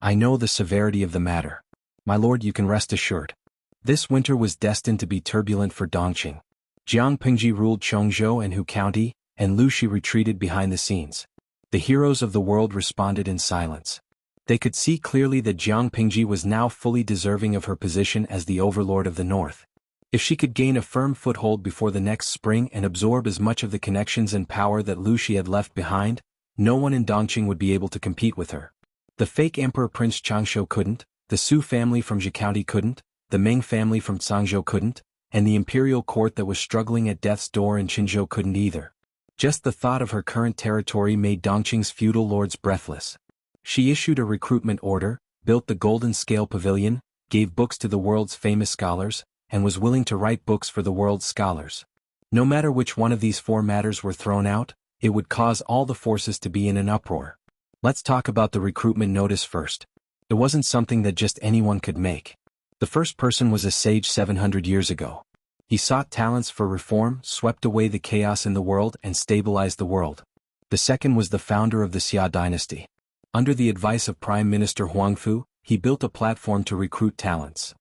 I know the severity of the matter. My lord, you can rest assured. This winter was destined to be turbulent for Dongqing. Jiang Pingji ruled Chongzhou and Hu County, and Lu Shi retreated behind the scenes. The heroes of the world responded in silence. They could see clearly that Jiang Pingji was now fully deserving of her position as the overlord of the north. If she could gain a firm foothold before the next spring and absorb as much of the connections and power that Lu Shi had left behind, no one in Dongqing would be able to compete with her. The fake Emperor Prince Changshou couldn't, the Su family from Zhi County couldn't, the Ming family from Cangzhou couldn't, and the imperial court that was struggling at death's door in Qinzhou couldn't either. Just the thought of her current territory made Dongqing's feudal lords breathless. She issued a recruitment order, built the Golden Scale Pavilion, gave books to the world's famous scholars, and was willing to write books for the world's scholars. No matter which one of these four matters were thrown out, it would cause all the forces to be in an uproar. Let's talk about the recruitment notice first. It wasn't something that just anyone could make. The first person was a sage 700 years ago. He sought talents for reform, swept away the chaos in the world, and stabilized the world. The second was the founder of the Xia dynasty. Under the advice of Prime Minister Huangfu, he built a platform to recruit talents.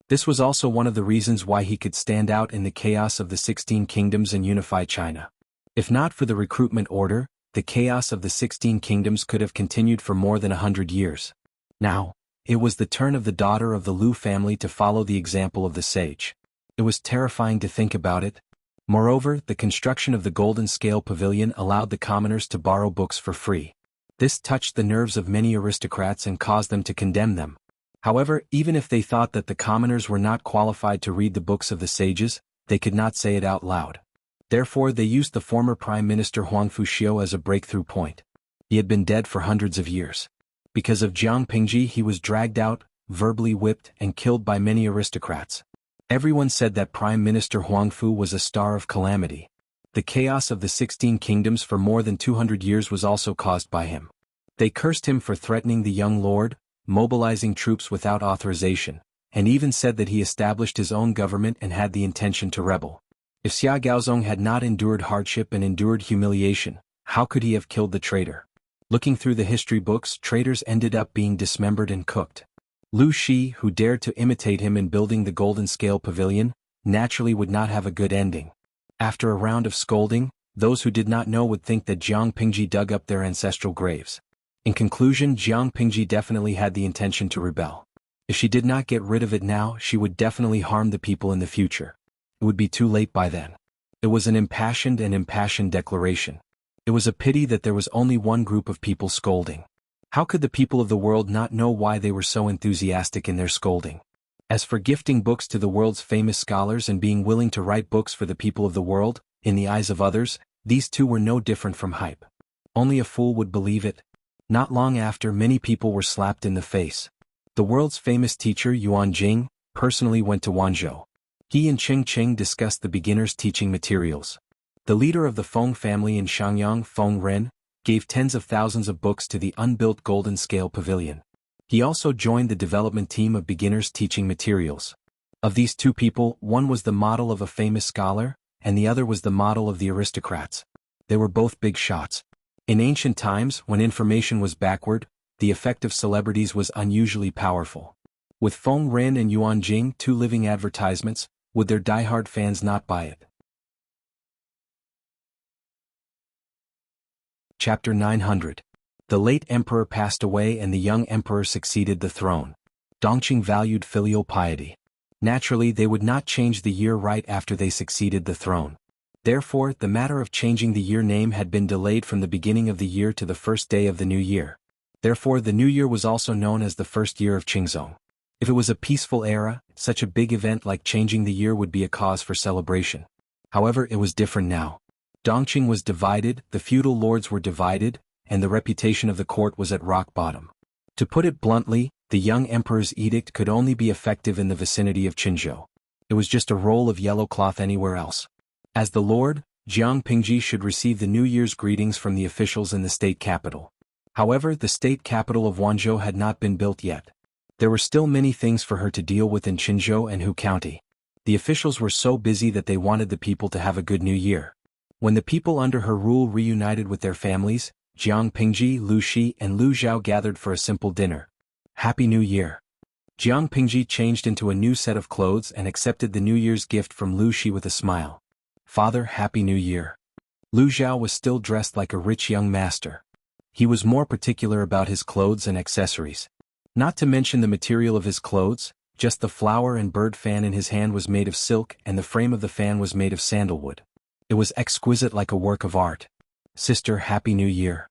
This was also one of the reasons why he could stand out in the chaos of the 16 kingdoms and unify China. If not for the recruitment order, the chaos of the 16 kingdoms could have continued for more than 100 years. Now, it was the turn of the daughter of the Lu family to follow the example of the sage. It was terrifying to think about it. Moreover, the construction of the Golden Scale Pavilion allowed the commoners to borrow books for free. This touched the nerves of many aristocrats and caused them to condemn them. However, even if they thought that the commoners were not qualified to read the books of the sages, they could not say it out loud. Therefore, they used the former Prime Minister Huangfu as a breakthrough point. He had been dead for hundreds of years. Because of Jiang Pingji, he was dragged out, verbally whipped, and killed by many aristocrats. Everyone said that Prime Minister Huangfu was a star of calamity. The chaos of the 16 kingdoms for more than 200 years was also caused by him. They cursed him for threatening the young lord, mobilizing troops without authorization, and even said that he established his own government and had the intention to rebel. If Xia Gaozong had not endured hardship and endured humiliation, how could he have killed the traitor? Looking through the history books, traitors ended up being dismembered and cooked. Lu Shi, who dared to imitate him in building the Golden Scale Pavilion, naturally would not have a good ending. After a round of scolding, those who did not know would think that Jiang Pingji dug up their ancestral graves. In conclusion, Jiang Pingji definitely had the intention to rebel. If she did not get rid of it now, she would definitely harm the people in the future. It would be too late by then. It was an impassioned declaration. It was a pity that there was only one group of people scolding. How could the people of the world not know why they were so enthusiastic in their scolding? As for gifting books to the world's famous scholars and being willing to write books for the people of the world, in the eyes of others, these two were no different from hype. Only a fool would believe it. Not long after, many people were slapped in the face. The world's famous teacher Yuan Jing personally went to Wanzhou. He and Qing Qing discussed the beginner's teaching materials. The leader of the Feng family in Shangyang, Feng Ren, gave tens of thousands of books to the unbuilt Golden Scale Pavilion. He also joined the development team of beginners teaching materials. Of these two people, one was the model of a famous scholar, and the other was the model of the aristocrats. They were both big shots. In ancient times, when information was backward, the effect of celebrities was unusually powerful. With Feng Ren and Yuan Jing, two living advertisements, would their diehard fans not buy it? Chapter 900. The late emperor passed away and the young emperor succeeded the throne. Dongqing valued filial piety. Naturally, they would not change the year right after they succeeded the throne. Therefore, the matter of changing the year name had been delayed from the beginning of the year to the first day of the new year. Therefore, the new year was also known as the first year of Qingzong. If it was a peaceful era, such a big event like changing the year would be a cause for celebration. However, it was different now. Dongqing was divided, the feudal lords were divided, and the reputation of the court was at rock bottom. To put it bluntly, the young emperor's edict could only be effective in the vicinity of Qinzhou. It was just a roll of yellow cloth anywhere else. As the lord, Jiang Pingji should receive the New Year's greetings from the officials in the state capital. However, the state capital of Wanzhou had not been built yet. There were still many things for her to deal with in Qinzhou and Hu County. The officials were so busy that they wanted the people to have a good new year. When the people under her rule reunited with their families, Jiang Pingji, Lu Shi, and Lu Zhao gathered for a simple dinner. Happy New Year! Jiang Pingji changed into a new set of clothes and accepted the New Year's gift from Lu Shi with a smile. Father, Happy New Year! Lu Zhao was still dressed like a rich young master. He was more particular about his clothes and accessories. Not to mention the material of his clothes, just the flower and bird fan in his hand was made of silk and the frame of the fan was made of sandalwood. It was exquisite like a work of art. Sister, Happy New Year!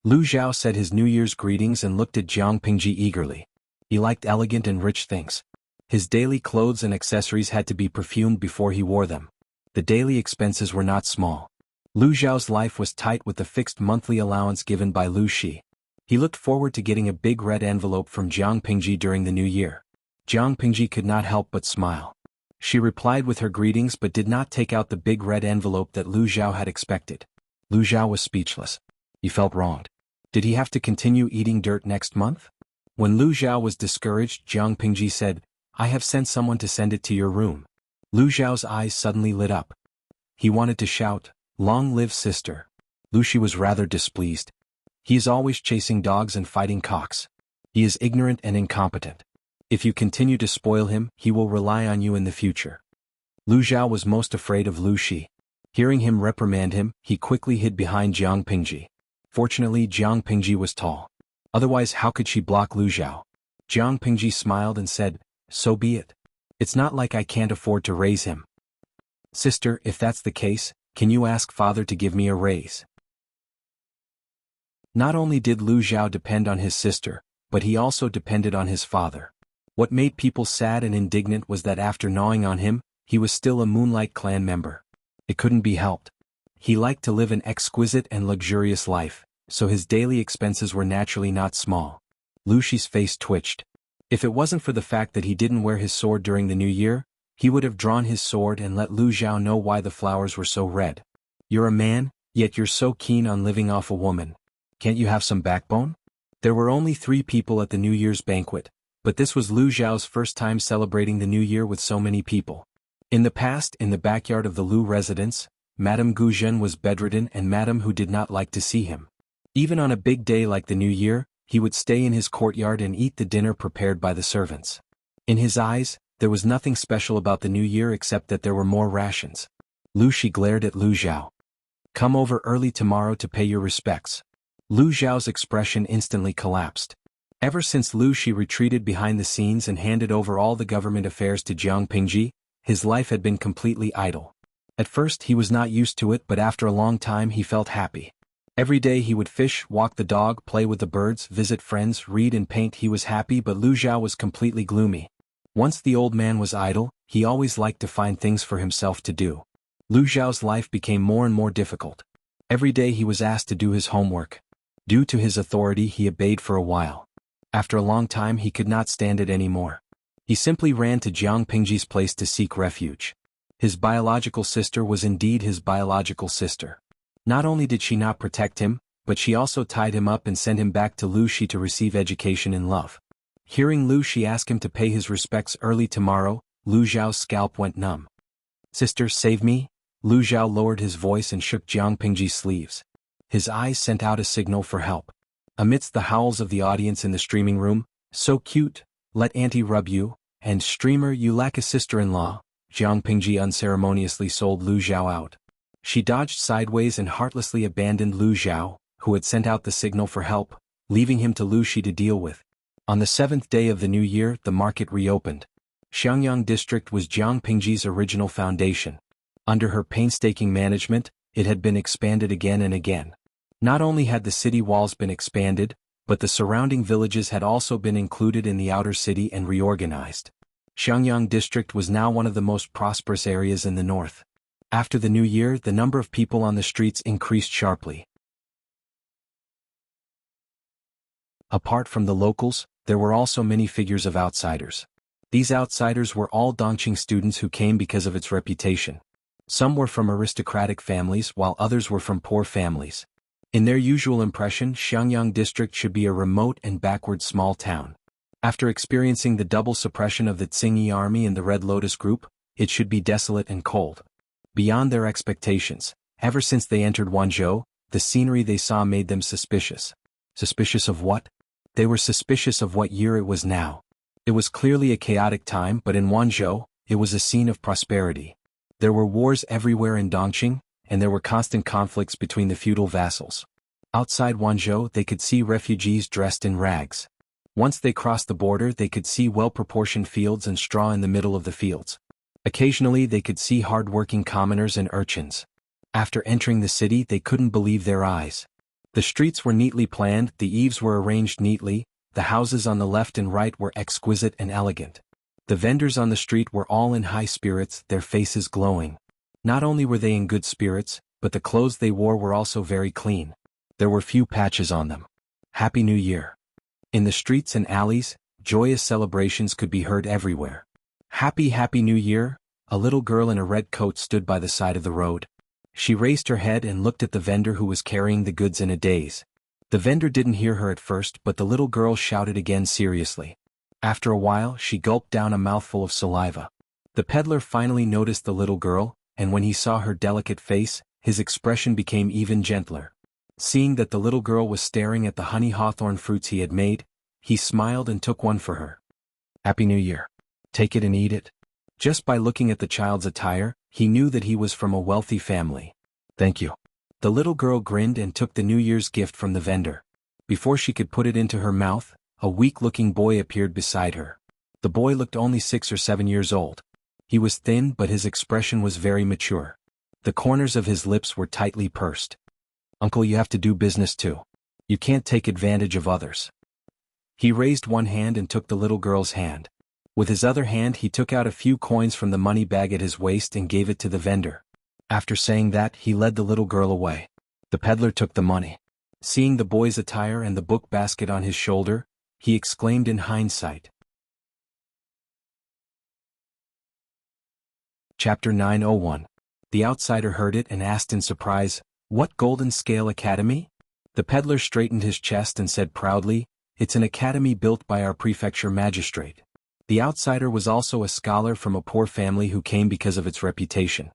Lu Zhao said his New Year's greetings and looked at Jiang Pingji eagerly. He liked elegant and rich things. His daily clothes and accessories had to be perfumed before he wore them. The daily expenses were not small. Lu Zhao's life was tight with the fixed monthly allowance given by Lu Shi. He looked forward to getting a big red envelope from Jiang Pingji during the new year. Jiang Pingji could not help but smile. She replied with her greetings but did not take out the big red envelope that Lu Zhao had expected. Lu Zhao was speechless. He felt wronged. Did he have to continue eating dirt next month? When Lu Zhao was discouraged, Jiang Pingji said, "I have sent someone to send it to your room." Lu Zhao's eyes suddenly lit up. He wanted to shout, "Long live sister." Lu Shi was rather displeased. He is always chasing dogs and fighting cocks. He is ignorant and incompetent. If you continue to spoil him, he will rely on you in the future. Lu Zhao was most afraid of Lu Shi. Hearing him reprimand him, he quickly hid behind Jiang Pingji. Fortunately, Jiang Pingji was tall. Otherwise, how could she block Lu Zhao? Jiang Pingji smiled and said, "So be it. It's not like I can't afford to raise him. Sister, if that's the case, can you ask father to give me a raise?" Not only did Lu Zhao depend on his sister, but he also depended on his father. What made people sad and indignant was that after gnawing on him, he was still a Moonlight Clan member. It couldn't be helped. He liked to live an exquisite and luxurious life, so his daily expenses were naturally not small. Lu Shi's face twitched. If it wasn't for the fact that he didn't wear his sword during the new year, he would have drawn his sword and let Lu Zhao know why the flowers were so red. "You're a man, yet you're so keen on living off a woman. Can't you have some backbone?" There were only 3 people at the New Year's banquet, but this was Lu Zhao's first time celebrating the New Year with so many people. In the past, in the backyard of the Lu residence, Madame Guzhen was bedridden and Madame Hu did not like to see him. Even on a big day like the New Year, he would stay in his courtyard and eat the dinner prepared by the servants. In his eyes, there was nothing special about the New Year except that there were more rations. Lu Shi glared at Lu Zhao. "Come over early tomorrow to pay your respects." Lu Zhao's expression instantly collapsed. Ever since Lu Shi retreated behind the scenes and handed over all the government affairs to Jiang Pingji, his life had been completely idle. At first he was not used to it, but after a long time he felt happy. Every day he would fish, walk the dog, play with the birds, visit friends, read and paint. He was happy, but Lu Zhao was completely gloomy. Once the old man was idle, he always liked to find things for himself to do. Lu Zhao's life became more and more difficult. Every day he was asked to do his homework. Due to his authority, he obeyed for a while. After a long time he could not stand it anymore. He simply ran to Jiang Pingji's place to seek refuge. His biological sister was indeed his biological sister. Not only did she not protect him, but she also tied him up and sent him back to Lu Shi to receive education in love. Hearing Lu Shi ask him to pay his respects early tomorrow, Lu Zhao's scalp went numb. "Sister, save me." Lu Zhao lowered his voice and shook Jiang Pingji's sleeves. His eyes sent out a signal for help. Amidst the howls of the audience in the streaming room, "So cute, let auntie rub you," and "Streamer, you lack a sister-in-law," Jiang Pingji unceremoniously sold Lu Zhao out. She dodged sideways and heartlessly abandoned Lu Zhao, who had sent out the signal for help, leaving him to Lu Shi to deal with. On the 7th day of the new year, the market reopened. Xiangyang District was Jiang Pingji's original foundation. Under her painstaking management, it had been expanded again and again. Not only had the city walls been expanded, but the surrounding villages had also been included in the outer city and reorganized. Xiangyang District was now one of the most prosperous areas in the north. After the new year, the number of people on the streets increased sharply. Apart from the locals, there were also many figures of outsiders. These outsiders were all Dongqing students who came because of its reputation. Some were from aristocratic families while others were from poor families. In their usual impression, Xiangyang District should be a remote and backward small town. After experiencing the double suppression of the Tsingyi army and the Red Lotus group, it should be desolate and cold. Beyond their expectations, ever since they entered Wanzhou, the scenery they saw made them suspicious. Suspicious of what? They were suspicious of what year it was now. It was clearly a chaotic time, but in Wanzhou, it was a scene of prosperity. There were wars everywhere in Dongqing, and there were constant conflicts between the feudal vassals. Outside Wanzhou, they could see refugees dressed in rags. Once they crossed the border, they could see well-proportioned fields and straw in the middle of the fields. Occasionally, they could see hard-working commoners and urchins. After entering the city, they couldn't believe their eyes. The streets were neatly planned, the eaves were arranged neatly, the houses on the left and right were exquisite and elegant. The vendors on the street were all in high spirits, their faces glowing. Not only were they in good spirits, but the clothes they wore were also very clean. There were few patches on them. Happy New Year. In the streets and alleys, joyous celebrations could be heard everywhere. Happy New Year. A little girl in a red coat stood by the side of the road. She raised her head and looked at the vendor who was carrying the goods in a daze. The vendor didn't hear her at first, but the little girl shouted again seriously. After a while, she gulped down a mouthful of saliva. The peddler finally noticed the little girl, and when he saw her delicate face, his expression became even gentler. Seeing that the little girl was staring at the honey hawthorn fruits he had made, he smiled and took one for her. Happy New Year. Take it and eat it. Just by looking at the child's attire, he knew that he was from a wealthy family. Thank you. The little girl grinned and took the New Year's gift from the vendor. Before she could put it into her mouth, a weak-looking boy appeared beside her. The boy looked only 6 or 7 years old. He was thin, but his expression was very mature. The corners of his lips were tightly pursed. Uncle, you have to do business too. You can't take advantage of others. He raised one hand and took the little girl's hand. With his other hand he took out a few coins from the money bag at his waist and gave it to the vendor. After saying that, he led the little girl away. The peddler took the money. Seeing the boy's attire and the book basket on his shoulder, he exclaimed in hindsight. Chapter 901. The outsider heard it and asked in surprise, "What Golden Scale Academy?" The peddler straightened his chest and said proudly, "It's an academy built by our prefecture magistrate." The outsider was also a scholar from a poor family who came because of its reputation.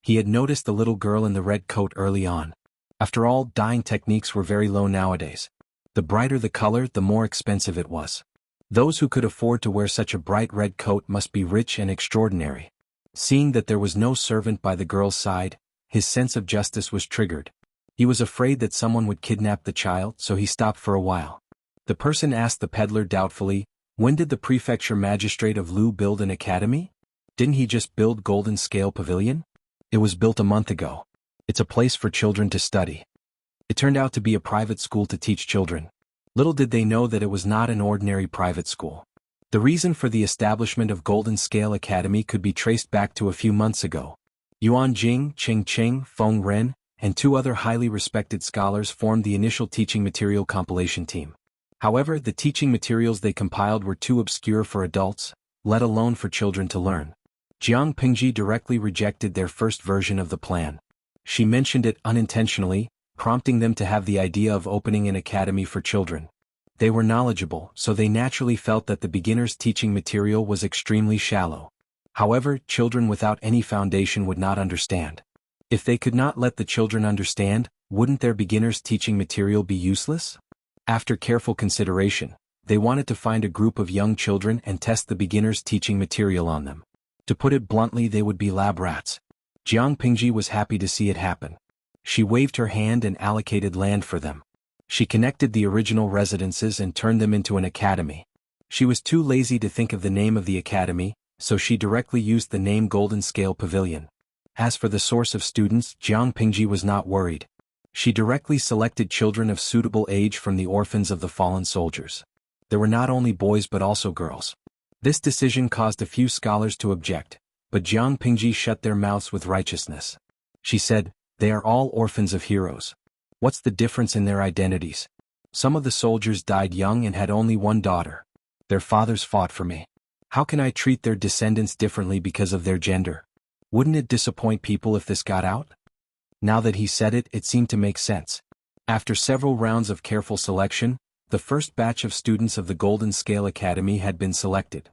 He had noticed the little girl in the red coat early on. After all, dyeing techniques were very low nowadays. The brighter the color, the more expensive it was. Those who could afford to wear such a bright red coat must be rich and extraordinary. Seeing that there was no servant by the girl's side, his sense of justice was triggered. He was afraid that someone would kidnap the child, so he stopped for a while. The person asked the peddler doubtfully, "When did the prefecture magistrate of Lu build an academy? Didn't he just build Golden Scale Pavilion?" "It was built a month ago. It's a place for children to study." It turned out to be a private school to teach children. Little did they know that it was not an ordinary private school. The reason for the establishment of Golden Scale Academy could be traced back to a few months ago. Yuan Jing, Qing Qing, Feng Ren, and 2 other highly respected scholars formed the initial teaching material compilation team. However, the teaching materials they compiled were too obscure for adults, let alone for children to learn. Jiang Pingji directly rejected their first version of the plan. She mentioned it unintentionally, prompting them to have the idea of opening an academy for children. They were knowledgeable, so they naturally felt that the beginner's teaching material was extremely shallow. However, children without any foundation would not understand. If they could not let the children understand, wouldn't their beginner's teaching material be useless? After careful consideration, they wanted to find a group of young children and test the beginner's teaching material on them. To put it bluntly, they would be lab rats. Jiang Pingji was happy to see it happen. She waved her hand and allocated land for them. She connected the original residences and turned them into an academy. She was too lazy to think of the name of the academy, so she directly used the name Golden Scale Pavilion. As for the source of students, Jiang Pingji was not worried. She directly selected children of suitable age from the orphans of the fallen soldiers. There were not only boys but also girls. This decision caused a few scholars to object, but Jiang Pingji shut their mouths with righteousness. She said, "They are all orphans of heroes. What's the difference in their identities? Some of the soldiers died young and had only one daughter. Their fathers fought for me. How can I treat their descendants differently because of their gender? Wouldn't it disappoint people if this got out?" Now that he said it, it seemed to make sense. After several rounds of careful selection, the first batch of students of the Golden Scale Academy had been selected.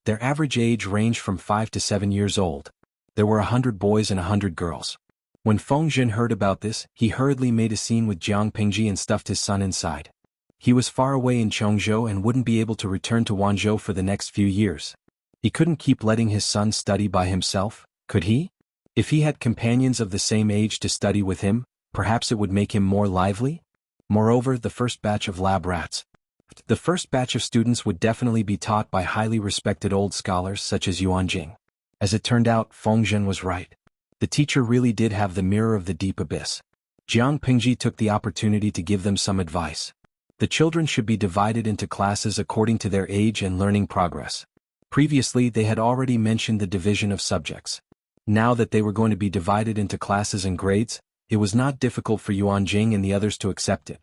Their average age ranged from 5 to 7 years old. There were 100 boys and 100 girls. When Feng Zhen heard about this, he hurriedly made a scene with Jiang Pingji and stuffed his son inside. He was far away in Chongzhou and wouldn't be able to return to Wanzhou for the next few years. He couldn't keep letting his son study by himself, could he? If he had companions of the same age to study with him, perhaps it would make him more lively? Moreover, the first batch of lab rats. The first batch of students would definitely be taught by highly respected old scholars such as Yuan Jing. As it turned out, Feng Zhen was right. The teacher really did have the mirror of the deep abyss. Jiang Pingji took the opportunity to give them some advice. The children should be divided into classes according to their age and learning progress. Previously, they had already mentioned the division of subjects. Now that they were going to be divided into classes and grades, it was not difficult for Yuan Jing and the others to accept it.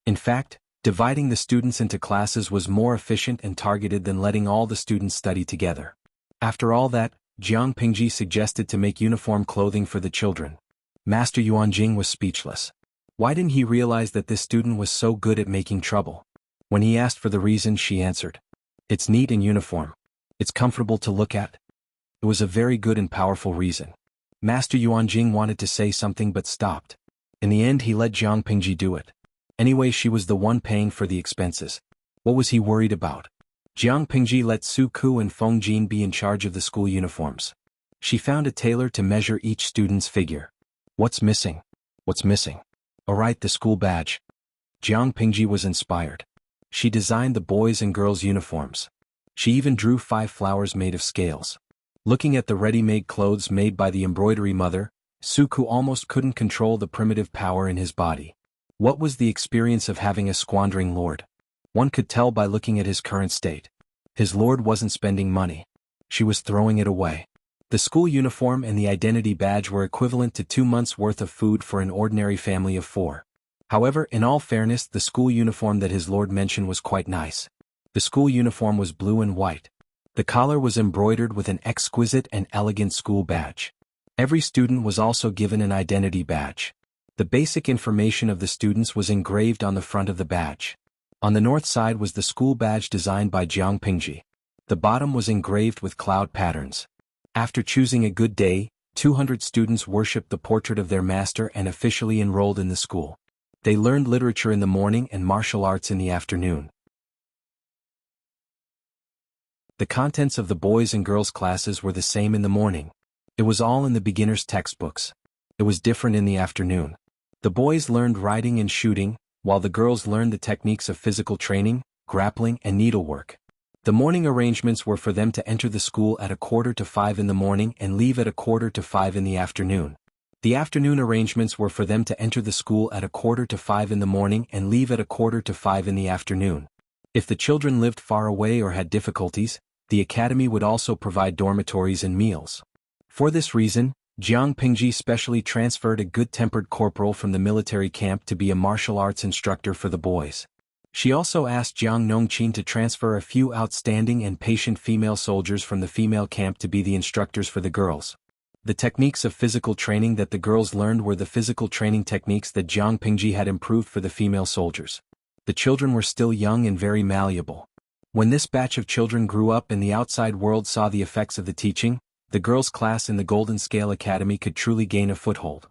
In fact, dividing the students into classes was more efficient and targeted than letting all the students study together. After all that, Jiang Pingji suggested to make uniform clothing for the children. Master Yuan Jing was speechless. Why didn't he realize that this student was so good at making trouble? When he asked for the reason, she answered, "It's neat and uniform. It's comfortable to look at." It was a very good and powerful reason. Master Yuan Jing wanted to say something but stopped. In the end, he let Jiang Pingji do it. Anyway, she was the one paying for the expenses. What was he worried about? Jiang Pingji let Su Ku and Feng Jin be in charge of the school uniforms. She found a tailor to measure each student's figure. What's missing? What's missing? Alright, the school badge. Jiang Pingji was inspired. She designed the boys' and girls' uniforms. She even drew 5 flowers made of scales. Looking at the ready-made clothes made by the embroidery mother, Su Ku almost couldn't control the primitive power in his body. What was the experience of having a squandering lord? One could tell by looking at his current state. His lord wasn't spending money. She was throwing it away. The school uniform and the identity badge were equivalent to 2 months' worth of food for an ordinary family of 4. However, in all fairness, the school uniform that his lord mentioned was quite nice. The school uniform was blue and white. The collar was embroidered with an exquisite and elegant school badge. Every student was also given an identity badge. The basic information of the students was engraved on the front of the badge. On the north side was the school badge designed by Jiang Pingji. The bottom was engraved with cloud patterns. After choosing a good day, 200 students worshipped the portrait of their master and officially enrolled in the school. They learned literature in the morning and martial arts in the afternoon. The contents of the boys' and girls' classes were the same in the morning. It was all in the beginner's textbooks. It was different in the afternoon. The boys learned riding and shooting, while the girls learned the techniques of physical training, grappling, and needlework. The morning arrangements were for them to enter the school at 4:45 in the morning and leave at 4:45 in the afternoon. The afternoon arrangements were for them to enter the school at 4:45 in the morning and leave at 4:45 in the afternoon. If the children lived far away or had difficulties, the academy would also provide dormitories and meals. For this reason, Jiang Pingji specially transferred a good-tempered corporal from the military camp to be a martial arts instructor for the boys. She also asked Jiang Nongqin to transfer a few outstanding and patient female soldiers from the female camp to be the instructors for the girls. The techniques of physical training that the girls learned were the physical training techniques that Jiang Pingji had improved for the female soldiers. The children were still young and very malleable. When this batch of children grew up and the outside world saw the effects of the teaching, the girls' class in the Golden Scale Academy could truly gain a foothold.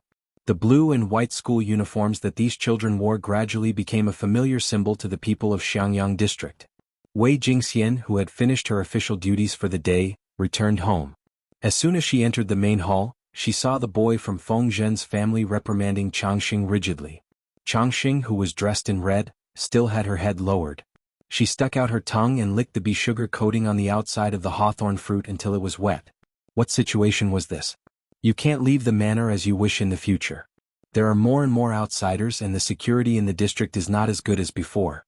The blue and white school uniforms that these children wore gradually became a familiar symbol to the people of Xiangyang district. Wei Jingxian, who had finished her official duties for the day, returned home. As soon as she entered the main hall, she saw the boy from Feng Zhen's family reprimanding Changxing rigidly. Changxing, who was dressed in red, still had her head lowered. She stuck out her tongue and licked the bee sugar coating on the outside of the hawthorn fruit until it was wet. What situation was this? You can't leave the manor as you wish in the future. There are more and more outsiders and the security in the district is not as good as before.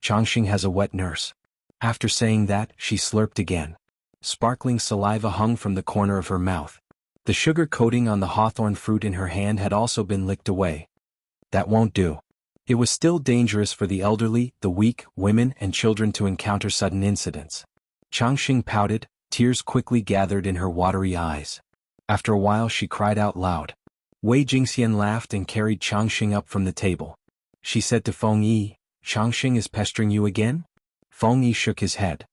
Changxing has a wet nurse. After saying that, she slurped again. Sparkling saliva hung from the corner of her mouth. The sugar coating on the hawthorn fruit in her hand had also been licked away. That won't do. It was still dangerous for the elderly, the weak, women and children to encounter sudden incidents. Changxing pouted, tears quickly gathered in her watery eyes. After a while she cried out loud. Wei Jingxian laughed and carried Changxing up from the table. She said to Feng Yi, "Changxing is pestering you again?" Feng Yi shook his head.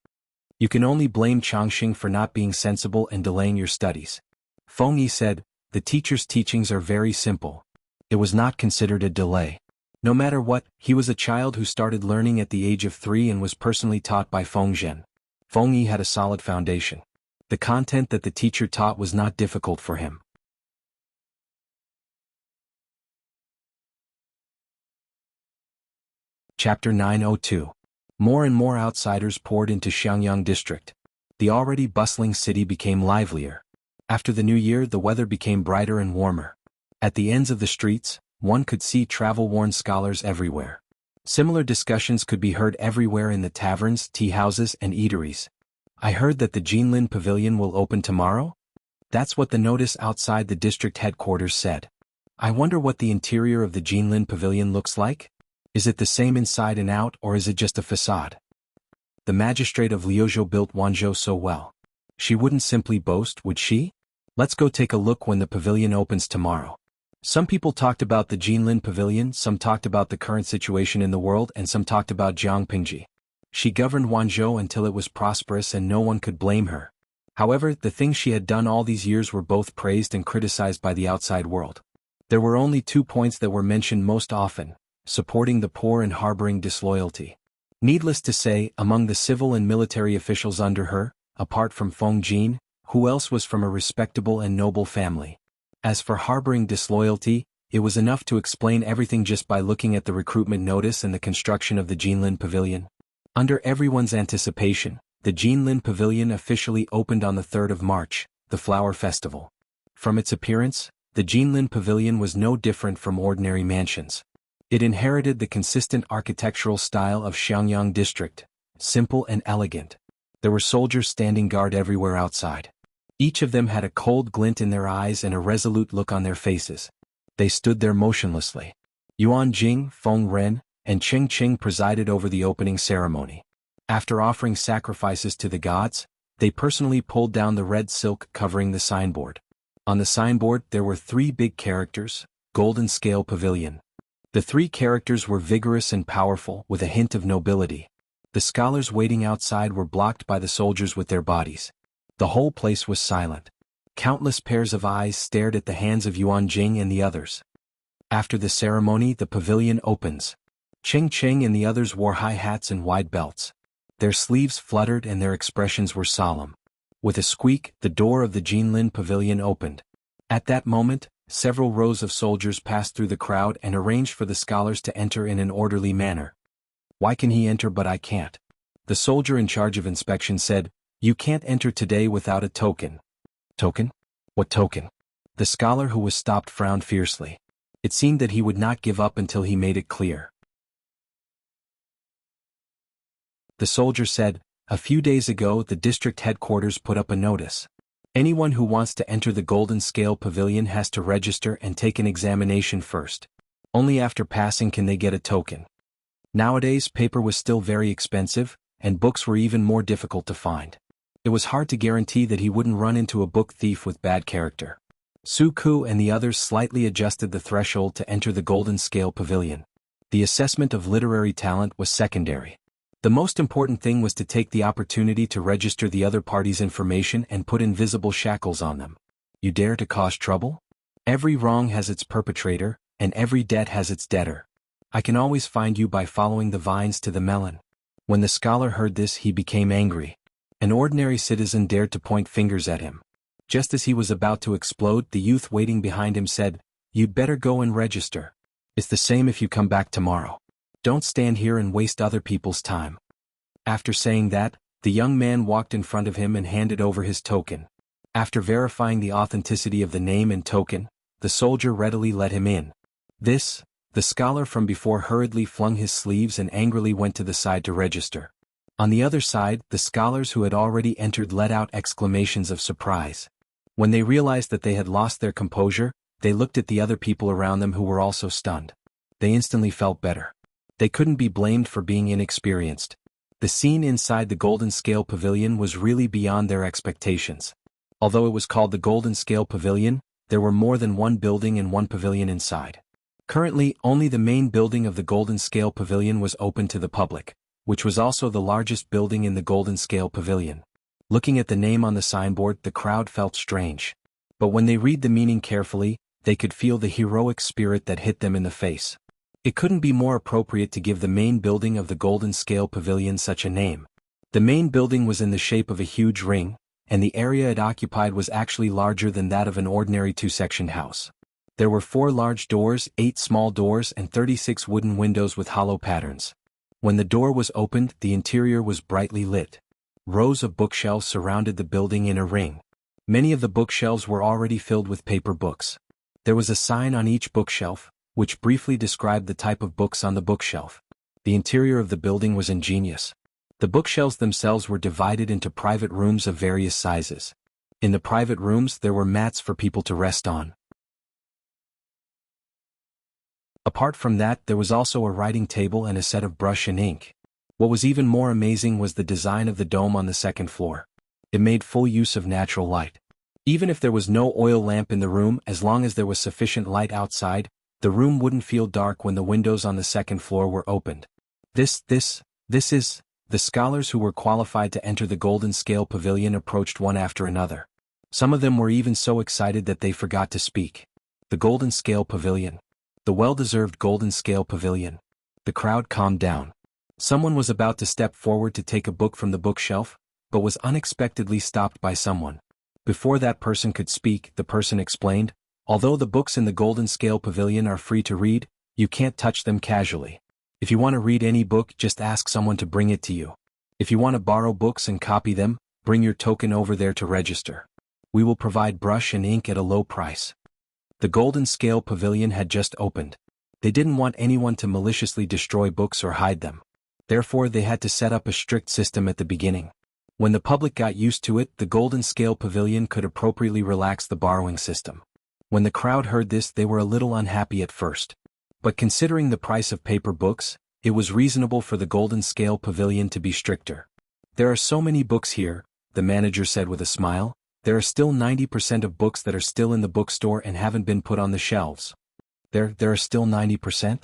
"You can only blame Changxing for not being sensible and delaying your studies." Feng Yi said, "The teacher's teachings are very simple. It was not considered a delay. No matter what, he was a child who started learning at the age of 3 and was personally taught by Feng Zhen. Feng Yi had a solid foundation. The content that the teacher taught was not difficult for him. Chapter 902. More and more outsiders poured into Xiangyang district. The already bustling city became livelier. After the new year, the weather became brighter and warmer. At the ends of the streets, one could see travel-worn scholars everywhere. Similar discussions could be heard everywhere in the taverns, tea-houses, and eateries. "I heard that the Jinlin Pavilion will open tomorrow?" That's what the notice outside the district headquarters said. I wonder what the interior of the Jinlin Pavilion looks like? Is it the same inside and out, or is it just a facade? The magistrate of Liuzhou built Wanzhou so well. She wouldn't simply boast, would she? Let's go take a look when the pavilion opens tomorrow. Some people talked about the Jinlin Pavilion, some talked about the current situation in the world, and some talked about Jiang Pingji. She governed Wanzhou until it was prosperous and no one could blame her. However, the things she had done all these years were both praised and criticized by the outside world. There were only 2 points that were mentioned most often: supporting the poor and harboring disloyalty. Needless to say, among the civil and military officials under her, apart from Feng Jin, who else was from a respectable and noble family? As for harboring disloyalty, it was enough to explain everything just by looking at the recruitment notice and the construction of the Jinlin Pavilion. Under everyone's anticipation, the Jinlin Pavilion officially opened on the 3rd of March, the Flower Festival. From its appearance, the Jinlin Pavilion was no different from ordinary mansions. It inherited the consistent architectural style of Xiangyang district, simple and elegant. There were soldiers standing guard everywhere outside. Each of them had a cold glint in their eyes and a resolute look on their faces. They stood there motionlessly. Yuan Jing, Feng Ren, and Cheng Qing presided over the opening ceremony. After offering sacrifices to the gods, they personally pulled down the red silk covering the signboard. On the signboard there were 3 big characters: Golden Scale Pavilion. The 3 characters were vigorous and powerful, with a hint of nobility. The scholars waiting outside were blocked by the soldiers with their bodies. The whole place was silent. Countless pairs of eyes stared at the hands of Yuan Jing and the others. After the ceremony, the pavilion opens. Cheng Qing and the others wore high hats and wide belts. Their sleeves fluttered and their expressions were solemn. With a squeak, the door of the Jinlin Pavilion opened. At that moment, several rows of soldiers passed through the crowd and arranged for the scholars to enter in an orderly manner. "Why can he enter but I can't?" The soldier in charge of inspection said, "You can't enter today without a token." "Token? What token?" The scholar who was stopped frowned fiercely. It seemed that he would not give up until he made it clear. The soldier said, "A few days ago the district headquarters put up a notice. Anyone who wants to enter the Golden Scale Pavilion has to register and take an examination first. Only after passing can they get a token." Nowadays paper was still very expensive, and books were even more difficult to find. It was hard to guarantee that he wouldn't run into a book thief with bad character. Su Ku and the others slightly adjusted the threshold to enter the Golden Scale Pavilion. The assessment of literary talent was secondary. The most important thing was to take the opportunity to register the other party's information and put invisible shackles on them. You dare to cause trouble? Every wrong has its perpetrator, and every debt has its debtor. I can always find you by following the vines to the melon. When the scholar heard this, he became angry. An ordinary citizen dared to point fingers at him. Just as he was about to explode, the youth waiting behind him said, "You'd better go and register. It's the same if you come back tomorrow. Don't stand here and waste other people's time." After saying that, the young man walked in front of him and handed over his token. After verifying the authenticity of the name and token, the soldier readily let him in. The scholar from before hurriedly flung his sleeves and angrily went to the side to register. On the other side, the scholars who had already entered let out exclamations of surprise. When they realized that they had lost their composure, they looked at the other people around them who were also stunned. They instantly felt better. They couldn't be blamed for being inexperienced. The scene inside the Golden Scale Pavilion was really beyond their expectations. Although it was called the Golden Scale Pavilion, there were more than one building and one pavilion inside. Currently, only the main building of the Golden Scale Pavilion was open to the public, which was also the largest building in the Golden Scale Pavilion. Looking at the name on the signboard, the crowd felt strange. But when they read the meaning carefully, they could feel the heroic spirit that hit them in the face. It couldn't be more appropriate to give the main building of the Golden Scale Pavilion such a name. The main building was in the shape of a huge ring, and the area it occupied was actually larger than that of an ordinary 2-sectioned house. There were 4 large doors, 8 small doors, and 36 wooden windows with hollow patterns. When the door was opened, the interior was brightly lit. Rows of bookshelves surrounded the building in a ring. Many of the bookshelves were already filled with paper books. There was a sign on each bookshelf, which briefly described the type of books on the bookshelf. The interior of the building was ingenious. The bookshelves themselves were divided into private rooms of various sizes. In the private rooms there were mats for people to rest on. Apart from that, there was also a writing table and a set of brush and ink. What was even more amazing was the design of the dome on the second floor. It made full use of natural light. Even if there was no oil lamp in the room, as long as there was sufficient light outside, the room wouldn't feel dark when the windows on the second floor were opened. This is... The scholars who were qualified to enter the Golden Scale Pavilion approached one after another. Some of them were even so excited that they forgot to speak. The Golden Scale Pavilion. The well-deserved Golden Scale Pavilion. The crowd calmed down. Someone was about to step forward to take a book from the bookshelf, but was unexpectedly stopped by someone. Before that person could speak, the person explained, although the books in the Golden Scale Pavilion are free to read, you can't touch them casually. If you want to read any book, just ask someone to bring it to you. If you want to borrow books and copy them, bring your token over there to register. We will provide brush and ink at a low price. The Golden Scale Pavilion had just opened. They didn't want anyone to maliciously destroy books or hide them. Therefore, they had to set up a strict system at the beginning. When the public got used to it, the Golden Scale Pavilion could appropriately relax the borrowing system. When the crowd heard this, they were a little unhappy at first. But considering the price of paper books, it was reasonable for the Golden Scale Pavilion to be stricter. There are so many books here, the manager said with a smile. There are still 90% of books that are still in the bookstore and haven't been put on the shelves. There are still 90%?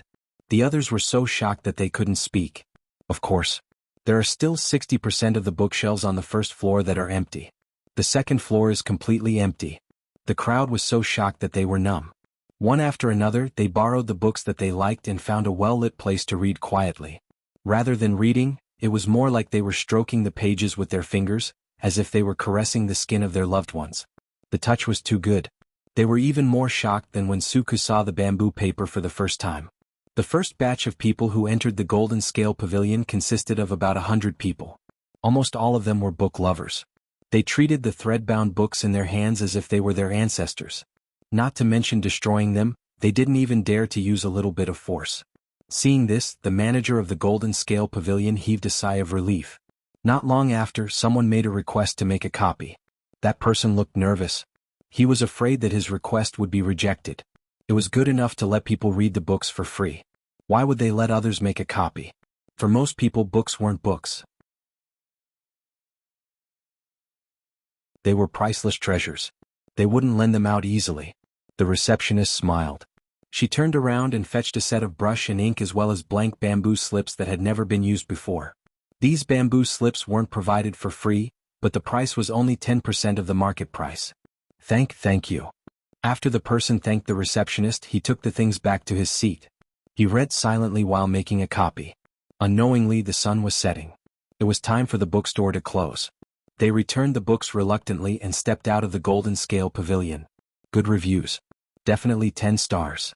The others were so shocked that they couldn't speak. Of course. There are still 60% of the bookshelves on the first floor that are empty. The second floor is completely empty. The crowd was so shocked that they were numb. One after another, they borrowed the books that they liked and found a well-lit place to read quietly. Rather than reading, it was more like they were stroking the pages with their fingers, as if they were caressing the skin of their loved ones. The touch was too good. They were even more shocked than when Suku saw the bamboo paper for the first time. The first batch of people who entered the Golden Scale Pavilion consisted of about 100 people. Almost all of them were book lovers. They treated the thread-bound books in their hands as if they were their ancestors. Not to mention destroying them, they didn't even dare to use a little bit of force. Seeing this, the manager of the Golden Scale Pavilion heaved a sigh of relief. Not long after, someone made a request to make a copy. That person looked nervous. He was afraid that his request would be rejected. It was good enough to let people read the books for free. Why would they let others make a copy? For most people, books weren't books. They were priceless treasures. They wouldn't lend them out easily. The receptionist smiled. She turned around and fetched a set of brush and ink as well as blank bamboo slips that had never been used before. These bamboo slips weren't provided for free, but the price was only 10% of the market price. Thank you. After the person thanked the receptionist, he took the things back to his seat. He read silently while making a copy. Unknowingly, the sun was setting. It was time for the bookstore to close. They returned the books reluctantly and stepped out of the Golden Scale Pavilion. Good reviews. Definitely 10 stars.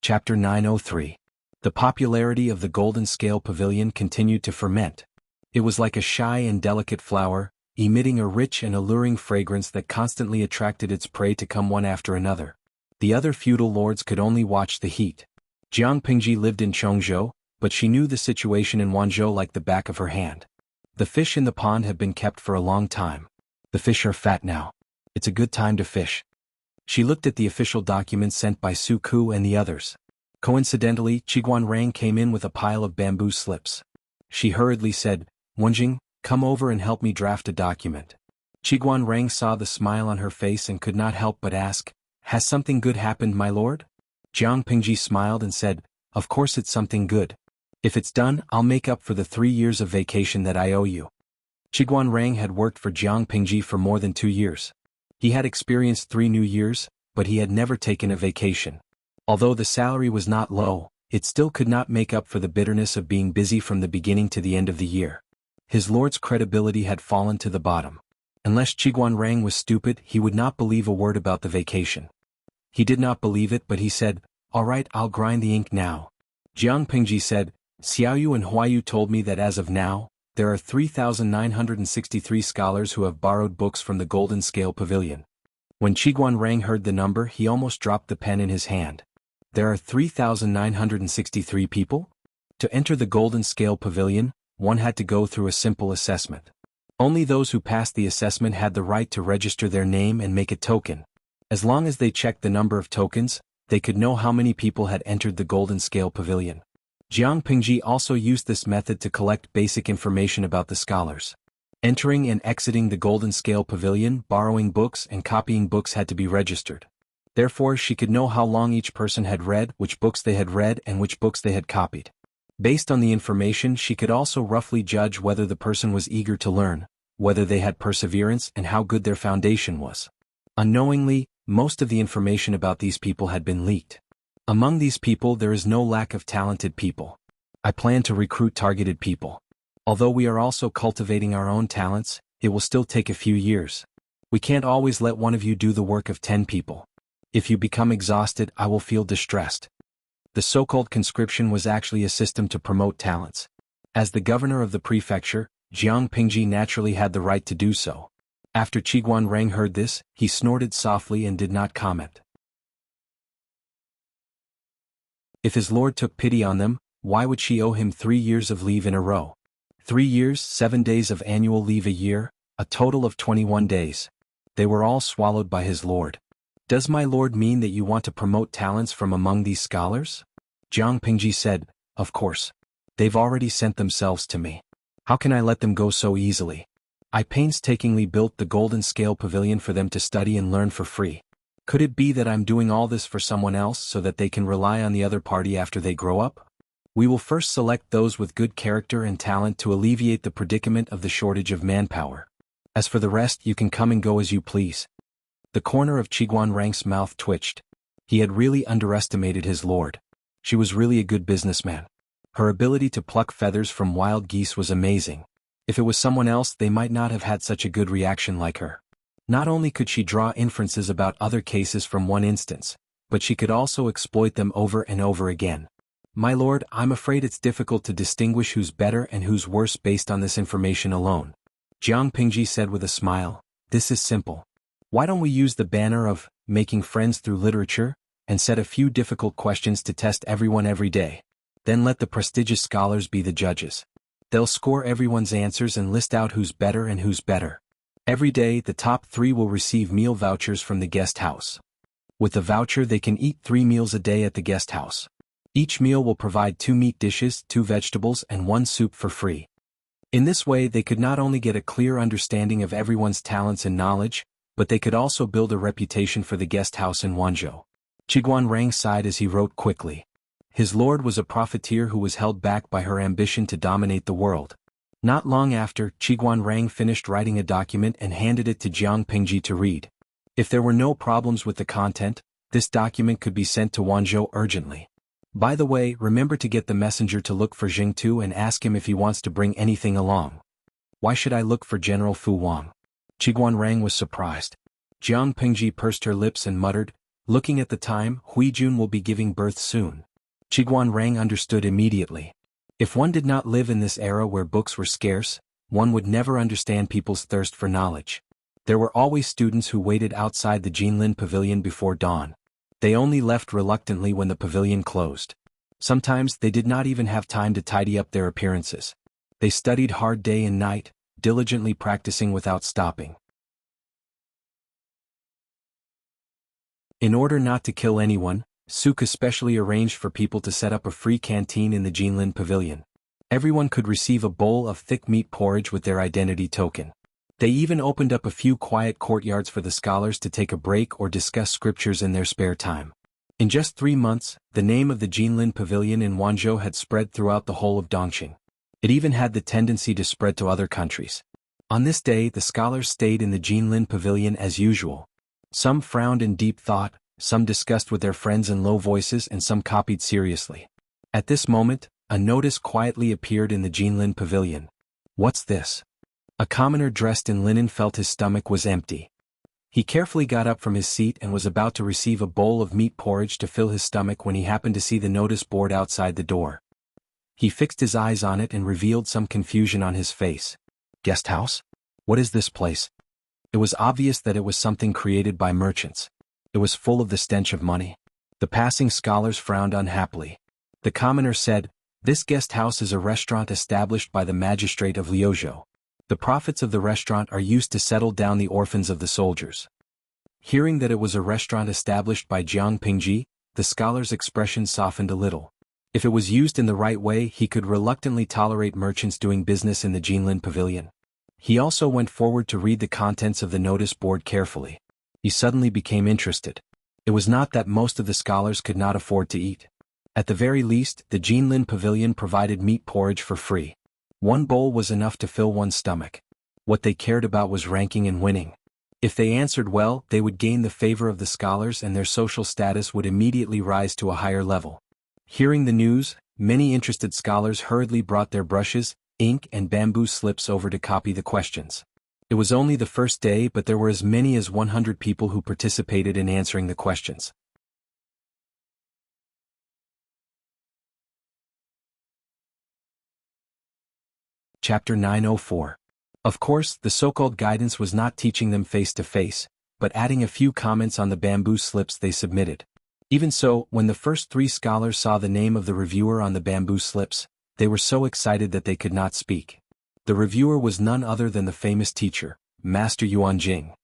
Chapter 903. The popularity of the Golden Scale Pavilion continued to ferment. It was like a shy and delicate flower, emitting a rich and alluring fragrance that constantly attracted its prey to come one after another. The other feudal lords could only watch the heat. Jiang Pingji lived in Chongzhou, but she knew the situation in Wanzhou like the back of her hand. The fish in the pond have been kept for a long time. The fish are fat now. It's a good time to fish. She looked at the official documents sent by Su Ku and the others. Coincidentally, Qiguan Rang came in with a pile of bamboo slips. She hurriedly said, "Wenjing, come over and help me draft a document." Qiguan Rang saw the smile on her face and could not help but ask, "Has something good happened, my lord?" Jiang Pingji smiled and said, "Of course it's something good. If it's done, I'll make up for the 3 years of vacation that I owe you." Qiguan Rang had worked for Jiang Pingji for more than 2 years. He had experienced 3 new years, but he had never taken a vacation. Although the salary was not low, it still could not make up for the bitterness of being busy from the beginning to the end of the year. His lord's credibility had fallen to the bottom. Unless Qiguan Rang was stupid, he would not believe a word about the vacation. He did not believe it, but he said, "All right, I'll grind the ink now." Jiang Pingji said, "Xiaoyu and Huayu told me that as of now, there are 3,963 scholars who have borrowed books from the Golden Scale Pavilion." When Qiguan Rang heard the number, he almost dropped the pen in his hand. There are 3,963 people? To enter the Golden Scale Pavilion, one had to go through a simple assessment. Only those who passed the assessment had the right to register their name and make a token. As long as they checked the number of tokens, they could know how many people had entered the Golden Scale Pavilion. Jiang Pingji also used this method to collect basic information about the scholars. Entering and exiting the Golden Scale Pavilion, borrowing books and copying books had to be registered. Therefore, she could know how long each person had read, which books they had read, and which books they had copied. Based on the information, she could also roughly judge whether the person was eager to learn, whether they had perseverance, and how good their foundation was. Unknowingly, most of the information about these people had been leaked. Among these people, there is no lack of talented people. I plan to recruit targeted people. Although we are also cultivating our own talents, it will still take a few years. We can't always let one of you do the work of 10 people. If you become exhausted, I will feel distressed. The so-called conscription was actually a system to promote talents. As the governor of the prefecture, Jiang Pingji naturally had the right to do so. After Qiguan Rang heard this, he snorted softly and did not comment. If his lord took pity on them, why would she owe him 3 years of leave in a row? 3 years, 7 days of annual leave a year, a total of 21 days. They were all swallowed by his lord. Does my lord mean that you want to promote talents from among these scholars? Jiang Pingji said, of course. They've already sent themselves to me. How can I let them go so easily? I painstakingly built the Golden Scale Pavilion for them to study and learn for free. Could it be that I'm doing all this for someone else so that they can rely on the other party after they grow up? We will first select those with good character and talent to alleviate the predicament of the shortage of manpower. As for the rest, you can come and go as you please. The corner of Qiguan Rang's mouth twitched. He had really underestimated his lord. She was really a good businessman. Her ability to pluck feathers from wild geese was amazing. If it was someone else, they might not have had such a good reaction like her. Not only could she draw inferences about other cases from one instance, but she could also exploit them over and over again. My lord, I'm afraid it's difficult to distinguish who's better and who's worse based on this information alone. Jiang Pingji said with a smile, this is simple. Why don't we use the banner of making friends through literature and set a few difficult questions to test everyone every day? Then let the prestigious scholars be the judges. They'll score everyone's answers and list out who's better and who's better. Every day, the top 3 will receive meal vouchers from the guest house. With the voucher, they can eat 3 meals a day at the guest house. Each meal will provide 2 meat dishes, 2 vegetables, and 1 soup for free. In this way, they could not only get a clear understanding of everyone's talents and knowledge, but they could also build a reputation for the guest house in Wanzhou. Qiguan Rang sighed as he wrote quickly. His lord was a profiteer who was held back by her ambition to dominate the world. Not long after, Qiguan Rang finished writing a document and handed it to Jiang Pingji to read. If there were no problems with the content, this document could be sent to Wanzhou urgently. By the way, remember to get the messenger to look for Jingtu and ask him if he wants to bring anything along. Why should I look for General Fu Wang? Qiguan Rang was surprised. Jiang Pingji pursed her lips and muttered, looking at the time, Huijun will be giving birth soon. Qiguan Rang understood immediately. If one did not live in this era where books were scarce, one would never understand people's thirst for knowledge. There were always students who waited outside the Jinlin Pavilion before dawn. They only left reluctantly when the pavilion closed. Sometimes they did not even have time to tidy up their appearances. They studied hard day and night, diligently practicing without stopping. In order not to kill anyone, Suk especially arranged for people to set up a free canteen in the Jinlin Pavilion. Everyone could receive a bowl of thick meat porridge with their identity token. They even opened up a few quiet courtyards for the scholars to take a break or discuss scriptures in their spare time. In just 3 months, the name of the Jinlin Pavilion in Wanzhou had spread throughout the whole of Dongqing. It even had the tendency to spread to other countries. On this day, the scholars stayed in the Jinlin Pavilion as usual. Some frowned in deep thought, some discussed with their friends in low voices, and some copied seriously. At this moment, a notice quietly appeared in the Jinlin Pavilion. What's this? A commoner dressed in linen felt his stomach was empty. He carefully got up from his seat and was about to receive a bowl of meat porridge to fill his stomach when he happened to see the notice board outside the door. He fixed his eyes on it and revealed some confusion on his face. Guest house? What is this place? It was obvious that it was something created by merchants. It was full of the stench of money. The passing scholars frowned unhappily. The commoner said, "This guest house is a restaurant established by the magistrate of Liuzhou. The profits of the restaurant are used to settle down the orphans of the soldiers. Hearing that it was a restaurant established by Jiang Pingji, the scholar's expression softened a little. If it was used in the right way, he could reluctantly tolerate merchants doing business in the Jinlin pavilion. He also went forward to read the contents of the notice board carefully. He suddenly became interested. It was not that most of the scholars could not afford to eat. At the very least, the Jinlin pavilion provided meat porridge for free. One bowl was enough to fill one's stomach. What they cared about was ranking and winning. If they answered well, they would gain the favor of the scholars and their social status would immediately rise to a higher level. Hearing the news, many interested scholars hurriedly brought their brushes, ink and bamboo slips over to copy the questions. It was only the first day, but there were as many as 100 people who participated in answering the questions. Chapter 904. Of course, the so-called guidance was not teaching them face-to-face, but adding a few comments on the bamboo slips they submitted. Even so, when the first 3 scholars saw the name of the reviewer on the bamboo slips, they were so excited that they could not speak. The reviewer was none other than the famous teacher, Master Yuan Jing.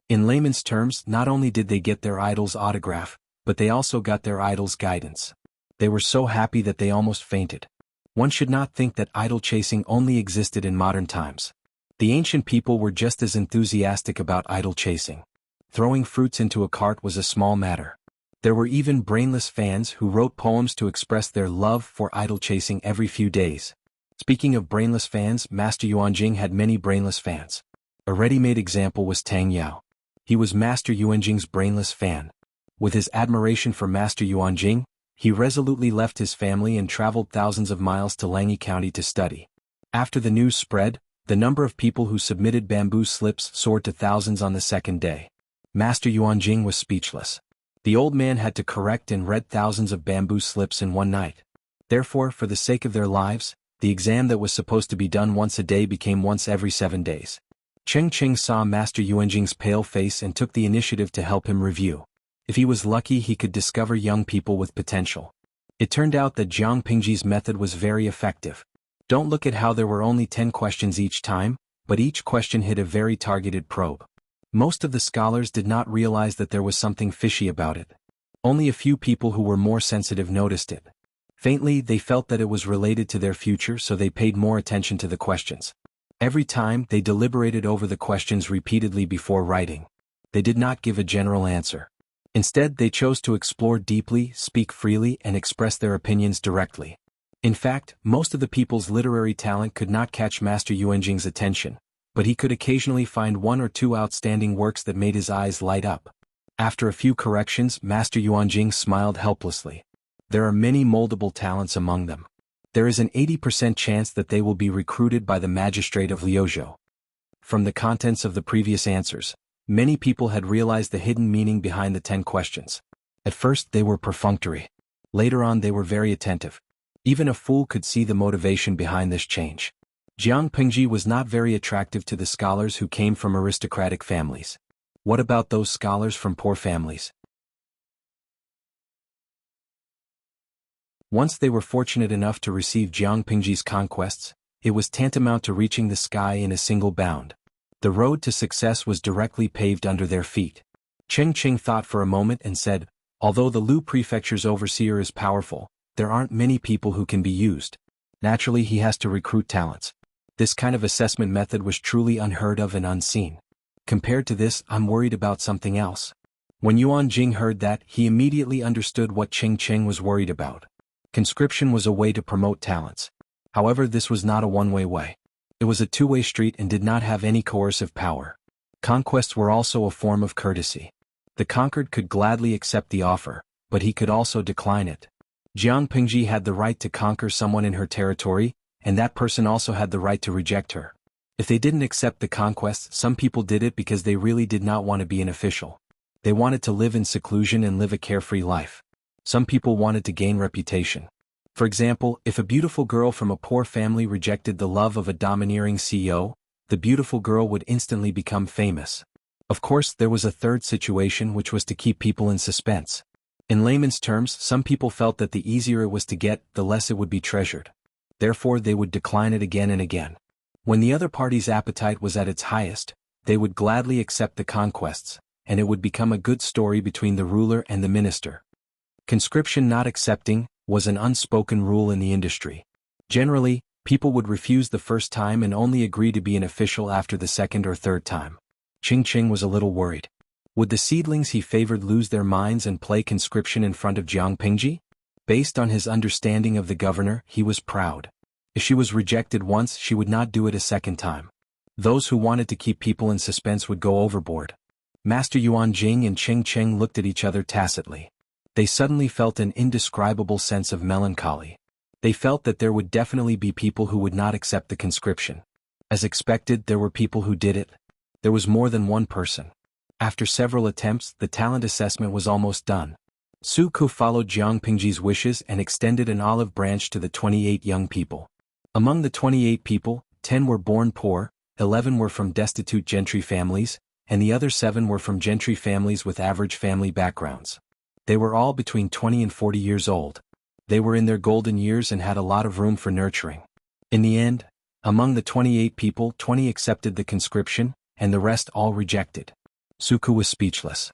In layman's terms, not only did they get their idol's autograph, but they also got their idol's guidance. They were so happy that they almost fainted. One should not think that idol chasing only existed in modern times. The ancient people were just as enthusiastic about idol chasing. Throwing fruits into a cart was a small matter. There were even brainless fans who wrote poems to express their love for idol chasing every few days. Speaking of brainless fans, Master Yuanjing had many brainless fans. A ready-made example was Tang Yao. He was Master Yuanjing's brainless fan. With his admiration for Master Yuanjing, he resolutely left his family and traveled thousands of miles to Langyi County to study. After the news spread, the number of people who submitted bamboo slips soared to thousands on the second day. Master Yuanjing was speechless. The old man had to correct and read thousands of bamboo slips in one night. Therefore, for the sake of their lives, the exam that was supposed to be done once a day became once every 7 days. Cheng Cheng saw Master Yuanjing's pale face and took the initiative to help him review. If he was lucky, he could discover young people with potential. It turned out that Jiang Pingji's method was very effective. Don't look at how there were only 10 questions each time, but each question hit a very targeted probe. Most of the scholars did not realize that there was something fishy about it. Only a few people who were more sensitive noticed it. Faintly, they felt that it was related to their future, so they paid more attention to the questions. Every time, they deliberated over the questions repeatedly before writing. They did not give a general answer. Instead, they chose to explore deeply, speak freely, and express their opinions directly. In fact, most of the people's literary talent could not catch Master Yuanjing's attention, but he could occasionally find 1 or 2 outstanding works that made his eyes light up. After a few corrections, Master Yuanjing smiled helplessly. There are many moldable talents among them. There is an 80% chance that they will be recruited by the magistrate of Liuzhou. From the contents of the previous answers, many people had realized the hidden meaning behind the 10 questions. At first they were perfunctory. Later on they were very attentive. Even a fool could see the motivation behind this change. Jiang Pingji was not very attractive to the scholars who came from aristocratic families. What about those scholars from poor families? Once they were fortunate enough to receive Jiang Pingji's conquests, it was tantamount to reaching the sky in a single bound. The road to success was directly paved under their feet. Cheng Cheng thought for a moment and said, although the Lu prefecture's overseer is powerful, there aren't many people who can be used. Naturally, he has to recruit talents. This kind of assessment method was truly unheard of and unseen. Compared to this, I'm worried about something else. When Yuan Jing heard that, he immediately understood what Cheng Cheng was worried about. Conscription was a way to promote talents. However, this was not a one-way way. It was a two-way street and did not have any coercive power. Conquests were also a form of courtesy. The conquered could gladly accept the offer, but he could also decline it. Jiang Pingji had the right to conquer someone in her territory, and that person also had the right to reject her. If they didn't accept the conquest, some people did it because they really did not want to be an official. They wanted to live in seclusion and live a carefree life. Some people wanted to gain reputation. For example, if a beautiful girl from a poor family rejected the love of a domineering CEO, the beautiful girl would instantly become famous. Of course, there was a third situation, which was to keep people in suspense. In layman's terms, some people felt that the easier it was to get, the less it would be treasured. Therefore, they would decline it again and again. When the other party's appetite was at its highest, they would gladly accept the conquests, and it would become a good story between the ruler and the minister. Conscription not accepting was an unspoken rule in the industry. Generally, people would refuse the first time and only agree to be an official after the second or third time. Ching Ching was a little worried. Would the seedlings he favored lose their minds and play conscription in front of Jiang Pingji? Based on his understanding of the governor, he was proud. If she was rejected once, she would not do it a second time. Those who wanted to keep people in suspense would go overboard. Master Yuan Jing and Ching Ching looked at each other tacitly. They suddenly felt an indescribable sense of melancholy. They felt that there would definitely be people who would not accept the conscription. As expected, there were people who did it. There was more than one person. After several attempts, the talent assessment was almost done. Su Ku followed Jiang Pingji's wishes and extended an olive branch to the 28 young people. Among the 28 people, 10 were born poor, 11 were from destitute gentry families, and the other 7 were from gentry families with average family backgrounds. They were all between 20 and 40 years old. They were in their golden years and had a lot of room for nurturing. In the end, among the 28 people, 20 accepted the conscription, and the rest all rejected. Su Ku was speechless.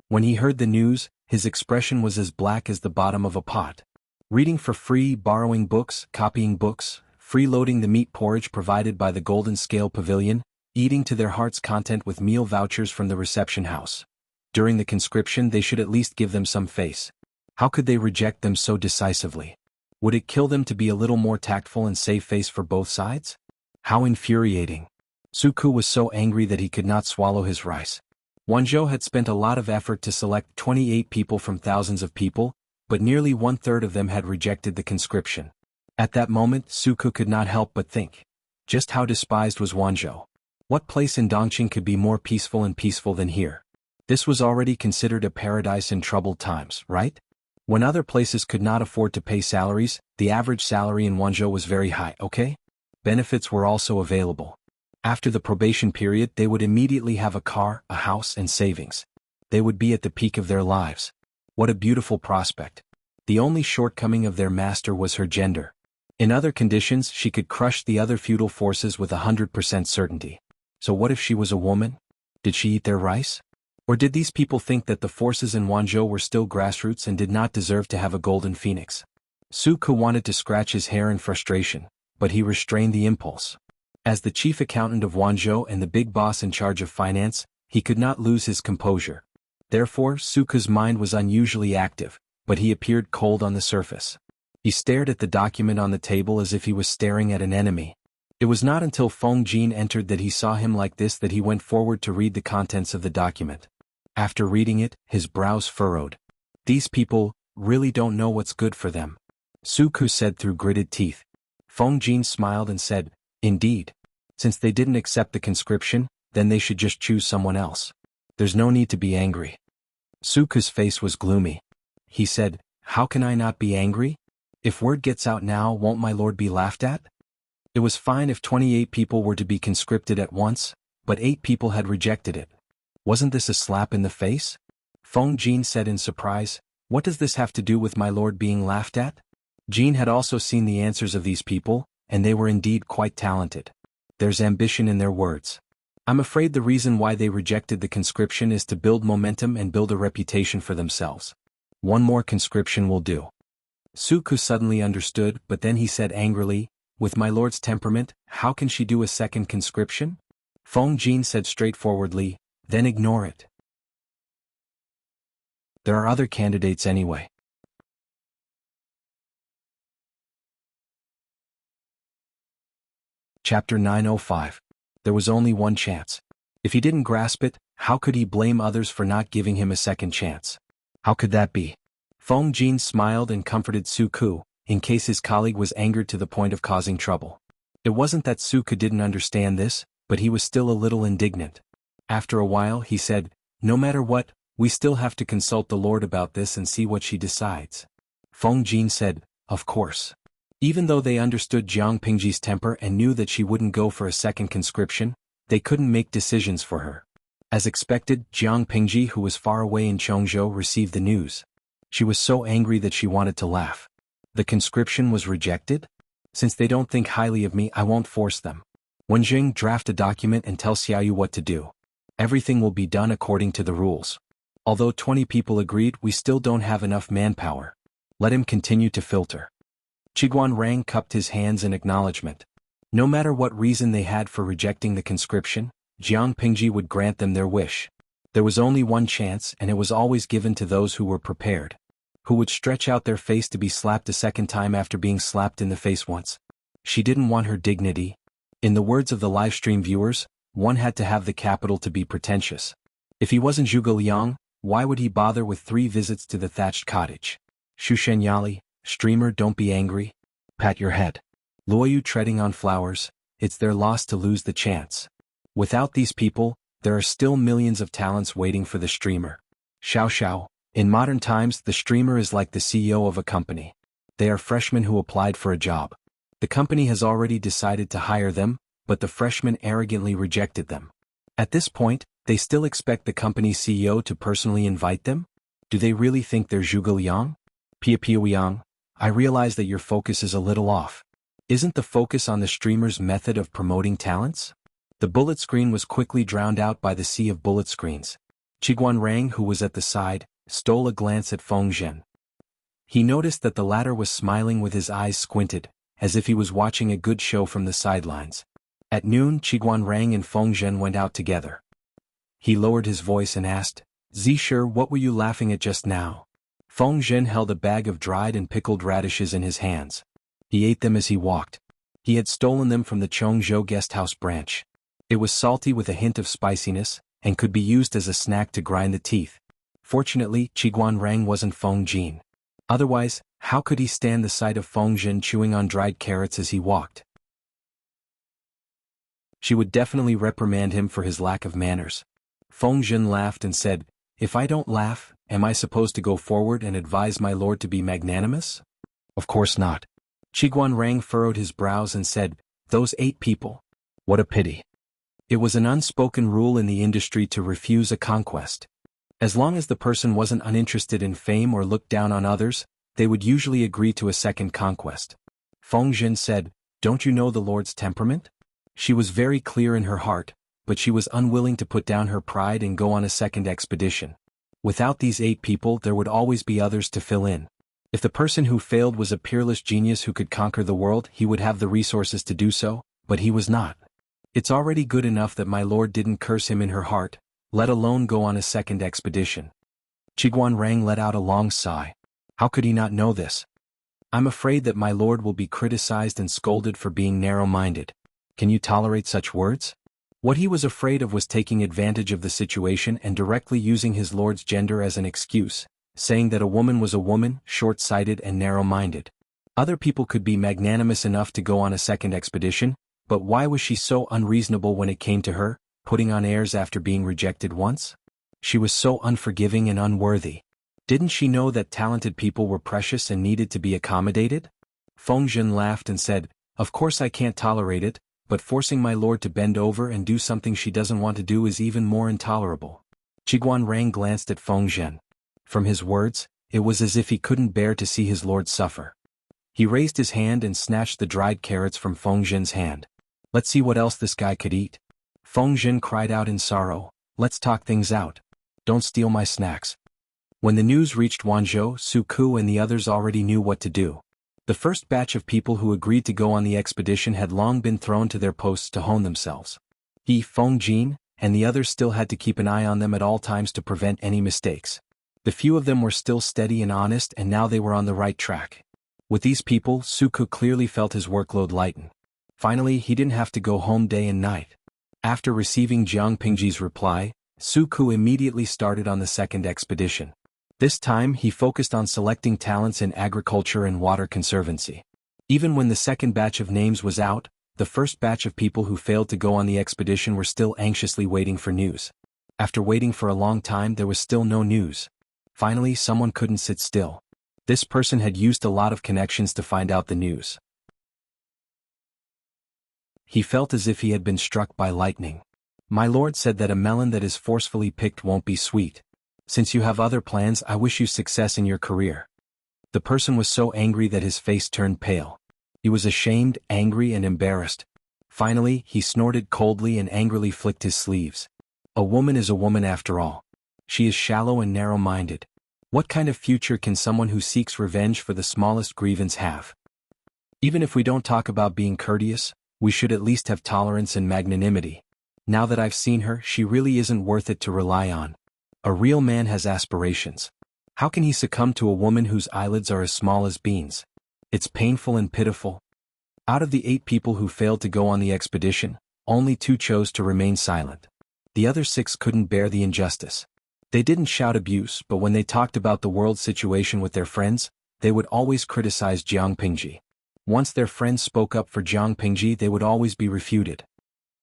When he heard the news, his expression was as black as the bottom of a pot. Reading for free, borrowing books, copying books, freeloading the meat porridge provided by the Golden Scale Pavilion, eating to their heart's content with meal vouchers from the reception house. During the conscription they should at least give them some face. How could they reject them so decisively? Would it kill them to be a little more tactful and save face for both sides? How infuriating. Su Ku was so angry that he could not swallow his rice. Wanzhou had spent a lot of effort to select 28 people from thousands of people, but nearly one-third of them had rejected the conscription. At that moment, Su Ku could not help but think. Just how despised was Wanzhou. What place in Dongqing could be more peaceful than here? This was already considered a paradise in troubled times, right? When other places could not afford to pay salaries, the average salary in Wanzhou was very high, okay? Benefits were also available. After the probation period, they would immediately have a car, a house, and savings. They would be at the peak of their lives. What a beautiful prospect. The only shortcoming of their master was her gender. In other conditions, she could crush the other feudal forces with 100% certainty. So what if she was a woman? Did she eat their rice? Or did these people think that the forces in Wanzhou were still grassroots and did not deserve to have a golden phoenix? Su Ku wanted to scratch his hair in frustration, but he restrained the impulse. As the chief accountant of Wanzhou and the big boss in charge of finance, he could not lose his composure. Therefore, Su Ku's mind was unusually active, but he appeared cold on the surface. He stared at the document on the table as if he was staring at an enemy. It was not until Feng Jin entered that he saw him like this that he went forward to read the contents of the document. After reading it, his brows furrowed. These people really don't know what's good for them, Su Ku said through gritted teeth. Feng Jin smiled and said, indeed. Since they didn't accept the conscription, then they should just choose someone else. There's no need to be angry. Su Ku's face was gloomy. He said, how can I not be angry? If word gets out now, won't my lord be laughed at? It was fine if 28 people were to be conscripted at once, but 8 people had rejected it. Wasn't this a slap in the face? Feng Jin said in surprise, what does this have to do with my lord being laughed at? Jin had also seen the answers of these people, and they were indeed quite talented. There's ambition in their words. I'm afraid the reason why they rejected the conscription is to build momentum and build a reputation for themselves. One more conscription will do. Su Ku suddenly understood, but then he said angrily, with my lord's temperament, how can she do a second conscription? Feng Jin said straightforwardly, then ignore it. There are other candidates anyway. Chapter 905. There was only one chance. If he didn't grasp it, how could he blame others for not giving him a second chance? How could that be? Feng Jin smiled and comforted Su Ku, in case his colleague was angered to the point of causing trouble. It wasn't that Su Ku didn't understand this, but he was still a little indignant. After a while he said, no matter what, we still have to consult the Lord about this and see what she decides. Feng Jin said, of course. Even though they understood Jiang Pingji's temper and knew that she wouldn't go for a second conscription, they couldn't make decisions for her. As expected, Jiang Pingji, who was far away in Chongzhou, received the news. She was so angry that she wanted to laugh. The conscription was rejected? Since they don't think highly of me, I won't force them. Wenjing, draft a document and tell Xiaoyu what to do. Everything will be done according to the rules. Although 20 people agreed, we still don't have enough manpower. Let him continue to filter. Qiguan Rang cupped his hands in acknowledgement. No matter what reason they had for rejecting the conscription, Jiang Pingji would grant them their wish. There was only one chance, and it was always given to those who were prepared. Who would stretch out their face to be slapped a second time after being slapped in the face once. She didn't want her dignity. In the words of the livestream viewers, one had to have the capital to be pretentious. If he wasn't Zhuge Liang, why would he bother with 3 visits to the thatched cottage? Shu Shenyali, streamer, don't be angry. Pat your head. Luoyu treading on flowers, it's their loss to lose the chance. Without these people, there are still millions of talents waiting for the streamer. Xiao Xiao, in modern times the streamer is like the CEO of a company. They are freshmen who applied for a job. The company has already decided to hire them, but the freshmen arrogantly rejected them. At this point, they still expect the company's CEO to personally invite them? Do they really think they're Zhuge Liang? Pia Liang, I realize that your focus is a little off. Isn't the focus on the streamer's method of promoting talents? The bullet screen was quickly drowned out by the sea of bullet screens. Qiguan Rang, who was at the side, stole a glance at Feng Zhen. He noticed that the latter was smiling with his eyes squinted, as if he was watching a good show from the sidelines. At noon, Qiguan Rang and Feng Zhen went out together. He lowered his voice and asked, Zisher, what were you laughing at just now? Feng Zhen held a bag of dried and pickled radishes in his hands. He ate them as he walked. He had stolen them from the Chongzhou guesthouse branch. It was salty with a hint of spiciness, and could be used as a snack to grind the teeth. Fortunately, Qiguan Rang wasn't Feng Jin. Otherwise, how could he stand the sight of Feng Zhen chewing on dried carrots as he walked? She would definitely reprimand him for his lack of manners. Feng Zhen laughed and said, If I don't laugh, am I supposed to go forward and advise my lord to be magnanimous? Of course not. Qiguan Rang furrowed his brows and said, Those 8 people. What a pity. It was an unspoken rule in the industry to refuse a conquest. As long as the person wasn't uninterested in fame or looked down on others, they would usually agree to a second conquest. Feng Zhen said, Don't you know the Lord's temperament? She was very clear in her heart, but she was unwilling to put down her pride and go on a second expedition. Without these 8 people, there would always be others to fill in. If the person who failed was a peerless genius who could conquer the world, he would have the resources to do so, but he was not. It's already good enough that my lord didn't curse him in her heart, let alone go on a second expedition. Qiguan Rang let out a long sigh. How could he not know this? I'm afraid that my lord will be criticized and scolded for being narrow-minded. Can you tolerate such words? What he was afraid of was taking advantage of the situation and directly using his lord's gender as an excuse, saying that a woman was a woman, short-sighted and narrow-minded. Other people could be magnanimous enough to go on a second expedition, but why was she so unreasonable when it came to her, putting on airs after being rejected once? She was so unforgiving and unworthy. Didn't she know that talented people were precious and needed to be accommodated? Feng Zhen laughed and said, Of course I can't tolerate it, but forcing my lord to bend over and do something she doesn't want to do is even more intolerable. Qiguan Rang glanced at Feng Zhen. From his words, it was as if he couldn't bear to see his lord suffer. He raised his hand and snatched the dried carrots from Feng Zhen's hand. Let's see what else this guy could eat. Feng Zhen cried out in sorrow, Let's talk things out. Don't steal my snacks. When the news reached Wanzhou, Su Ku and the others already knew what to do. The first batch of people who agreed to go on the expedition had long been thrown to their posts to hone themselves. He, Feng Jin, and the others still had to keep an eye on them at all times to prevent any mistakes. The few of them were still steady and honest, and now they were on the right track. With these people, Su Ku clearly felt his workload lighten. Finally, he didn't have to go home day and night. After receiving Jiang Pingji's reply, Su Ku immediately started on the second expedition. This time he focused on selecting talents in agriculture and water conservancy. Even when the second batch of names was out, the first batch of people who failed to go on the expedition were still anxiously waiting for news. After waiting for a long time, there was still no news. Finally, someone couldn't sit still. This person had used a lot of connections to find out the news. He felt as if he had been struck by lightning. My lord said that a melon that is forcefully picked won't be sweet. Since you have other plans, I wish you success in your career. The person was so angry that his face turned pale. He was ashamed, angry, and embarrassed. Finally, he snorted coldly and angrily flicked his sleeves. A woman is a woman after all. She is shallow and narrow-minded. What kind of future can someone who seeks revenge for the smallest grievance have? Even if we don't talk about being courteous, we should at least have tolerance and magnanimity. Now that I've seen her, she really isn't worth it to rely on. A real man has aspirations. How can he succumb to a woman whose eyelids are as small as beans? It's painful and pitiful. Out of the 8 people who failed to go on the expedition, only 2 chose to remain silent. The other 6 couldn't bear the injustice. They didn't shout abuse, but when they talked about the world situation with their friends, they would always criticize Jiang Pingji. Once their friends spoke up for Jiang Pingji, they would always be refuted.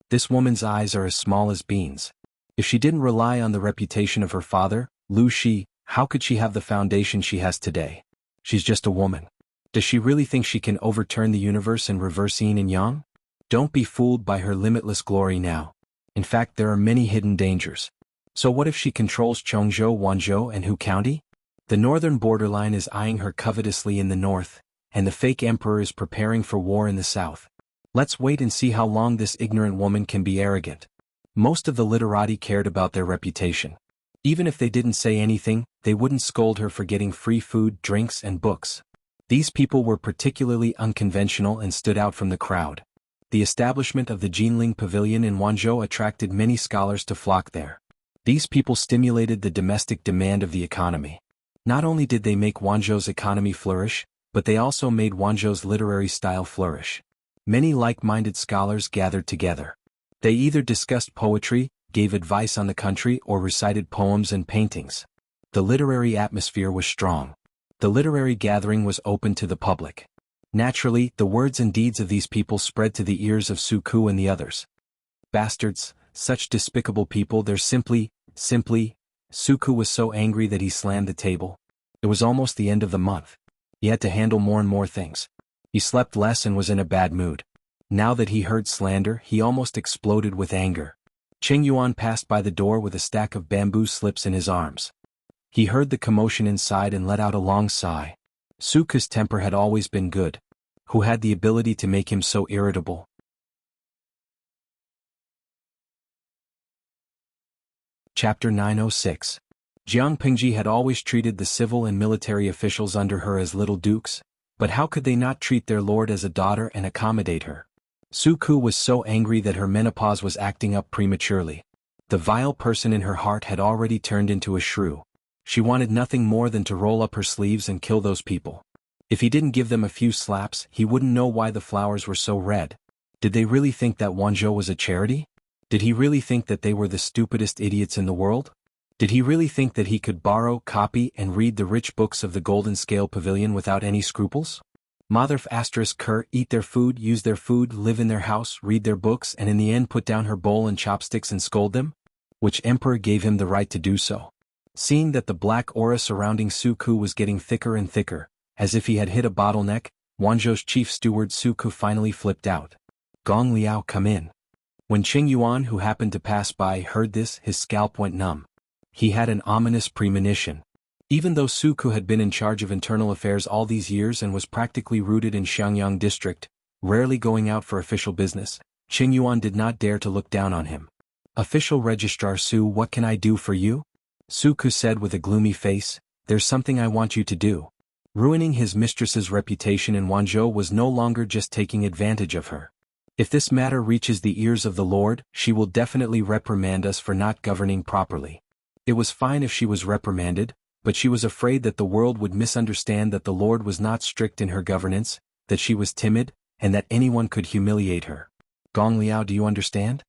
This woman's eyes are as small as beans. If she didn't rely on the reputation of her father, Lu Shi, how could she have the foundation she has today? She's just a woman. Does she really think she can overturn the universe and reverse yin and yang? Don't be fooled by her limitless glory now. In fact, there are many hidden dangers. So what if she controls Chongzhou, Wanzhou, and Hu County? The northern borderline is eyeing her covetously in the north, and the fake emperor is preparing for war in the south. Let's wait and see how long this ignorant woman can be arrogant. Most of the literati cared about their reputation. Even if they didn't say anything, they wouldn't scold her for getting free food, drinks, and books. These people were particularly unconventional and stood out from the crowd. The establishment of the Jinling Pavilion in Wanzhou attracted many scholars to flock there. These people stimulated the domestic demand of the economy. Not only did they make Wanzhou's economy flourish, but they also made Wanzhou's literary style flourish. Many like-minded scholars gathered together. They either discussed poetry, gave advice on the country, or recited poems and paintings. The literary atmosphere was strong. The literary gathering was open to the public. Naturally, the words and deeds of these people spread to the ears of Su Ku and the others. Bastards, such despicable people, they're simply. Su Ku was so angry that he slammed the table. It was almost the end of the month. He had to handle more and more things. He slept less and was in a bad mood. Now that he heard slander, he almost exploded with anger. Cheng Yuan passed by the door with a stack of bamboo slips in his arms. He heard the commotion inside and let out a long sigh. Su Ku's temper had always been good. Who had the ability to make him so irritable? Chapter 906. Jiang Pingji had always treated the civil and military officials under her as little dukes, but how could they not treat their lord as a daughter and accommodate her? Su Ku was so angry that her menopause was acting up prematurely. The vile person in her heart had already turned into a shrew. She wanted nothing more than to roll up her sleeves and kill those people. If he didn't give them a few slaps, he wouldn't know why the flowers were so red. Did they really think that Wanzhou was a charity? Did he really think that they were the stupidest idiots in the world? Did he really think that he could borrow, copy, and read the rich books of the Golden Scale Pavilion without any scruples? Motherf *Ker, eat their food, use their food, live in their house, read their books, and in the end put down her bowl and chopsticks and scold them? Which emperor gave him the right to do so? Seeing that the black aura surrounding Su Ku was getting thicker and thicker, as if he had hit a bottleneck, Wanzhou's chief steward Su Ku finally flipped out. Gong Liao, come in. When Cheng Yuan, who happened to pass by, heard this, his scalp went numb. He had an ominous premonition. Even though Su Ku had been in charge of internal affairs all these years and was practically rooted in Xiangyang district, rarely going out for official business, Cheng Yuan did not dare to look down on him. Official Registrar Su, what can I do for you? Su Ku said with a gloomy face, there's something I want you to do. Ruining his mistress's reputation in Wanzhou was no longer just taking advantage of her. If this matter reaches the ears of the Lord, she will definitely reprimand us for not governing properly. It was fine if she was reprimanded, but she was afraid that the world would misunderstand that the Lord was not strict in her governance, that she was timid, and that anyone could humiliate her. Gong Liao, do you understand?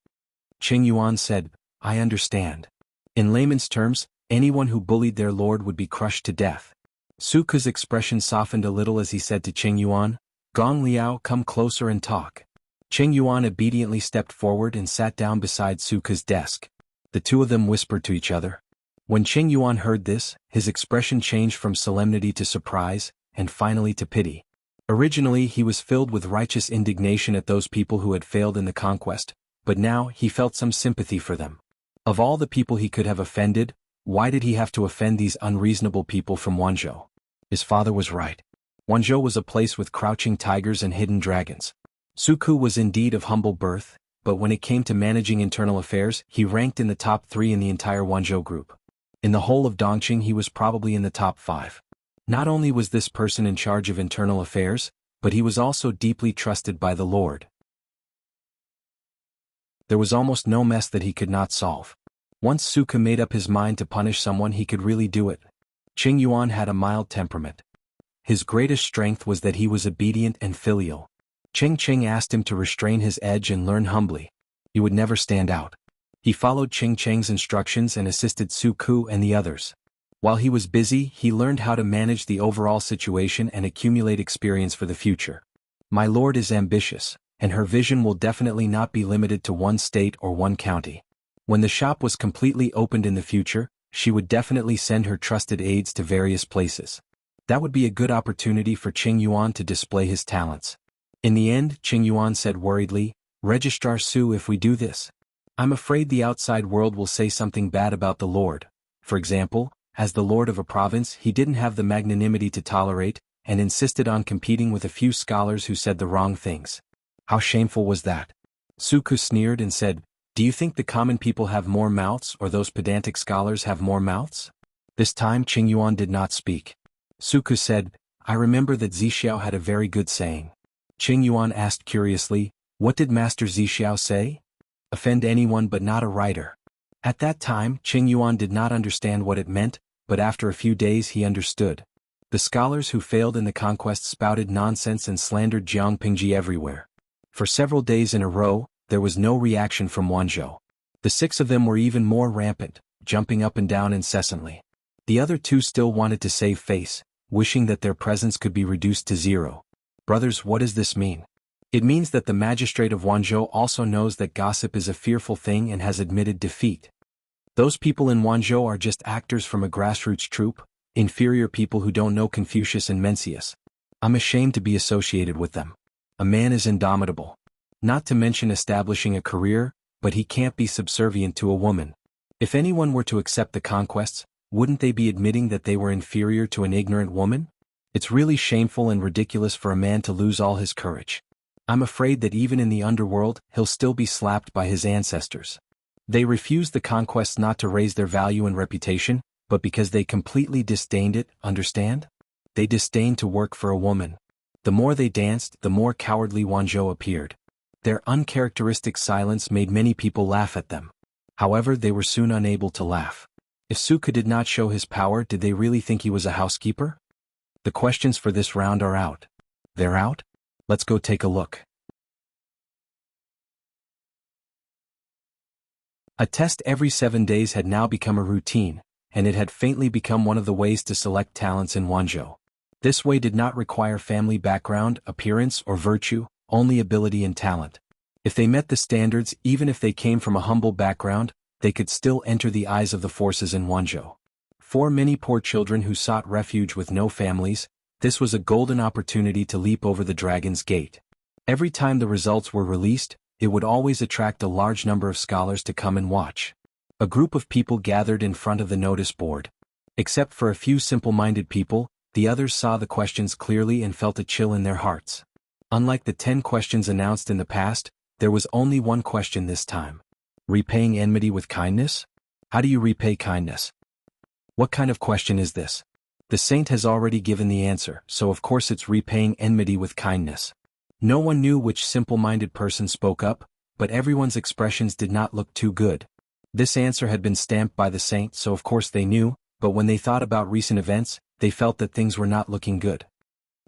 Cheng Yuan said, I understand. In layman's terms, anyone who bullied their lord would be crushed to death. Su Ku's expression softened a little as he said to Cheng Yuan, Gong Liao, come closer and talk. Cheng Yuan obediently stepped forward and sat down beside Su Ku's desk. The two of them whispered to each other. When Cheng Yuan heard this, his expression changed from solemnity to surprise, and finally to pity. Originally he was filled with righteous indignation at those people who had failed in the conquest, but now he felt some sympathy for them. Of all the people he could have offended, why did he have to offend these unreasonable people from Wanzhou? His father was right. Wanzhou was a place with crouching tigers and hidden dragons. Suku was indeed of humble birth, but when it came to managing internal affairs, he ranked in the top 3 in the entire Wanzhou group. In the whole of Dongqing he was probably in the top 5. Not only was this person in charge of internal affairs, but he was also deeply trusted by the Lord. There was almost no mess that he could not solve. Once Suku made up his mind to punish someone, he could really do it. Qing Yuan had a mild temperament. His greatest strength was that he was obedient and filial. Qing asked him to restrain his edge and learn humbly. He would never stand out. He followed Qing's instructions and assisted Suku and the others. While he was busy, he learned how to manage the overall situation and accumulate experience for the future. My lord is ambitious, and her vision will definitely not be limited to one state or one county. When the shop was completely opened in the future, she would definitely send her trusted aides to various places. That would be a good opportunity for Qing Yuan to display his talents. In the end, Qing Yuan said worriedly, "Registrar Su, if we do this, I'm afraid the outside world will say something bad about the Lord. For example, as the Lord of a province, he didn't have the magnanimity to tolerate, and insisted on competing with a few scholars who said the wrong things. How shameful was that?" Suku sneered and said, "Do you think the common people have more mouths or those pedantic scholars have more mouths?" This time Qing Yuan did not speak. Suku said, "I remember that Zixiao had a very good saying." Qing Yuan asked curiously, "What did Master Zixiao say?" "Offend anyone but not a writer." At that time, Qing Yuan did not understand what it meant, but after a few days he understood. The scholars who failed in the conquest spouted nonsense and slandered Jiang Pingji everywhere. For several days in a row, there was no reaction from Wanzhou. The 6 of them were even more rampant, jumping up and down incessantly. The other 2 still wanted to save face, wishing that their presence could be reduced to 0. Brothers, what does this mean? It means that the magistrate of Wanzhou also knows that gossip is a fearful thing and has admitted defeat. Those people in Wanzhou are just actors from a grassroots troupe, inferior people who don't know Confucius and Mencius. I'm ashamed to be associated with them. A man is indomitable. Not to mention establishing a career, but he can't be subservient to a woman. If anyone were to accept the conquests, wouldn't they be admitting that they were inferior to an ignorant woman? It's really shameful and ridiculous for a man to lose all his courage. I'm afraid that even in the underworld, he'll still be slapped by his ancestors. They refused the conquests not to raise their value and reputation, but because they completely disdained it, understand? They disdained to work for a woman. The more they danced, the more cowardly Wanzhou appeared. Their uncharacteristic silence made many people laugh at them. However, they were soon unable to laugh. If Suku did not show his power, did they really think he was a housekeeper? The questions for this round are out. They're out? Let's go take a look. A test every 7 days had now become a routine, and it had faintly become one of the ways to select talents in Wanzhou. This way did not require family background, appearance, or virtue, only ability and talent. If they met the standards, even if they came from a humble background, they could still enter the eyes of the forces in Wanzhou. For many poor children who sought refuge with no families, this was a golden opportunity to leap over the dragon's gate. Every time the results were released, it would always attract a large number of scholars to come and watch. A group of people gathered in front of the notice board. Except for a few simple-minded people, the others saw the questions clearly and felt a chill in their hearts. Unlike the 10 questions announced in the past, there was only one question this time. Repaying enmity with kindness? How do you repay kindness? What kind of question is this? The saint has already given the answer, so of course it's repaying enmity with kindness. No one knew which simple-minded person spoke up, but everyone's expressions did not look too good. This answer had been stamped by the saint, so of course they knew, but when they thought about recent events, they felt that things were not looking good.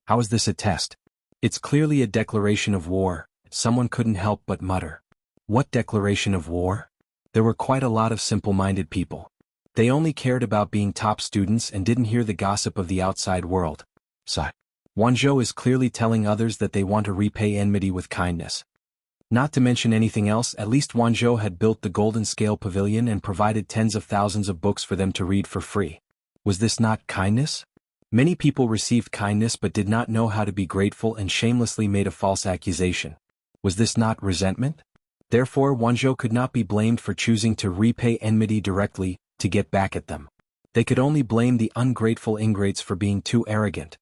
How is this a test? It's clearly a declaration of war, someone couldn't help but mutter. What declaration of war? There were quite a lot of simple-minded people. They only cared about being top students and didn't hear the gossip of the outside world. So, Wanzhou is clearly telling others that they want to repay enmity with kindness. Not to mention anything else, at least Wanzhou had built the Golden Scale Pavilion and provided tens of thousands of books for them to read for free. Was this not kindness? Many people received kindness but did not know how to be grateful and shamelessly made a false accusation. Was this not resentment? Therefore, Wanzhou could not be blamed for choosing to repay enmity directly, to get back at them. They could only blame the ungrateful ingrates for being too arrogant.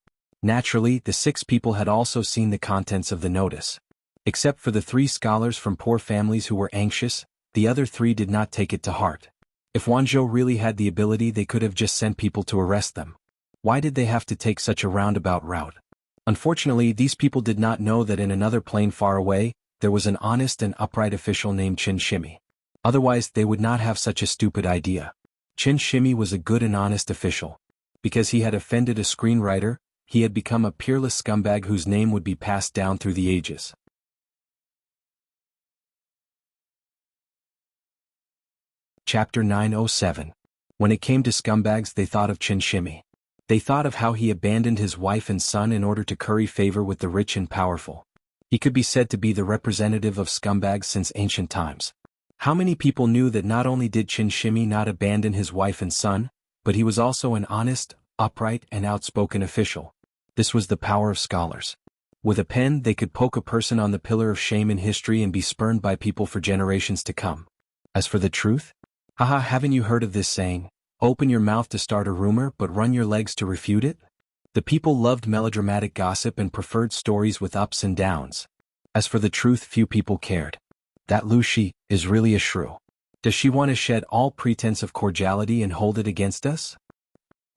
Naturally, the 6 people had also seen the contents of the notice. Except for the 3 scholars from poor families who were anxious, the other 3 did not take it to heart. If Wanzhou really had the ability, they could have just sent people to arrest them. Why did they have to take such a roundabout route? Unfortunately, these people did not know that in another plane far away, there was an honest and upright official named Qin Shimi. Otherwise, they would not have such a stupid idea. Qin Shimi was a good and honest official. Because he had offended a screenwriter, he had become a peerless scumbag whose name would be passed down through the ages. Chapter 907. When it came to scumbags, they thought of Qin Shimi. They thought of how he abandoned his wife and son in order to curry favor with the rich and powerful. He could be said to be the representative of scumbags since ancient times. How many people knew that not only did Qin Shimi not abandon his wife and son, but he was also an honest, upright, and outspoken official? This was the power of scholars. With a pen, they could poke a person on the pillar of shame in history and be spurned by people for generations to come. As for the truth? Haha, haven't you heard of this saying? Open your mouth to start a rumor but run your legs to refute it? The people loved melodramatic gossip and preferred stories with ups and downs. As for the truth, few people cared. That Lu Shi is really a shrew. Does she want to shed all pretense of cordiality and hold it against us?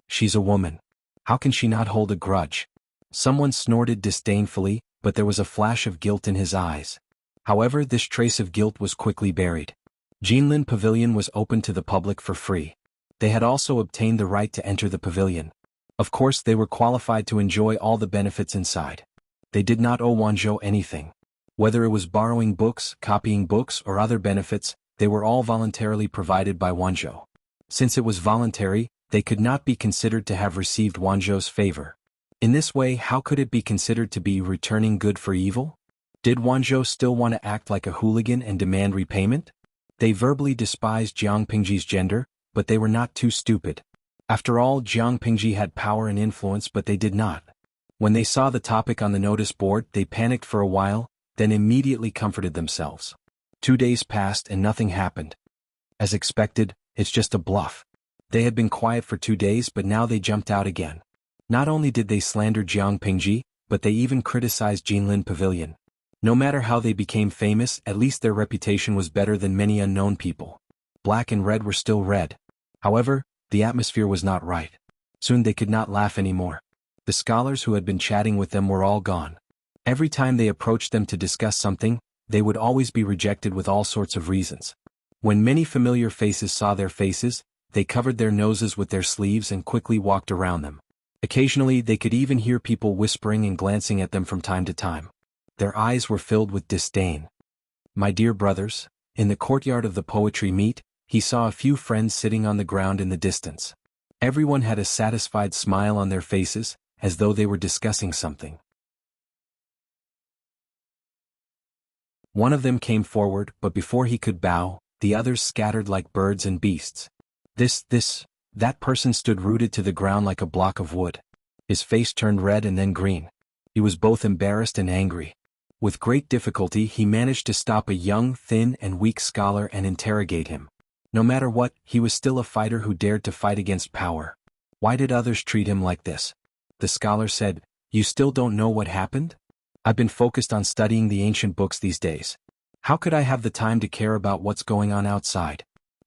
She's a woman. How can she not hold a grudge? Someone snorted disdainfully, but there was a flash of guilt in his eyes. However, this trace of guilt was quickly buried. Jinlin Pavilion was open to the public for free. They had also obtained the right to enter the pavilion. Of course, they were qualified to enjoy all the benefits inside. They did not owe Wanzhou anything. Whether it was borrowing books, copying books, or other benefits, they were all voluntarily provided by Wanzhou. Since it was voluntary, they could not be considered to have received Wanzhou's favor. In this way, how could it be considered to be returning good for evil? Did Wanzhou still want to act like a hooligan and demand repayment? They verbally despised Jiang Pingji's gender, but they were not too stupid. After all, Jiang Pingji had power and influence, but they did not. When they saw the topic on the notice board, they panicked for a while, then immediately comforted themselves. 2 days passed and nothing happened. As expected, it's just a bluff. They had been quiet for 2 days, but now they jumped out again. Not only did they slander Jiang Pingji, but they even criticized Jinlin Pavilion. No matter how they became famous, at least their reputation was better than many unknown people. Black and red were still red. However, the atmosphere was not right. Soon they could not laugh anymore. The scholars who had been chatting with them were all gone. Every time they approached them to discuss something, they would always be rejected with all sorts of reasons. When many familiar faces saw their faces, they covered their noses with their sleeves and quickly walked around them. Occasionally, they could even hear people whispering and glancing at them from time to time. Their eyes were filled with disdain. My dear brothers, in the courtyard of the poetry meet, he saw a few friends sitting on the ground in the distance. Everyone had a satisfied smile on their faces, as though they were discussing something. One of them came forward, but before he could bow, the others scattered like birds and beasts. That person stood rooted to the ground like a block of wood. His face turned red and then green. He was both embarrassed and angry. With great difficulty, he managed to stop a young, thin, and weak scholar and interrogate him. No matter what, he was still a fighter who dared to fight against power. Why did others treat him like this? The scholar said, "You still don't know what happened? I've been focused on studying the ancient books these days. How could I have the time to care about what's going on outside?"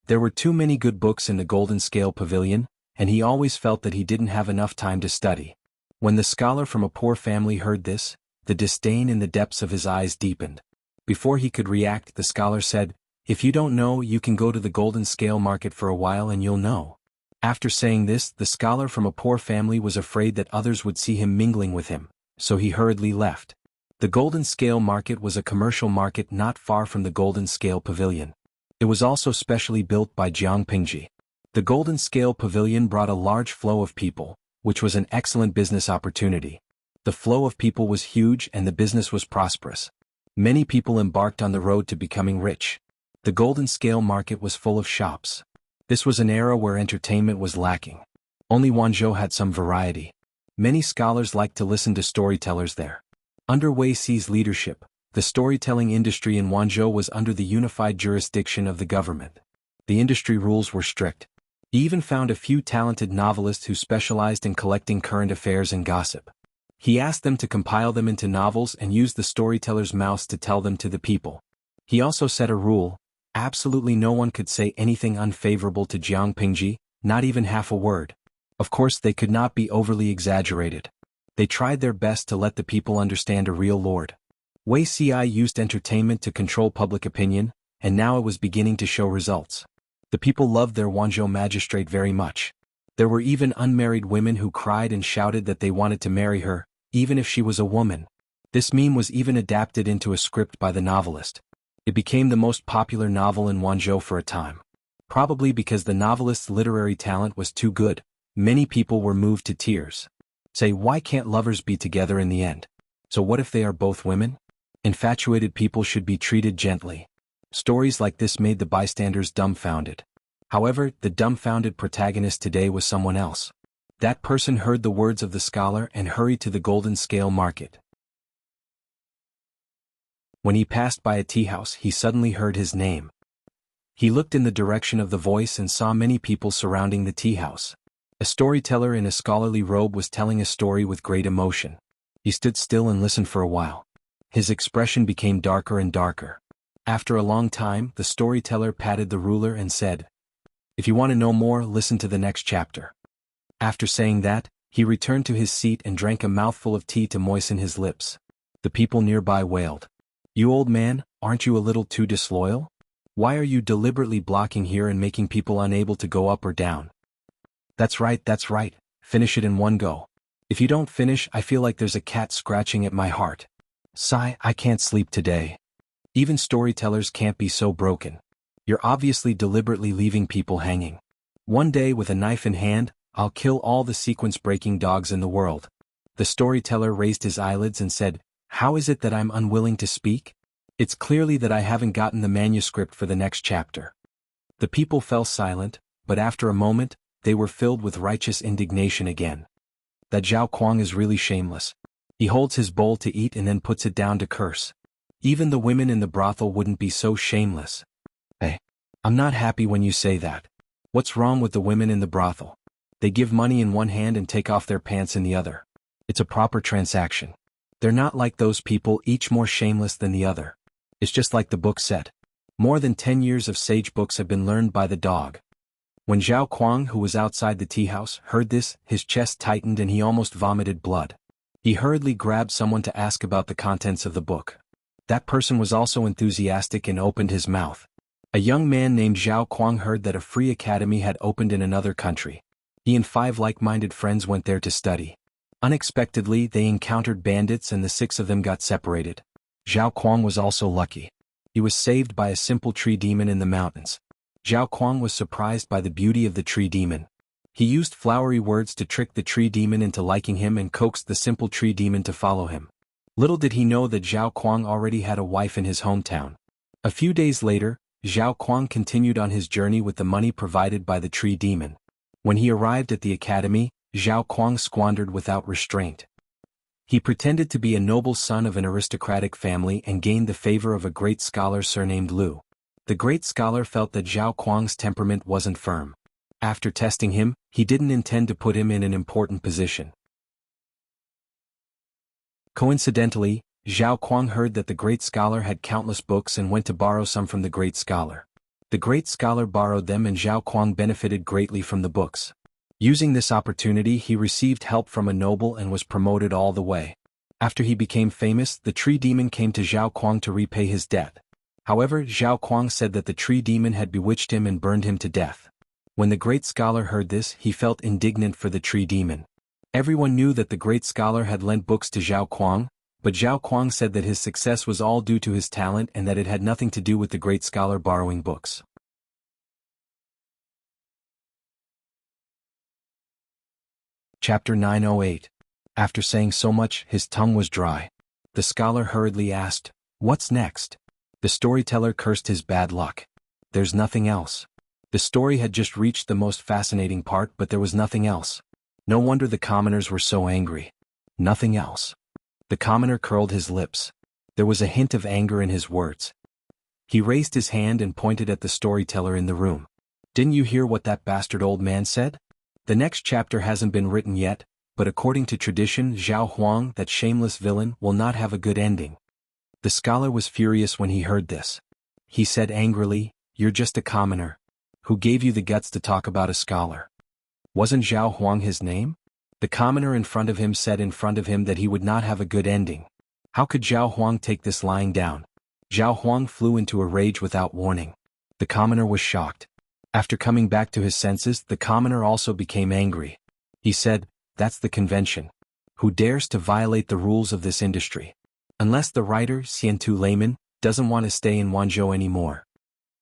There were too many good books in the Golden Scale Pavilion, and he always felt that he didn't have enough time to study. When the scholar from a poor family heard this, the disdain in the depths of his eyes deepened. Before he could react, the scholar said, "If you don't know, you can go to the Golden Scale Market for a while and you'll know." After saying this, the scholar from a poor family was afraid that others would see him mingling with him, so he hurriedly left. The Golden Scale Market was a commercial market not far from the Golden Scale Pavilion. It was also specially built by Jiang Pingji. The Golden Scale Pavilion brought a large flow of people, which was an excellent business opportunity. The flow of people was huge and the business was prosperous. Many people embarked on the road to becoming rich. The Golden Scale Market was full of shops. This was an era where entertainment was lacking. Only Wanzhou had some variety. Many scholars liked to listen to storytellers there. Under Wei Xi's leadership, the storytelling industry in Wanzhou was under the unified jurisdiction of the government. The industry rules were strict. He even found a few talented novelists who specialized in collecting current affairs and gossip. He asked them to compile them into novels and use the storyteller's mouths to tell them to the people. He also set a rule: absolutely no one could say anything unfavorable to Jiang Pingji, not even half a word. Of course they could not be overly exaggerated. They tried their best to let the people understand a real lord. Wuxia used entertainment to control public opinion, and now it was beginning to show results. The people loved their Wanzhou magistrate very much. There were even unmarried women who cried and shouted that they wanted to marry her, even if she was a woman. This meme was even adapted into a script by the novelist. It became the most popular novel in Wanzhou for a time. Probably because the novelist's literary talent was too good, many people were moved to tears. Say, why can't lovers be together in the end? So what if they are both women? Infatuated people should be treated gently. Stories like this made the bystanders dumbfounded. However, the dumbfounded protagonist today was someone else. That person heard the words of the scholar and hurried to the Golden Scale Market. When he passed by a tea house, he suddenly heard his name. He looked in the direction of the voice and saw many people surrounding the tea house. A storyteller in a scholarly robe was telling a story with great emotion. He stood still and listened for a while. His expression became darker and darker. After a long time, the storyteller patted the ruler and said, "If you want to know more, listen to the next chapter." After saying that, he returned to his seat and drank a mouthful of tea to moisten his lips. The people nearby wailed, "You old man, aren't you a little too disloyal? Why are you deliberately blocking here and making people unable to go up or down?" That's right, finish it in one go. If you don't finish, I feel like there's a cat scratching at my heart. Sigh, I can't sleep today. Even storytellers can't be so broken. You're obviously deliberately leaving people hanging. One day with a knife in hand, I'll kill all the sequence-breaking dogs in the world. The storyteller raised his eyelids and said, "How is it that I'm unwilling to speak? It's clearly that I haven't gotten the manuscript for the next chapter." The people fell silent, but after a moment, they were filled with righteous indignation again. That Zhao Kuang is really shameless. He holds his bowl to eat and then puts it down to curse. Even the women in the brothel wouldn't be so shameless. Hey, I'm not happy when you say that. What's wrong with the women in the brothel? They give money in one hand and take off their pants in the other. It's a proper transaction. They're not like those people, each more shameless than the other. It's just like the book said. More than 10 years of sage books have been learned by the dog. When Zhao Kuang, who was outside the tea house, heard this, his chest tightened and he almost vomited blood. He hurriedly grabbed someone to ask about the contents of the book. That person was also enthusiastic and opened his mouth. A young man named Zhao Kuang heard that a free academy had opened in another country. He and 5 like-minded friends went there to study. Unexpectedly, they encountered bandits and the 6 of them got separated. Zhao Kuang was also lucky. He was saved by a simple tree demon in the mountains. Zhao Kuang was surprised by the beauty of the tree demon. He used flowery words to trick the tree demon into liking him and coaxed the simple tree demon to follow him. Little did he know that Zhao Kuang already had a wife in his hometown. A few days later, Zhao Kuang continued on his journey with the money provided by the tree demon. When he arrived at the academy, Zhao Kuang squandered without restraint. He pretended to be a noble son of an aristocratic family and gained the favor of a great scholar surnamed Lu. The great scholar felt that Zhao Kuang's temperament wasn't firm. After testing him, he didn't intend to put him in an important position. Coincidentally, Zhao Kuang heard that the great scholar had countless books and went to borrow some from the great scholar. The great scholar borrowed them and Zhao Kuang benefited greatly from the books. Using this opportunity, he received help from a noble and was promoted all the way. After he became famous, the tree demon came to Zhao Kuang to repay his debt. However, Zhao Kuang said that the tree demon had bewitched him and burned him to death. When the great scholar heard this, he felt indignant for the tree demon. Everyone knew that the great scholar had lent books to Zhao Kuang, but Zhao Kuang said that his success was all due to his talent and that it had nothing to do with the great scholar borrowing books. Chapter 908. After saying so much, his tongue was dry. The scholar hurriedly asked, "What's next?" The storyteller cursed his bad luck. "There's nothing else." The story had just reached the most fascinating part, but there was nothing else. No wonder the commoners were so angry. Nothing else. The commoner curled his lips. There was a hint of anger in his words. He raised his hand and pointed at the storyteller in the room. "Didn't you hear what that bastard old man said? The next chapter hasn't been written yet, but according to tradition, Zhao Huang, that shameless villain, will not have a good ending. The scholar was furious when he heard this. He said angrily, "You're just a commoner. Who gave you the guts to talk about a scholar? Wasn't Zhao Huang his name?" The commoner in front of him said in front of him that he would not have a good ending. How could Zhao Huang take this lying down? Zhao Huang flew into a rage without warning. The commoner was shocked. After coming back to his senses, the commoner also became angry. He said, "That's the convention. Who dares to violate the rules of this industry? Unless the writer, Xiantu Layman, doesn't want to stay in Wanzhou anymore."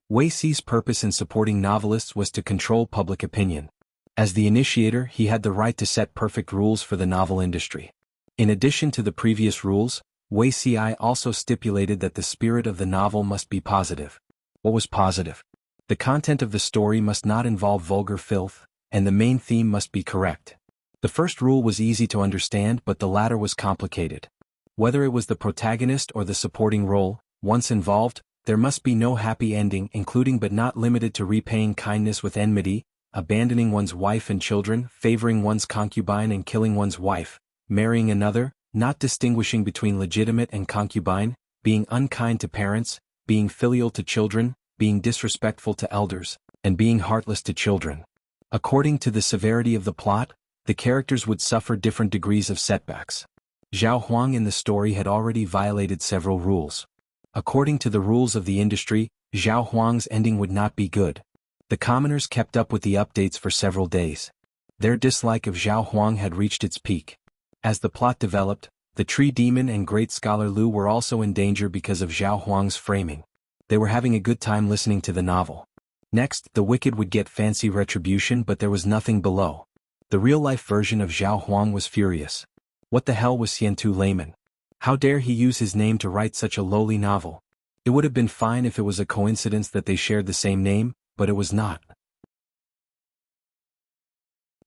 Wei Xi's purpose in supporting novelists was to control public opinion. As the initiator, he had the right to set perfect rules for the novel industry. In addition to the previous rules, Wei Xi also stipulated that the spirit of the novel must be positive. What was positive? The content of the story must not involve vulgar filth, and the main theme must be correct. The first rule was easy to understand, but the latter was complicated. Whether it was the protagonist or the supporting role, once involved, there must be no happy ending, including but not limited to repaying kindness with enmity, abandoning one's wife and children, favoring one's concubine and killing one's wife, marrying another, not distinguishing between legitimate and concubine, being unkind to parents, being filial to children, being disrespectful to elders, and being heartless to children. According to the severity of the plot, the characters would suffer different degrees of setbacks. Zhao Huang in the story had already violated several rules. According to the rules of the industry, Zhao Huang's ending would not be good. The commoners kept up with the updates for several days. Their dislike of Zhao Huang had reached its peak. As the plot developed, the tree demon and great scholar Lu were also in danger because of Zhao Huang's framing. They were having a good time listening to the novel. Next, the wicked would get fancy retribution, but there was nothing below. The real-life version of Zhao Huang was furious. What the hell was Xiantu Layman? How dare he use his name to write such a lowly novel? It would have been fine if it was a coincidence that they shared the same name, but it was not.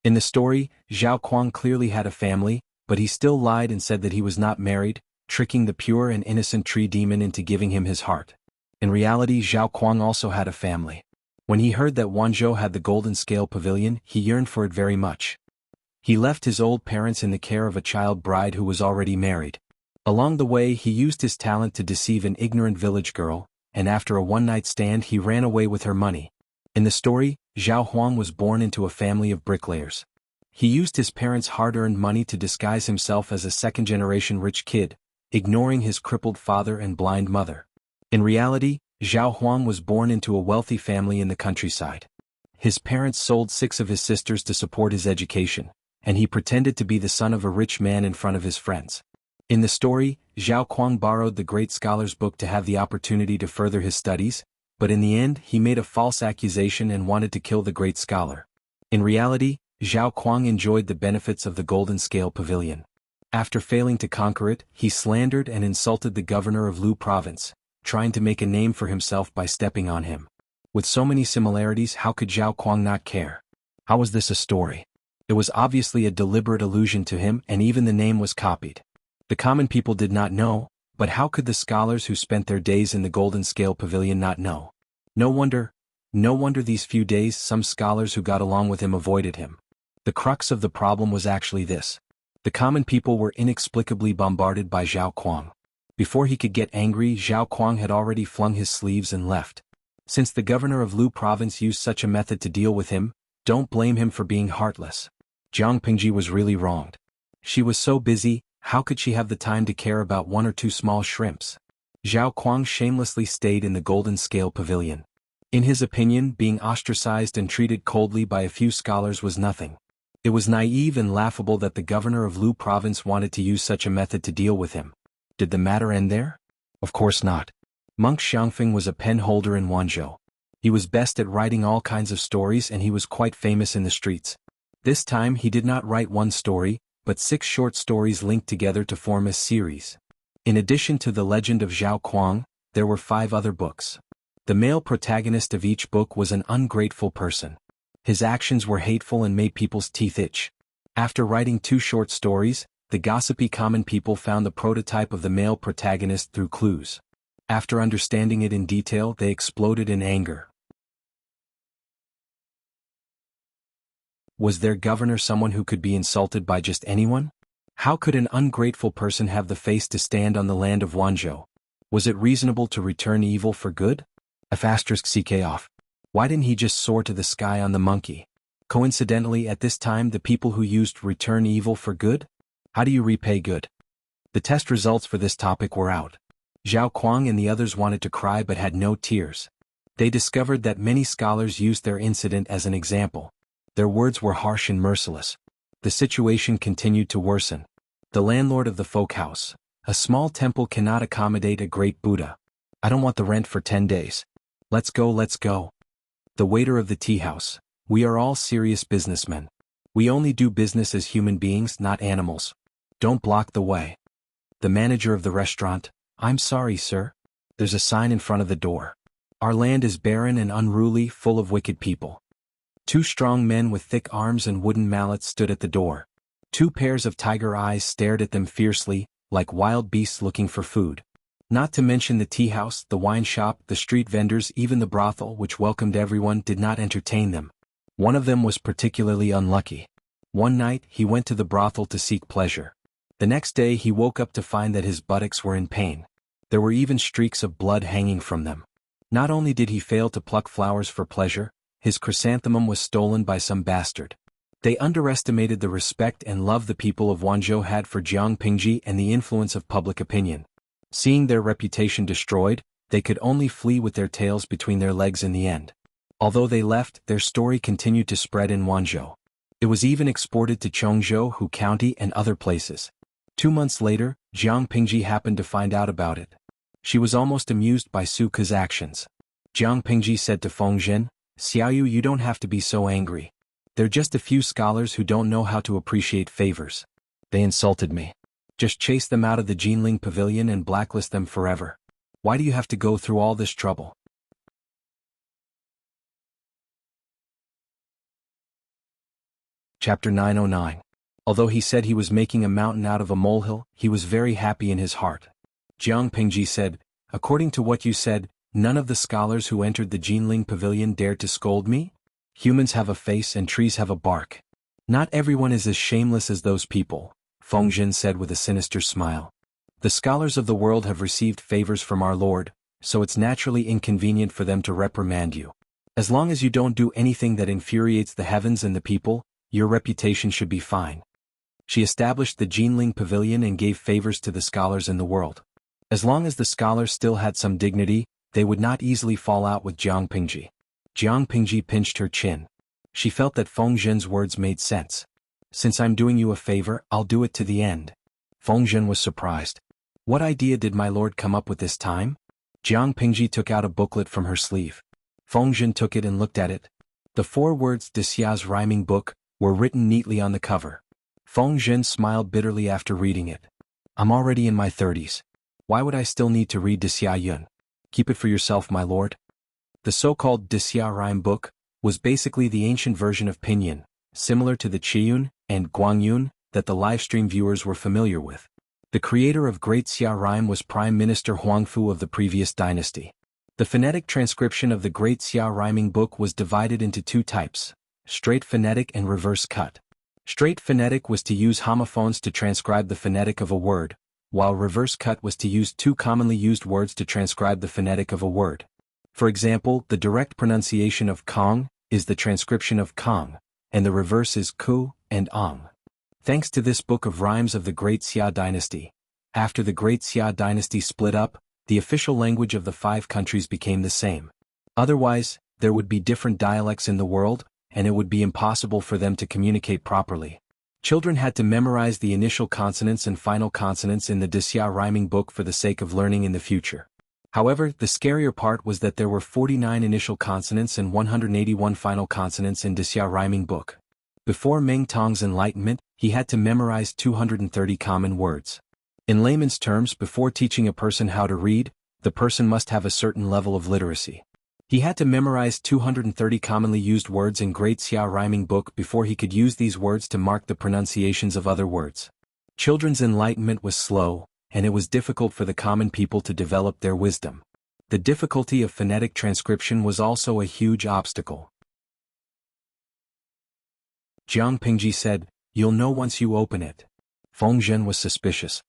In the story, Zhao Huang clearly had a family, but he still lied and said that he was not married, tricking the pure and innocent tree demon into giving him his heart. In reality, Zhao Huang also had a family. When he heard that Wanzhou had the Golden Scale Pavilion, he yearned for it very much. He left his old parents in the care of a child bride who was already married. Along the way, he used his talent to deceive an ignorant village girl, and after a one-night stand he ran away with her money. In the story, Zhao Huang was born into a family of bricklayers. He used his parents' hard-earned money to disguise himself as a second-generation rich kid, ignoring his crippled father and blind mother. In reality, Zhao Huang was born into a wealthy family in the countryside. His parents sold 6 of his sisters to support his education, and he pretended to be the son of a rich man in front of his friends. In the story, Zhao Huang borrowed the great scholar's book to have the opportunity to further his studies, but in the end he made a false accusation and wanted to kill the great scholar. In reality, Zhao Huang enjoyed the benefits of the Golden Scale Pavilion. After failing to conquer it, he slandered and insulted the governor of Lu province, trying to make a name for himself by stepping on him. With so many similarities, how could Zhao Huang not care? How was this a story? It was obviously a deliberate allusion to him, and even the name was copied. The common people did not know, but how could the scholars who spent their days in the Golden Scale Pavilion not know? No wonder these few days some scholars who got along with him avoided him. The crux of the problem was actually this. The common people were inexplicably bombarded by Zhao Huang. Before he could get angry, Zhao Huang had already flung his sleeves and left. Since the governor of Lu province used such a method to deal with him, don't blame him for being heartless. Jiang Pingji was really wronged. She was so busy, how could she have the time to care about 1 or 2 small shrimps? Zhao Huang shamelessly stayed in the Golden Scale Pavilion. In his opinion, being ostracized and treated coldly by a few scholars was nothing. It was naive and laughable that the governor of Lu province wanted to use such a method to deal with him. Did the matter end there? Of course not. Monk Xiangfeng was a pen holder in Wanzhou. He was best at writing all kinds of stories, and he was quite famous in the streets. This time he did not write 1 story, but 6 short stories linked together to form a series. In addition to the legend of Zhao Huang, there were 5 other books. The male protagonist of each book was an ungrateful person. His actions were hateful and made people's teeth itch. After writing 2 short stories, the gossipy common people found the prototype of the male protagonist through clues. After understanding it in detail, they exploded in anger. Was their governor someone who could be insulted by just anyone? How could an ungrateful person have the face to stand on the land of Wanzhou? Was it reasonable to return evil for good? *ck off. Why didn't he just soar to the sky on the monkey? Coincidentally, at this time the people who used return evil for good? How do you repay good? The test results for this topic were out. Zhao Kuang and the others wanted to cry but had no tears. They discovered that many scholars used their incident as an example. Their words were harsh and merciless. The situation continued to worsen. The landlord of the folk house. A small temple cannot accommodate a great Buddha. I don't want the rent for 10 days. Let's go, let's go. The waiter of the tea house. We are all serious businessmen. We only do business as human beings, not animals. Don't block the way. The manager of the restaurant. I'm sorry, sir. There's a sign in front of the door. Our land is barren and unruly, full of wicked people. 2 strong men with thick arms and wooden mallets stood at the door. 2 pairs of tiger eyes stared at them fiercely, like wild beasts looking for food. Not to mention the tea house, the wine shop, the street vendors, even the brothel which welcomed everyone did not entertain them. One of them was particularly unlucky. One night, he went to the brothel to seek pleasure. The next day he woke up to find that his buttocks were in pain. There were even streaks of blood hanging from them. Not only did he fail to pluck flowers for pleasure, his chrysanthemum was stolen by some bastard. They underestimated the respect and love the people of Wanzhou had for Jiang Pingji and the influence of public opinion. Seeing their reputation destroyed, they could only flee with their tails between their legs in the end. Although they left, their story continued to spread in Wanzhou. It was even exported to Chongzhou County and other places. 2 months later, Jiang Pingji happened to find out about it. She was almost amused by Su Ke's actions. Jiang Pingji said to Feng Zhen, Xiaoyu, you don't have to be so angry. They're just a few scholars who don't know how to appreciate favors. They insulted me. Just chase them out of the Jinling Pavilion and blacklist them forever. Why do you have to go through all this trouble? Chapter 909. Although he said he was making a mountain out of a molehill, he was very happy in his heart. Jiang Pingji said, according to what you said, none of the scholars who entered the Jinling Pavilion dared to scold me? Humans have a face and trees have a bark. Not everyone is as shameless as those people, Feng Zhen said with a sinister smile. The scholars of the world have received favors from our Lord, so it's naturally inconvenient for them to reprimand you. As long as you don't do anything that infuriates the heavens and the people, your reputation should be fine. She established the Jinling Pavilion and gave favors to the scholars in the world. As long as the scholars still had some dignity, they would not easily fall out with Jiang Pingji. Jiang Pingji pinched her chin. She felt that Feng Zhen's words made sense. Since I'm doing you a favor, I'll do it to the end. Feng Zhen was surprised. What idea did my lord come up with this time? Jiang Pingji took out a booklet from her sleeve. Feng Zhen took it and looked at it. The 4 words Dixia's rhyming book were written neatly on the cover. Feng Zhen smiled bitterly after reading it. I'm already in my 30s. Why would I still need to read Dixia Yun? Keep it for yourself, my lord. The so-called Dixia rhyme book was basically the ancient version of Pinyin, similar to the Qiyun and Guangyun that the livestream viewers were familiar with. The creator of Great Xia rhyme was Prime Minister Huangfu of the previous dynasty. The phonetic transcription of the Great Xia rhyming book was divided into 2 types, straight phonetic and reverse cut. Straight phonetic was to use homophones to transcribe the phonetic of a word, while reverse cut was to use 2 commonly used words to transcribe the phonetic of a word. For example, the direct pronunciation of Kong is the transcription of Kong, and the reverse is Ku and Ong. Thanks to this book of rhymes of the Great Xia dynasty, after the Great Xia dynasty split up, the official language of the 5 countries became the same. Otherwise, there would be different dialects in the world, and it would be impossible for them to communicate properly. Children had to memorize the initial consonants and final consonants in the Dixia rhyming book for the sake of learning in the future. However, the scarier part was that there were 49 initial consonants and 181 final consonants in Dixia rhyming book. Before Meng Tong's enlightenment, he had to memorize 230 common words. In layman's terms, before teaching a person how to read, the person must have a certain level of literacy. He had to memorize 230 commonly used words in Great Xia rhyming book before he could use these words to mark the pronunciations of other words. Children's enlightenment was slow, and it was difficult for the common people to develop their wisdom. The difficulty of phonetic transcription was also a huge obstacle. Jiang Pingji said, "You'll know once you open it." Feng Zhen was suspicious.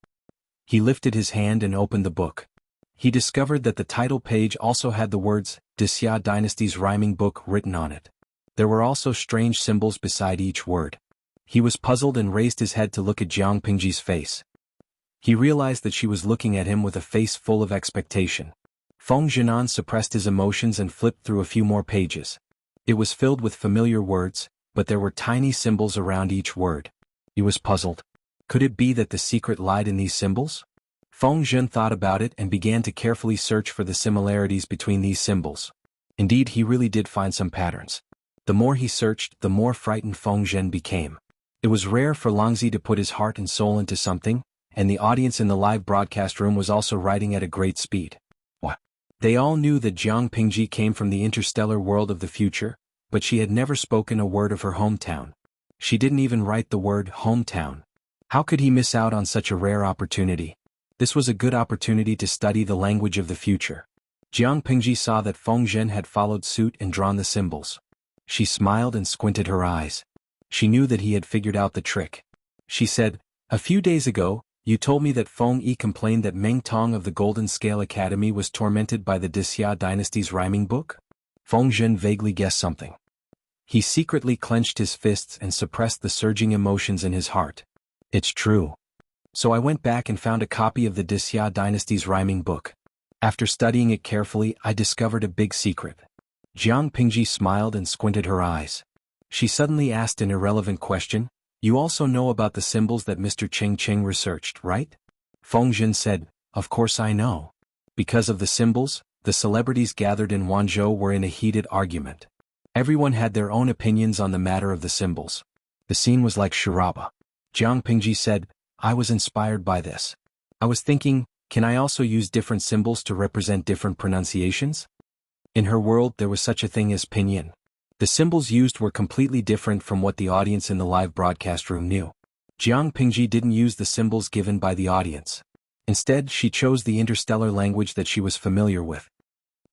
He lifted his hand and opened the book. He discovered that the title page also had the words, Wuxia Dynasty's Rhyming Book written on it. There were also strange symbols beside each word. He was puzzled and raised his head to look at Jiang Pingji's face. He realized that she was looking at him with a face full of expectation. Feng Zhenan suppressed his emotions and flipped through a few more pages. It was filled with familiar words, but there were tiny symbols around each word. He was puzzled. Could it be that the secret lied in these symbols? Feng Zhen thought about it and began to carefully search for the similarities between these symbols. Indeed, he really did find some patterns. The more he searched, the more frightened Feng Zhen became. It was rare for Langzi to put his heart and soul into something, and the audience in the live broadcast room was also writing at a great speed. What? They all knew that Jiang Pingji came from the interstellar world of the future, but she had never spoken a word of her hometown. She didn't even write the word hometown. How could he miss out on such a rare opportunity? This was a good opportunity to study the language of the future. Jiang Pingji saw that Feng Zhen had followed suit and drawn the symbols. She smiled and squinted her eyes. She knew that he had figured out the trick. She said, "A few days ago, you told me that Feng Yi complained that Meng Tong of the Golden Scale Academy was tormented by the Wuxia Dynasty's rhyming book?" Feng Zhen vaguely guessed something. He secretly clenched his fists and suppressed the surging emotions in his heart. "It's true. So I went back and found a copy of the Wuxia Dynasty's rhyming book. After studying it carefully, I discovered a big secret." Jiang Pingji smiled and squinted her eyes. She suddenly asked an irrelevant question, "You also know about the symbols that Mr. Cheng Cheng researched, right?" Feng Zhen said, "Of course I know." Because of the symbols, the celebrities gathered in Wanzhou were in a heated argument. Everyone had their own opinions on the matter of the symbols. The scene was like charabah. Jiang Pingji said, "I was inspired by this. I was thinking, can I also use different symbols to represent different pronunciations?" In her world there was such a thing as pinyin. The symbols used were completely different from what the audience in the live broadcast room knew. Jiang Pingji didn't use the symbols given by the audience. Instead, she chose the interstellar language that she was familiar with.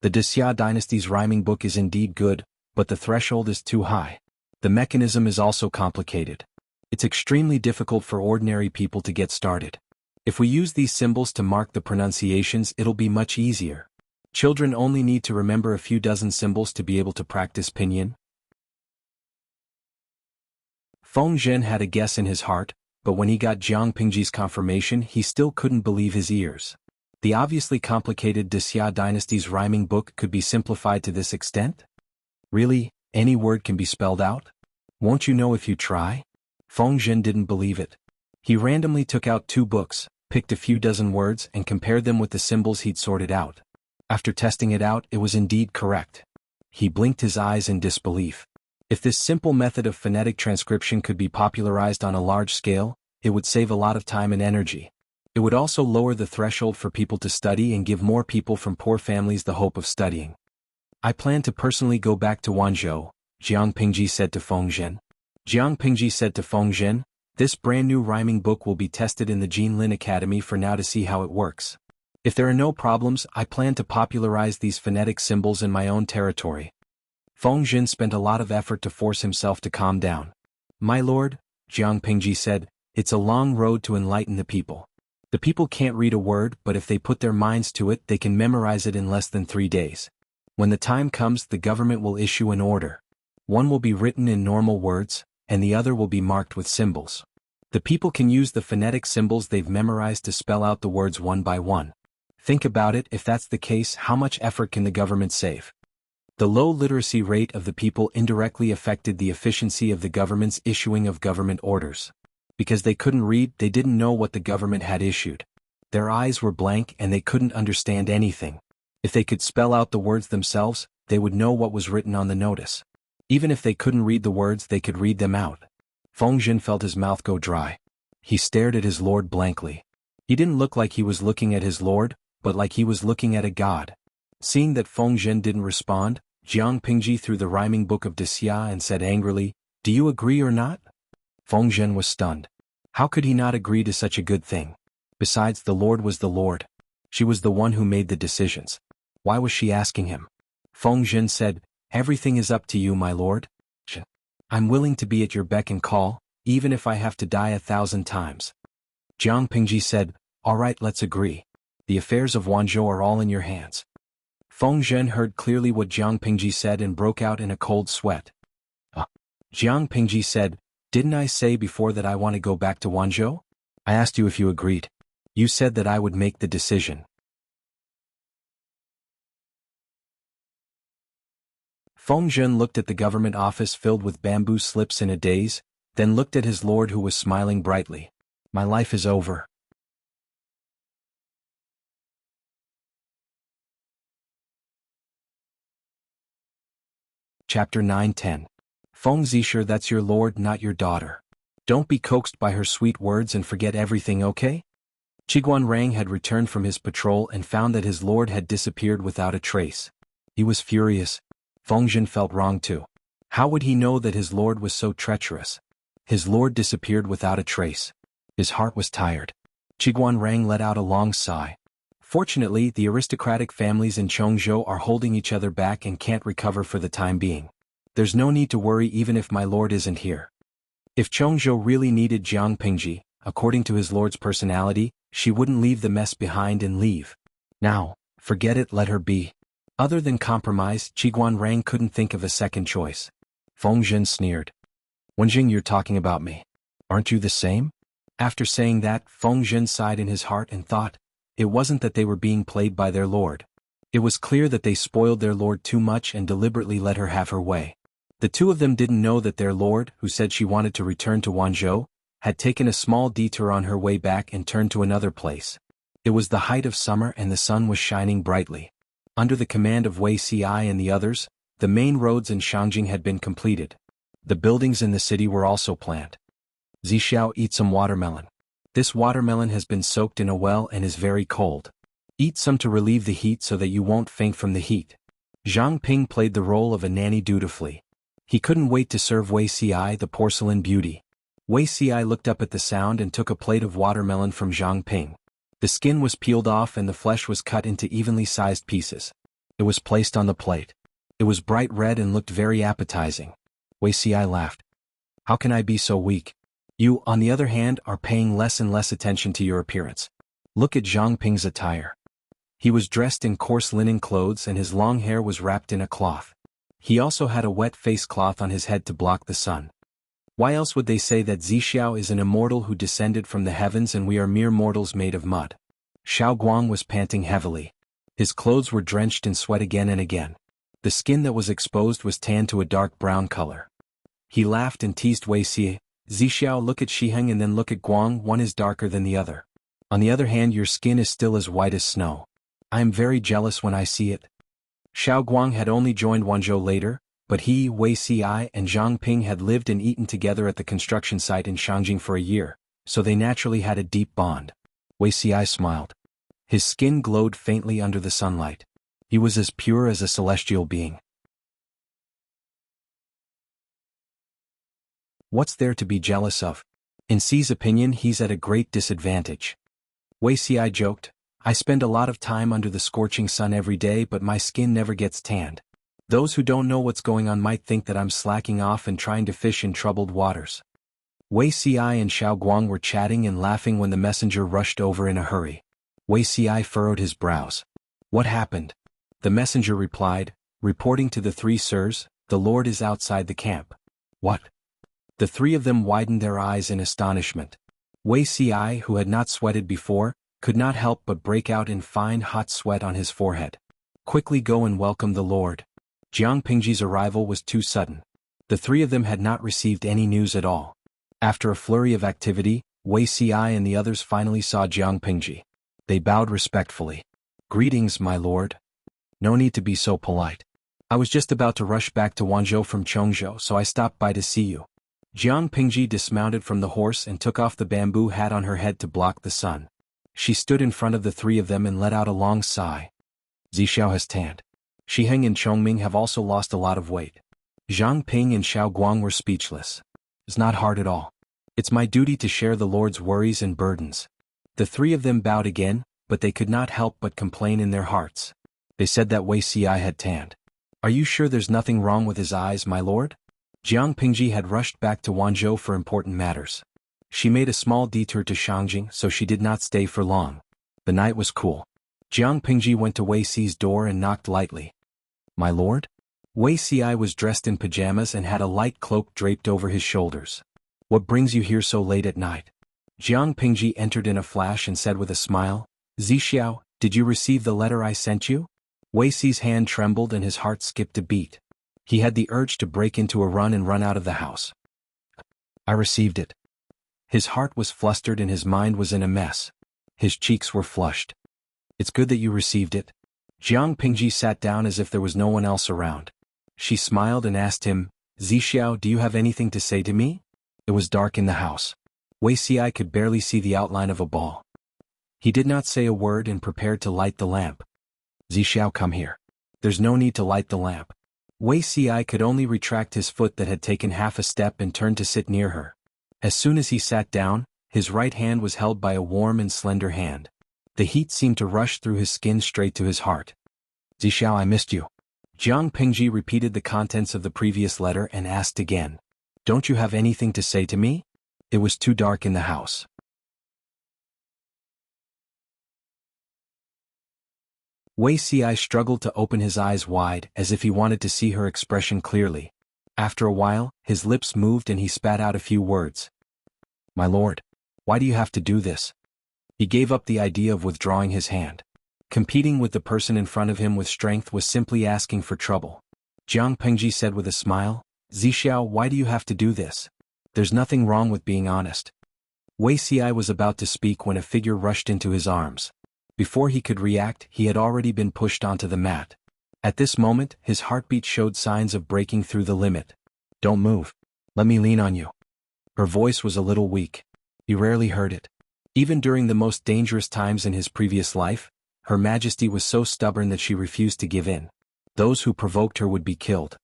The Wuxia Dynasty's rhyming book is indeed good, but the threshold is too high. The mechanism is also complicated. It's extremely difficult for ordinary people to get started. If we use these symbols to mark the pronunciations, it'll be much easier. Children only need to remember a few dozen symbols to be able to practice pinyin. Feng Zhen had a guess in his heart, but when he got Jiang Pingji's confirmation, he still couldn't believe his ears. The obviously complicated Wuxia Dynasty's rhyming book could be simplified to this extent? Really, any word can be spelled out? Won't you know if you try? Feng Zhen didn't believe it. He randomly took out 2 books, picked a few dozen words and compared them with the symbols he'd sorted out. After testing it out, it was indeed correct. He blinked his eyes in disbelief. If this simple method of phonetic transcription could be popularized on a large scale, it would save a lot of time and energy. It would also lower the threshold for people to study and give more people from poor families the hope of studying. "I plan to personally go back to Wanzhou," Jiang Pingji said to Feng Zhen. Jiang Pingji said to Feng Zhen, "This brand new rhyming book will be tested in the Jinlin Academy for now to see how it works. If there are no problems, I plan to popularize these phonetic symbols in my own territory." Feng Zhen spent a lot of effort to force himself to calm down. "My lord," Jiang Pingji said, "it's a long road to enlighten the people. The people can't read a word, but if they put their minds to it, they can memorize it in less than 3 days. When the time comes, the government will issue an order. One will be written in normal words, and the other will be marked with symbols. The people can use the phonetic symbols they've memorized to spell out the words one by one. Think about it, if that's the case, how much effort can the government save?" The low literacy rate of the people indirectly affected the efficiency of the government's issuing of government orders. Because they couldn't read, they didn't know what the government had issued. Their eyes were blank and they couldn't understand anything. If they could spell out the words themselves, they would know what was written on the notice. Even if they couldn't read the words, they could read them out. Feng Zhen felt his mouth go dry. He stared at his lord blankly. He didn't look like he was looking at his lord, but like he was looking at a god. Seeing that Feng Zhen didn't respond, Jiang Pingji threw the rhyming book of Wuxia and said angrily, "Do you agree or not?" Feng Zhen was stunned. How could he not agree to such a good thing? Besides, the Lord was the Lord. She was the one who made the decisions. Why was she asking him? Feng Zhen said, "Everything is up to you, my lord." I'm willing to be at your beck and call, even if I have to die 1,000 times. Jiang Pingji said, all right, let's agree. The affairs of Wanzhou are all in your hands. Feng Zhen heard clearly what Jiang Pingji said and broke out in a cold sweat. Jiang Pingji said, didn't I say before that I want to go back to Wanzhou? I asked you if you agreed. You said that I would make the decision. Feng Zhen looked at the government office filled with bamboo slips in a daze, then looked at his lord who was smiling brightly. My life is over. Chapter 9-10. Feng Zisher, that's your lord, not your daughter. Don't be coaxed by her sweet words and forget everything, okay? Qiguan Rang had returned from his patrol and found that his lord had disappeared without a trace. He was furious. Feng Zhen felt wrong too. How would he know that his lord was so treacherous? His lord disappeared without a trace. His heart was tired. Qiguan Rang let out a long sigh. Fortunately, the aristocratic families in Chongzhou are holding each other back and can't recover for the time being. There's no need to worry even if my lord isn't here. If Chongzhou really needed Jiang Pingji, according to his lord's personality, she wouldn't leave the mess behind and leave. Now, forget it, let her be. Other than compromise, Qiguan Rang couldn't think of a second choice. Feng Zhen sneered. Wenjing, you're talking about me. Aren't you the same? After saying that, Feng Zhen sighed in his heart and thought, it wasn't that they were being played by their lord. It was clear that they spoiled their lord too much and deliberately let her have her way. The two of them didn't know that their lord, who said she wanted to return to Wanzhou, had taken a small detour on her way back and turned to another place. It was the height of summer and the sun was shining brightly. Under the command of Wei Ci and the others, the main roads in Shangjing had been completed. The buildings in the city were also planned. Zixiao, eat some watermelon. This watermelon has been soaked in a well and is very cold. Eat some to relieve the heat so that you won't faint from the heat. Zhang Ping played the role of a nanny dutifully. He couldn't wait to serve Wei Ci the porcelain beauty. Wei Ci looked up at the sound and took a plate of watermelon from Zhang Ping. The skin was peeled off and the flesh was cut into evenly sized pieces. It was placed on the plate. It was bright red and looked very appetizing. Wei Ci laughed. How can I be so weak? You, on the other hand, are paying less and less attention to your appearance. Look at Zhang Ping's attire. He was dressed in coarse linen clothes and his long hair was wrapped in a cloth. He also had a wet face cloth on his head to block the sun. Why else would they say that Zixiao is an immortal who descended from the heavens and we are mere mortals made of mud? Xiao Guang was panting heavily. His clothes were drenched in sweat again and again. The skin that was exposed was tanned to a dark brown color. He laughed and teased Wei Ci. Zixiao, look at Shiheng and then look at Guang, one is darker than the other. On the other hand, your skin is still as white as snow. I am very jealous when I see it. Xiao Guang had only joined Wanzhou later, but he, Wei Ci and Zhang Ping had lived and eaten together at the construction site in Shangjing for a year, so they naturally had a deep bond. Wei Ci smiled. His skin glowed faintly under the sunlight. He was as pure as a celestial being. What's there to be jealous of? In Ci's opinion, he's at a great disadvantage. Wei Ci joked, I spend a lot of time under the scorching sun every day but my skin never gets tanned. Those who don't know what's going on might think that I'm slacking off and trying to fish in troubled waters. Wei Ci and Xiao Guang were chatting and laughing when the messenger rushed over in a hurry. Wei Ci furrowed his brows. What happened? The messenger replied, reporting to the three sirs, the Lord is outside the camp. What? The three of them widened their eyes in astonishment. Wei Ci, who had not sweated before, could not help but break out in fine hot sweat on his forehead. Quickly go and welcome the Lord. Jiang Pingji's arrival was too sudden. The three of them had not received any news at all. After a flurry of activity, Wei Ci and the others finally saw Jiang Pingji. They bowed respectfully. Greetings, my lord. No need to be so polite. I was just about to rush back to Wanzhou from Chongzhou, so I stopped by to see you. Jiang Pingji dismounted from the horse and took off the bamboo hat on her head to block the sun. She stood in front of the three of them and let out a long sigh. Zixiao has tanned. Shiheng and Chongming have also lost a lot of weight. Zhang Ping and Xiao Guang were speechless. It's not hard at all. It's my duty to share the Lord's worries and burdens. The three of them bowed again, but they could not help but complain in their hearts. They said that Wei Ci had tanned. Are you sure there's nothing wrong with his eyes, my lord? Jiang Pingji had rushed back to Wanzhou for important matters. She made a small detour to Shangjing, so she did not stay for long. The night was cool. Jiang Pingji went to Wei Si's door and knocked lightly. "My lord?" Wei Si was dressed in pajamas and had a light cloak draped over his shoulders. "What brings you here so late at night?" Jiang Pingji entered in a flash and said with a smile, "Zixiao, did you receive the letter I sent you?" Wei Si's hand trembled and his heart skipped a beat. He had the urge to break into a run and run out of the house. "I received it." His heart was flustered and his mind was in a mess. His cheeks were flushed. "It's good that you received it." Jiang Pingji sat down as if there was no one else around. She smiled and asked him, "Zixiao, do you have anything to say to me?" It was dark in the house. Wei Si could barely see the outline of a ball. He did not say a word and prepared to light the lamp. "Zixiao, come here." "There's no need to light the lamp." Wei Si could only retract his foot that had taken half a step and turned to sit near her. As soon as he sat down, his right hand was held by a warm and slender hand. The heat seemed to rush through his skin straight to his heart. "Zixiao, I missed you." Jiang Pingji repeated the contents of the previous letter and asked again, "Don't you have anything to say to me?" It was too dark in the house. Wei Si struggled to open his eyes wide as if he wanted to see her expression clearly. After a while, his lips moved and he spat out a few words. "My lord, why do you have to do this?" He gave up the idea of withdrawing his hand. Competing with the person in front of him with strength was simply asking for trouble. Jiang Pingji said with a smile, "Zixiao, why do you have to do this? There's nothing wrong with being honest." Wei Si was about to speak when a figure rushed into his arms. Before he could react, he had already been pushed onto the mat. At this moment, his heartbeat showed signs of breaking through the limit. "Don't move. Let me lean on you." Her voice was a little weak. He rarely heard it. Even during the most dangerous times in his previous life, Her Majesty was so stubborn that she refused to give in. Those who provoked her would be killed.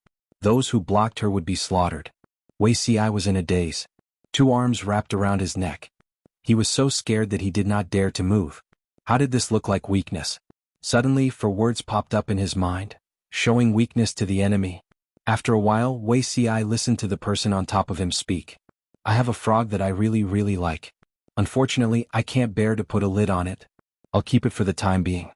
Those who blocked her would be slaughtered. Wei Si was in a daze. 2 arms wrapped around his neck. He was so scared that he did not dare to move. How did this look like weakness? Suddenly, words popped up in his mind, showing weakness to the enemy. After a while, Wei Si listened to the person on top of him speak. "I have a frog that I really, really like. Unfortunately, I can't bear to put a lid on it. I'll keep it for the time being."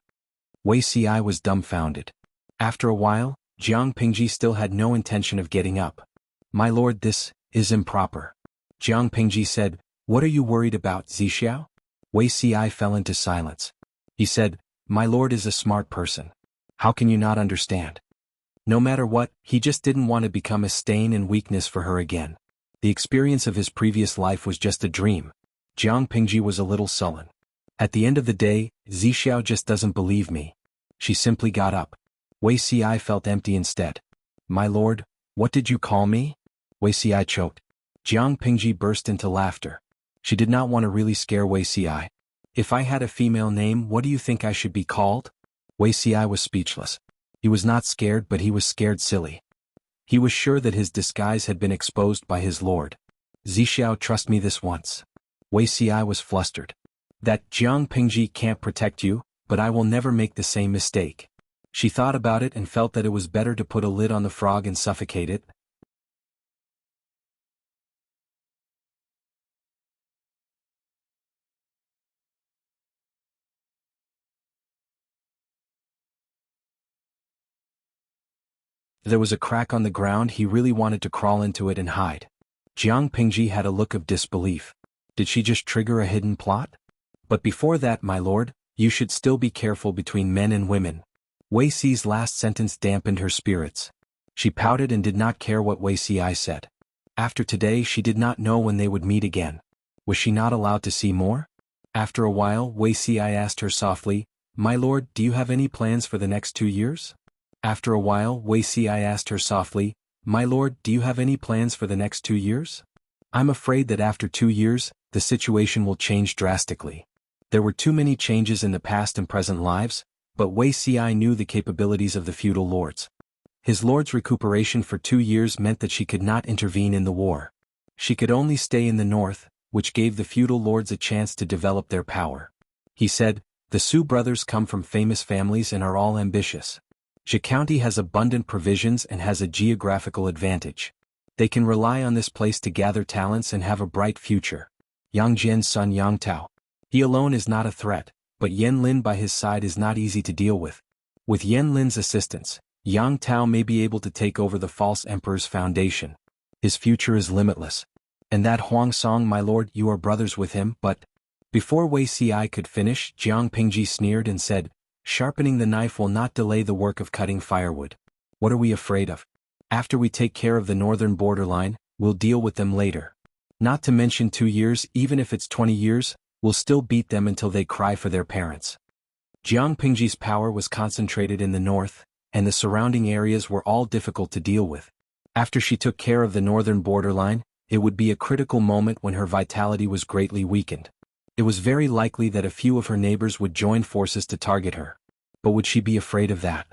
Wei Si was dumbfounded. After a while, Jiang Pingji still had no intention of getting up. "My lord, this is improper." Jiang Pingji said, "What are you worried about, Zixiao?" Wei Si fell into silence. He said, "My lord is a smart person. How can you not understand?" No matter what, he just didn't want to become a stain and weakness for her again. The experience of his previous life was just a dream. Jiang Pingji was a little sullen. "At the end of the day, Zixiao just doesn't believe me." She simply got up. Wei Si felt empty instead. "My lord, what did you call me?" Wei Si choked. Jiang Pingji burst into laughter. She did not want to really scare Wei Si. "If I had a female name, what do you think I should be called?" Wei Si was speechless. He was not scared, but he was scared silly. He was sure that his disguise had been exposed by his lord. "Zixiao, trust me this once." Wei Si was flustered. "That Jiang Pingji can't protect you, but I will never make the same mistake." She thought about it and felt that it was better to put a lid on the frog and suffocate it. There was a crack on the ground. He really wanted to crawl into it and hide. Jiang Pingji had a look of disbelief. Did she just trigger a hidden plot? "But before that, my lord, you should still be careful between men and women." Wei Si's last sentence dampened her spirits. She pouted and did not care what Wei Si said. After today, she did not know when they would meet again. Was she not allowed to see more? After a while, Wei Si asked her softly, "My lord, do you have any plans for the next 2 years?" After a while, Wei Si asked her softly, "My lord, do you have any plans for the next 2 years?" "I'm afraid that after 2 years, the situation will change drastically." There were too many changes in the past and present lives, but Wei Si knew the capabilities of the feudal lords. His lord's recuperation for 2 years meant that she could not intervene in the war. She could only stay in the north, which gave the feudal lords a chance to develop their power. He said, "The Su brothers come from famous families and are all ambitious. Jia County has abundant provisions and has a geographical advantage. They can rely on this place to gather talents and have a bright future. Yang Jian's son Yang Tao. He alone is not a threat, but Yan Lin by his side is not easy to deal with. With Yan Lin's assistance, Yang Tao may be able to take over the false emperor's foundation. His future is limitless. And that Huang Song, my lord, you are brothers with him, but... Before Wei Ci could finish, Jiang Pingji sneered and said, sharpening the knife will not delay the work of cutting firewood. What are we afraid of? After we take care of the northern borderline, we'll deal with them later. Not to mention 2 years, even if it's 20 years, we'll still beat them until they cry for their parents. Jiang Pingji's power was concentrated in the north, and the surrounding areas were all difficult to deal with. After she took care of the northern borderline, it would be a critical moment when her vitality was greatly weakened. It was very likely that a few of her neighbors would join forces to target her. But would she be afraid of that?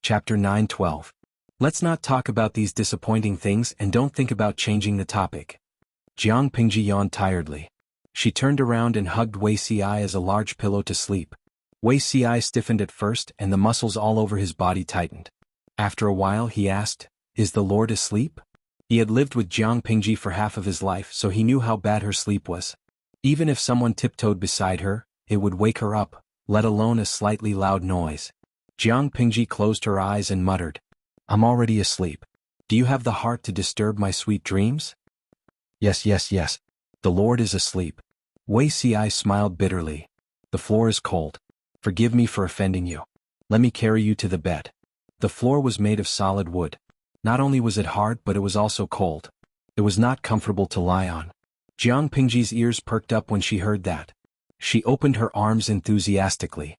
Chapter 9:12. Let's not talk about these disappointing things and don't think about changing the topic. Jiang Pingji yawned tiredly. She turned around and hugged Wei Ci as a large pillow to sleep. Wei Ci stiffened at first and the muscles all over his body tightened. After a while he asked, "Is the Lord asleep?" He had lived with Jiang Pingji for half of his life, so he knew how bad her sleep was. Even if someone tiptoed beside her, it would wake her up, let alone a slightly loud noise. Jiang Pingji closed her eyes and muttered, "I'm already asleep. Do you have the heart to disturb my sweet dreams?" Yes. The Lord is asleep." Wei Ci smiled bitterly. "The floor is cold. Forgive me for offending you. Let me carry you to the bed." The floor was made of solid wood. Not only was it hard, but it was also cold. It was not comfortable to lie on. Jiang Pingji's ears perked up when she heard that. She opened her arms enthusiastically.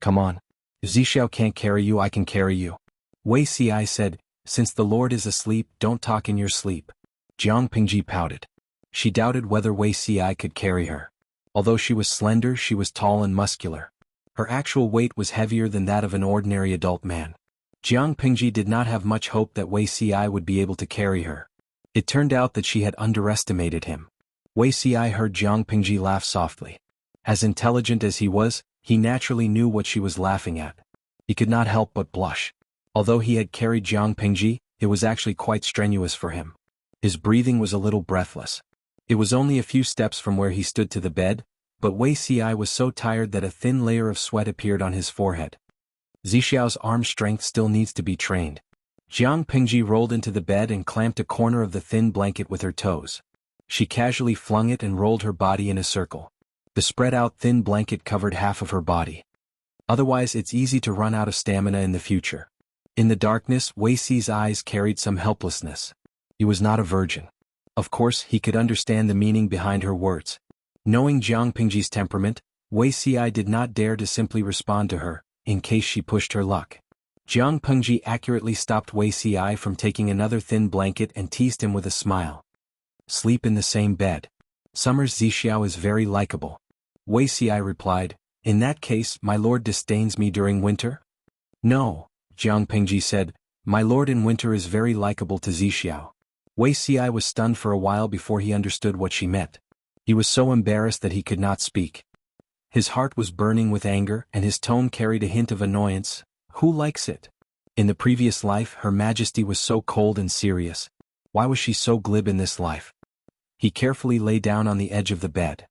"Come on. If Zixiao can't carry you, I can carry you." Wei Ci said, "Since the Lord is asleep, don't talk in your sleep." Jiang Pingji pouted. She doubted whether Wei Ci could carry her. Although she was slender, she was tall and muscular. Her actual weight was heavier than that of an ordinary adult man. Jiang Pingji did not have much hope that Wei Ci would be able to carry her. It turned out that she had underestimated him. Wei Ci heard Jiang Pingji laugh softly. As intelligent as he was, he naturally knew what she was laughing at. He could not help but blush. Although he had carried Jiang Pingji, it was actually quite strenuous for him. His breathing was a little breathless. It was only a few steps from where he stood to the bed, but Wei Ci was so tired that a thin layer of sweat appeared on his forehead. Zixiao's arm strength still needs to be trained. Jiang Pingji rolled into the bed and clamped a corner of the thin blanket with her toes. She casually flung it and rolled her body in a circle. The spread-out thin blanket covered half of her body. Otherwise it's easy to run out of stamina in the future. In the darkness, Wei Ci's eyes carried some helplessness. He was not a virgin. Of course, he could understand the meaning behind her words. Knowing Jiang Pingji's temperament, Wei Ci did not dare to simply respond to her, in case she pushed her luck. Jiang Pingji accurately stopped Wei Ci from taking another thin blanket and teased him with a smile. "Sleep in the same bed. Summer's Zixiao is very likable." Wei Ci replied, "In that case, my lord disdains me during winter?" "No," Jiang Pingji said, "my lord in winter is very likable to Zixiao." Wei Ci was stunned for a while before he understood what she meant. He was so embarrassed that he could not speak. His heart was burning with anger and his tone carried a hint of annoyance. Who likes it? In the previous life, Her Majesty was so cold and serious. Why was she so glib in this life? He carefully lay down on the edge of the bed.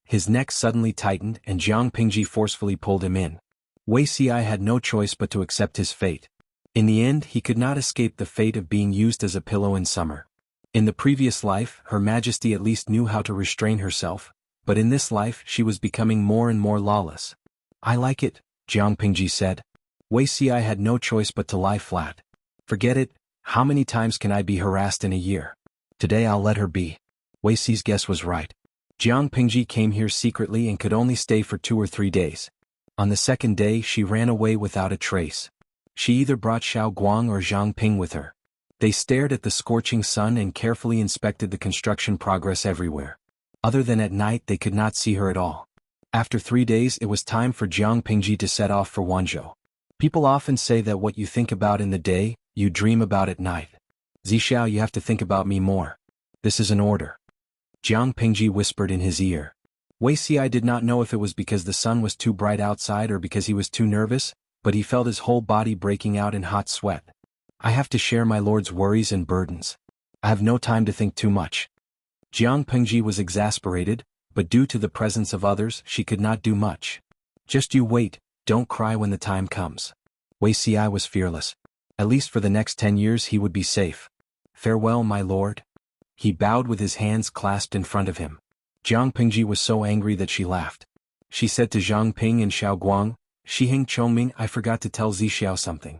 His neck suddenly tightened and Jiang Pingji forcefully pulled him in. Wei Ci had no choice but to accept his fate. In the end, he could not escape the fate of being used as a pillow in summer. In the previous life, Her Majesty at least knew how to restrain herself, but in this life she was becoming more and more lawless. "I like it," Jiang Pingji said. Wei Ci had no choice but to lie flat. "Forget it, how many times can I be harassed in a year? Today I'll let her be." Wei Ci's guess was right. Jiang Pingji came here secretly and could only stay for 2 or 3 days. On the second day she ran away without a trace. She either brought Xiao Guang or Zhang Ping with her. They stared at the scorching sun and carefully inspected the construction progress everywhere. Other than at night they could not see her at all. After 3 days it was time for Jiang Pingji to set off for Wanzhou. People often say that what you think about in the day, you dream about at night. "Zixiao, you have to think about me more. This is an order." Jiang Pingji whispered in his ear. Wuxia did not know if it was because the sun was too bright outside or because he was too nervous, but he felt his whole body breaking out in hot sweat. I have to share my lord's worries and burdens. I have no time to think too much. Jiang Pengji was exasperated, but due to the presence of others, she could not do much. Just you wait, don't cry when the time comes. Wuxia was fearless. At least for the next 10 years he would be safe. Farewell, my lord. He bowed with his hands clasped in front of him. Jiang Pengji was so angry that she laughed. She said to Zhang Ping and Xiao Guang, Shiheng Chongming, I forgot to tell Zixiao something.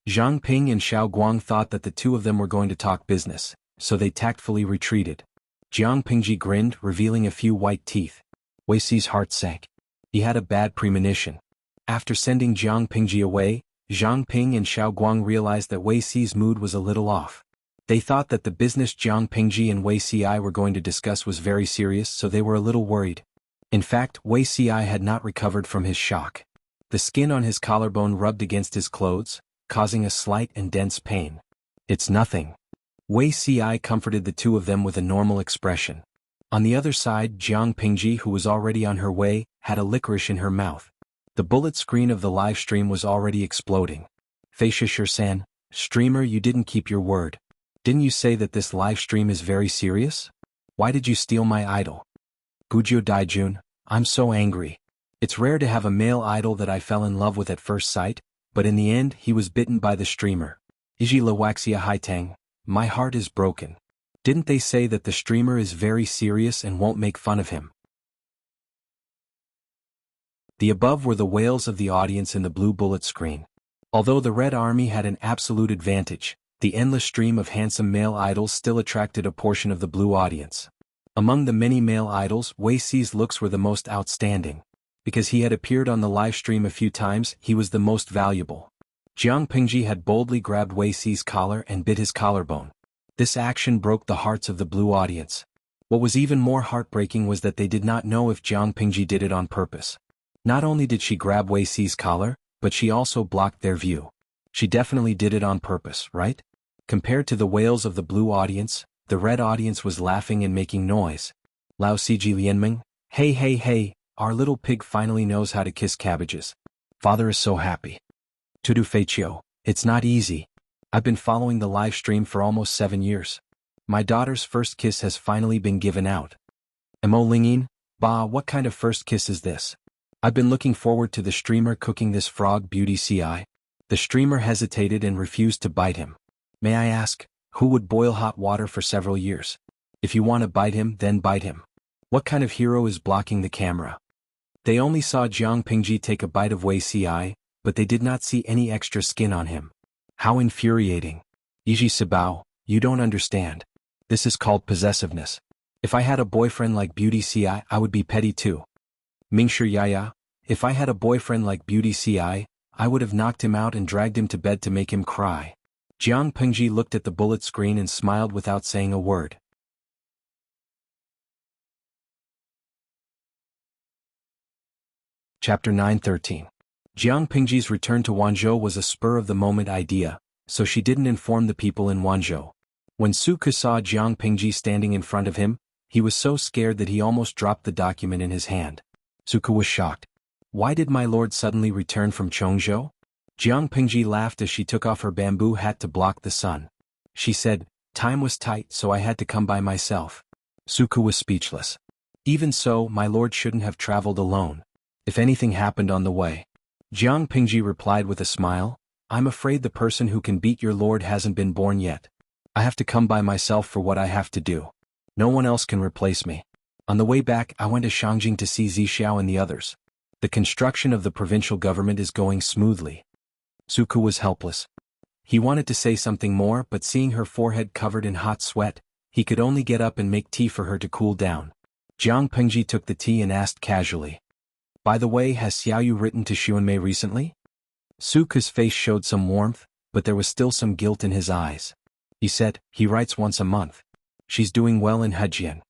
Zhang Ping and Xiao Guang thought that the two of them were going to talk business, so they tactfully retreated. Jiang Pingji grinned, revealing a few white teeth. Weixi's heart sank. He had a bad premonition. After sending Jiang Pingji away, Zhang Ping and Xiao Guang realized that Weixi's mood was a little off. They thought that the business Jiang Pingji and Wuxia were going to discuss was very serious, so they were a little worried. In fact, Wuxia had not recovered from his shock. The skin on his collarbone rubbed against his clothes, causing a slight and dense pain. It's nothing. Wuxia comforted the two of them with a normal expression. On the other side, Jiang Pingji, who was already on her way, had a licorice in her mouth. The bullet screen of the live stream was already exploding. Feisha Shirsan, streamer, you didn't keep your word. Didn't you say that this live stream is very serious? Why did you steal my idol? Gujio Daijun, I'm so angry. It's rare to have a male idol that I fell in love with at first sight, but in the end he was bitten by the streamer. Iji Lawaxia Haitang, my heart is broken. Didn't they say that the streamer is very serious and won't make fun of him? The above were the wails of the audience in the blue bullet screen. Although the Red Army had an absolute advantage, the endless stream of handsome male idols still attracted a portion of the blue audience. Among the many male idols, Weixi's looks were the most outstanding. Because he had appeared on the live stream a few times, he was the most valuable. Jiang Pingji had boldly grabbed Weixi's collar and bit his collarbone. This action broke the hearts of the blue audience. What was even more heartbreaking was that they did not know if Jiang Pingji did it on purpose. Not only did she grab Weixi's collar, but she also blocked their view. She definitely did it on purpose, right? Compared to the wails of the blue audience, the red audience was laughing and making noise. Lao Siji Lianming, hey hey hey, our little pig finally knows how to kiss cabbages. Father is so happy. Tudu Feichio, it's not easy. I've been following the live stream for almost 7 years. My daughter's first kiss has finally been given out. Mo Lingyin, bah, what kind of first kiss is this? I've been looking forward to the streamer cooking this frog beauty CI. The streamer hesitated and refused to bite him. May I ask, who would boil hot water for several years? If you want to bite him, then bite him. What kind of hero is blocking the camera? They only saw Jiang Pingji take a bite of Wei Ci, but they did not see any extra skin on him. How infuriating. Yiji Sibao, you don't understand. This is called possessiveness. If I had a boyfriend like Beauty Ci, I would be petty too. Mingshi Yaya, if I had a boyfriend like Beauty Ci, I would have knocked him out and dragged him to bed to make him cry. Jiang Pingji looked at the bullet screen and smiled without saying a word. Chapter 9:13. Jiang Pingji's return to Wanzhou was a spur-of-the-moment idea, so she didn't inform the people in Wanzhou. When Suku saw Jiang Pingji standing in front of him, he was so scared that he almost dropped the document in his hand. Suku was shocked. Why did my lord suddenly return from Chongzhou? Jiang Pingji laughed as she took off her bamboo hat to block the sun. She said, time was tight, so I had to come by myself. Suku was speechless. Even so, my lord shouldn't have traveled alone. If anything happened on the way. Jiang Pingji replied with a smile, I'm afraid the person who can beat your lord hasn't been born yet. I have to come by myself for what I have to do. No one else can replace me. On the way back, I went to Shangjing to see Zixiao and the others. The construction of the provincial government is going smoothly. Suku was helpless. He wanted to say something more, but seeing her forehead covered in hot sweat, he could only get up and make tea for her to cool down. Jiang Pingji took the tea and asked casually, by the way, has Xiaoyu written to Xuanmei recently? Suku's face showed some warmth, but there was still some guilt in his eyes. He said, he writes once a month. She's doing well in Hejian.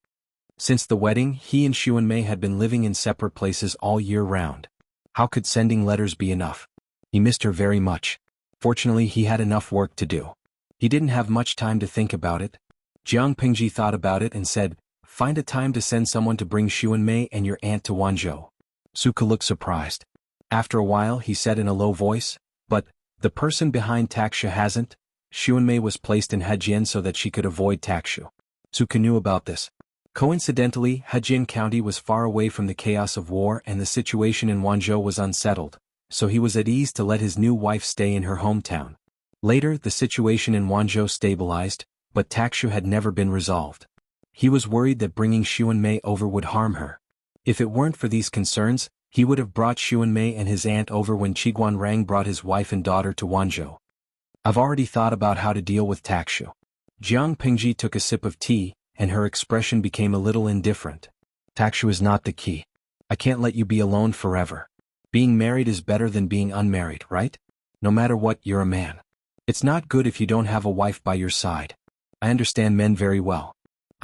Since the wedding, he and Xuanmei had been living in separate places all year round. How could sending letters be enough? He missed her very much. Fortunately, he had enough work to do. He didn't have much time to think about it. Jiang Pingji thought about it and said, find a time to send someone to bring Xuanmei and your aunt to Wanzhou. Suke looked surprised. After a while he said in a low voice, but, the person behind Takshu hasn't? Xuanmei was placed in Hejian so that she could avoid Takshu. Suke knew about this. Coincidentally, Hejian County was far away from the chaos of war and the situation in Wanzhou was unsettled, so he was at ease to let his new wife stay in her hometown. Later, the situation in Wanzhou stabilized, but Takshu had never been resolved. He was worried that bringing Xuanmei over would harm her. If it weren't for these concerns, he would have brought Xuanmei and his aunt over when Qiguanrang brought his wife and daughter to Wanzhou. I've already thought about how to deal with Takshu. Jiang Pingji took a sip of tea, and her expression became a little indifferent. Takshu is not the key. I can't let you be alone forever. Being married is better than being unmarried, right? No matter what, you're a man. It's not good if you don't have a wife by your side. I understand men very well.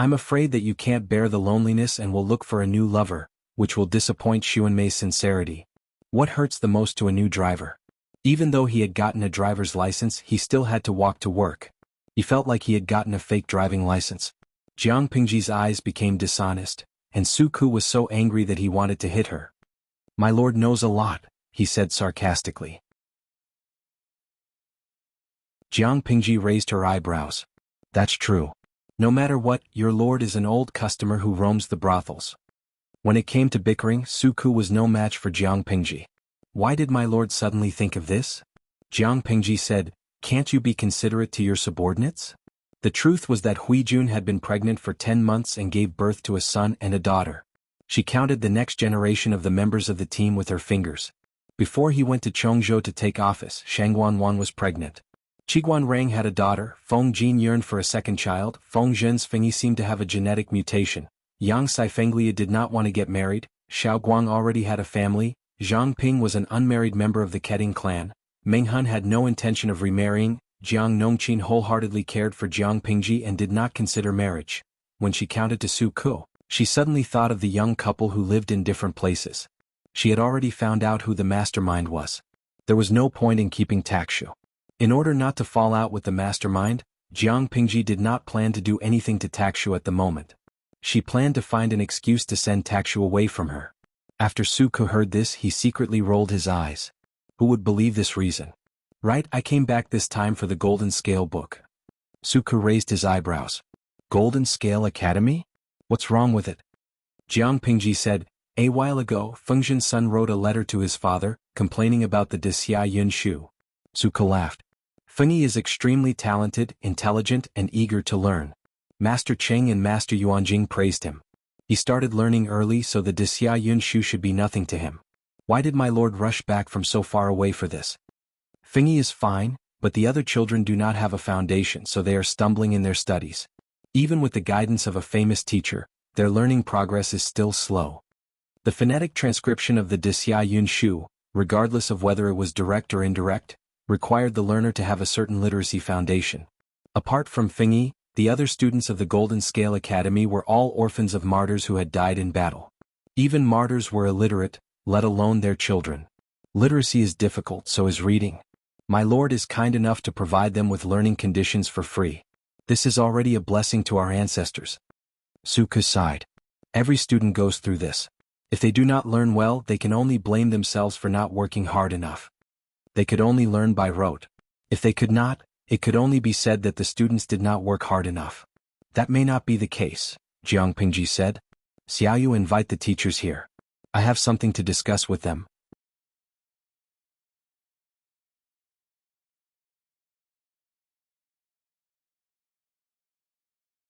I'm afraid that you can't bear the loneliness and will look for a new lover, which will disappoint Xuanmei's sincerity. What hurts the most to a new driver? Even though he had gotten a driver's license, he still had to walk to work. He felt like he had gotten a fake driving license. Jiang Pingji's eyes became dishonest, and Suke was so angry that he wanted to hit her. My lord knows a lot, he said sarcastically. Jiang Pingji raised her eyebrows. That's true. No matter what, your lord is an old customer who roams the brothels. When it came to bickering, Suke was no match for Jiang Pingji. Why did my lord suddenly think of this? Jiang Pingji said, can't you be considerate to your subordinates? The truth was that Huijun had been pregnant for 10 months and gave birth to a son and a daughter. She counted the next generation of the members of the team with her fingers. Before he went to Chongzhou to take office, Shangguanwan was pregnant. Qiguanrang had a daughter, Feng Jin yearned for a second child, Feng Zhen's Fengyi seemed to have a genetic mutation, Yang Saifenglia did not want to get married, Xiao Guang already had a family, Zhang Ping was an unmarried member of the Keting clan, Meng Hun had no intention of remarrying, Jiang Nongqin wholeheartedly cared for Jiang Pingji and did not consider marriage. When she counted to Suke, she suddenly thought of the young couple who lived in different places. She had already found out who the mastermind was. There was no point in keeping Takshu. In order not to fall out with the mastermind, Jiang Pingji did not plan to do anything to Takshu at the moment. She planned to find an excuse to send Takshu away from her. After Suke heard this, he secretly rolled his eyes. Who would believe this reason? Right, I came back this time for the Golden Scale book. Suke raised his eyebrows. Golden Scale Academy? What's wrong with it? Jiang Pingji said, a while ago, Fengzhen's son wrote a letter to his father, complaining about the Xia Yun Shu. Suke laughed. Fengyi is extremely talented, intelligent, and eager to learn. Master Cheng and Master Yuanjing praised him. He started learning early so the Xia Yun Shu should be nothing to him. Why did my lord rush back from so far away for this? Fengyi is fine, but the other children do not have a foundation, so they are stumbling in their studies. Even with the guidance of a famous teacher, their learning progress is still slow. The phonetic transcription of the Xia Yun Shu, regardless of whether it was direct or indirect, required the learner to have a certain literacy foundation. Apart from Fengyi, the other students of the Golden Scale Academy were all orphans of martyrs who had died in battle. Even martyrs were illiterate, let alone their children. Literacy is difficult, so is reading. My lord is kind enough to provide them with learning conditions for free. This is already a blessing to our ancestors. Suke sighed. Every student goes through this. If they do not learn well, they can only blame themselves for not working hard enough. They could only learn by rote. If they could not, it could only be said that the students did not work hard enough. That may not be the case, Jiang Pingji said. Xiaoyu, invite the teachers here. I have something to discuss with them.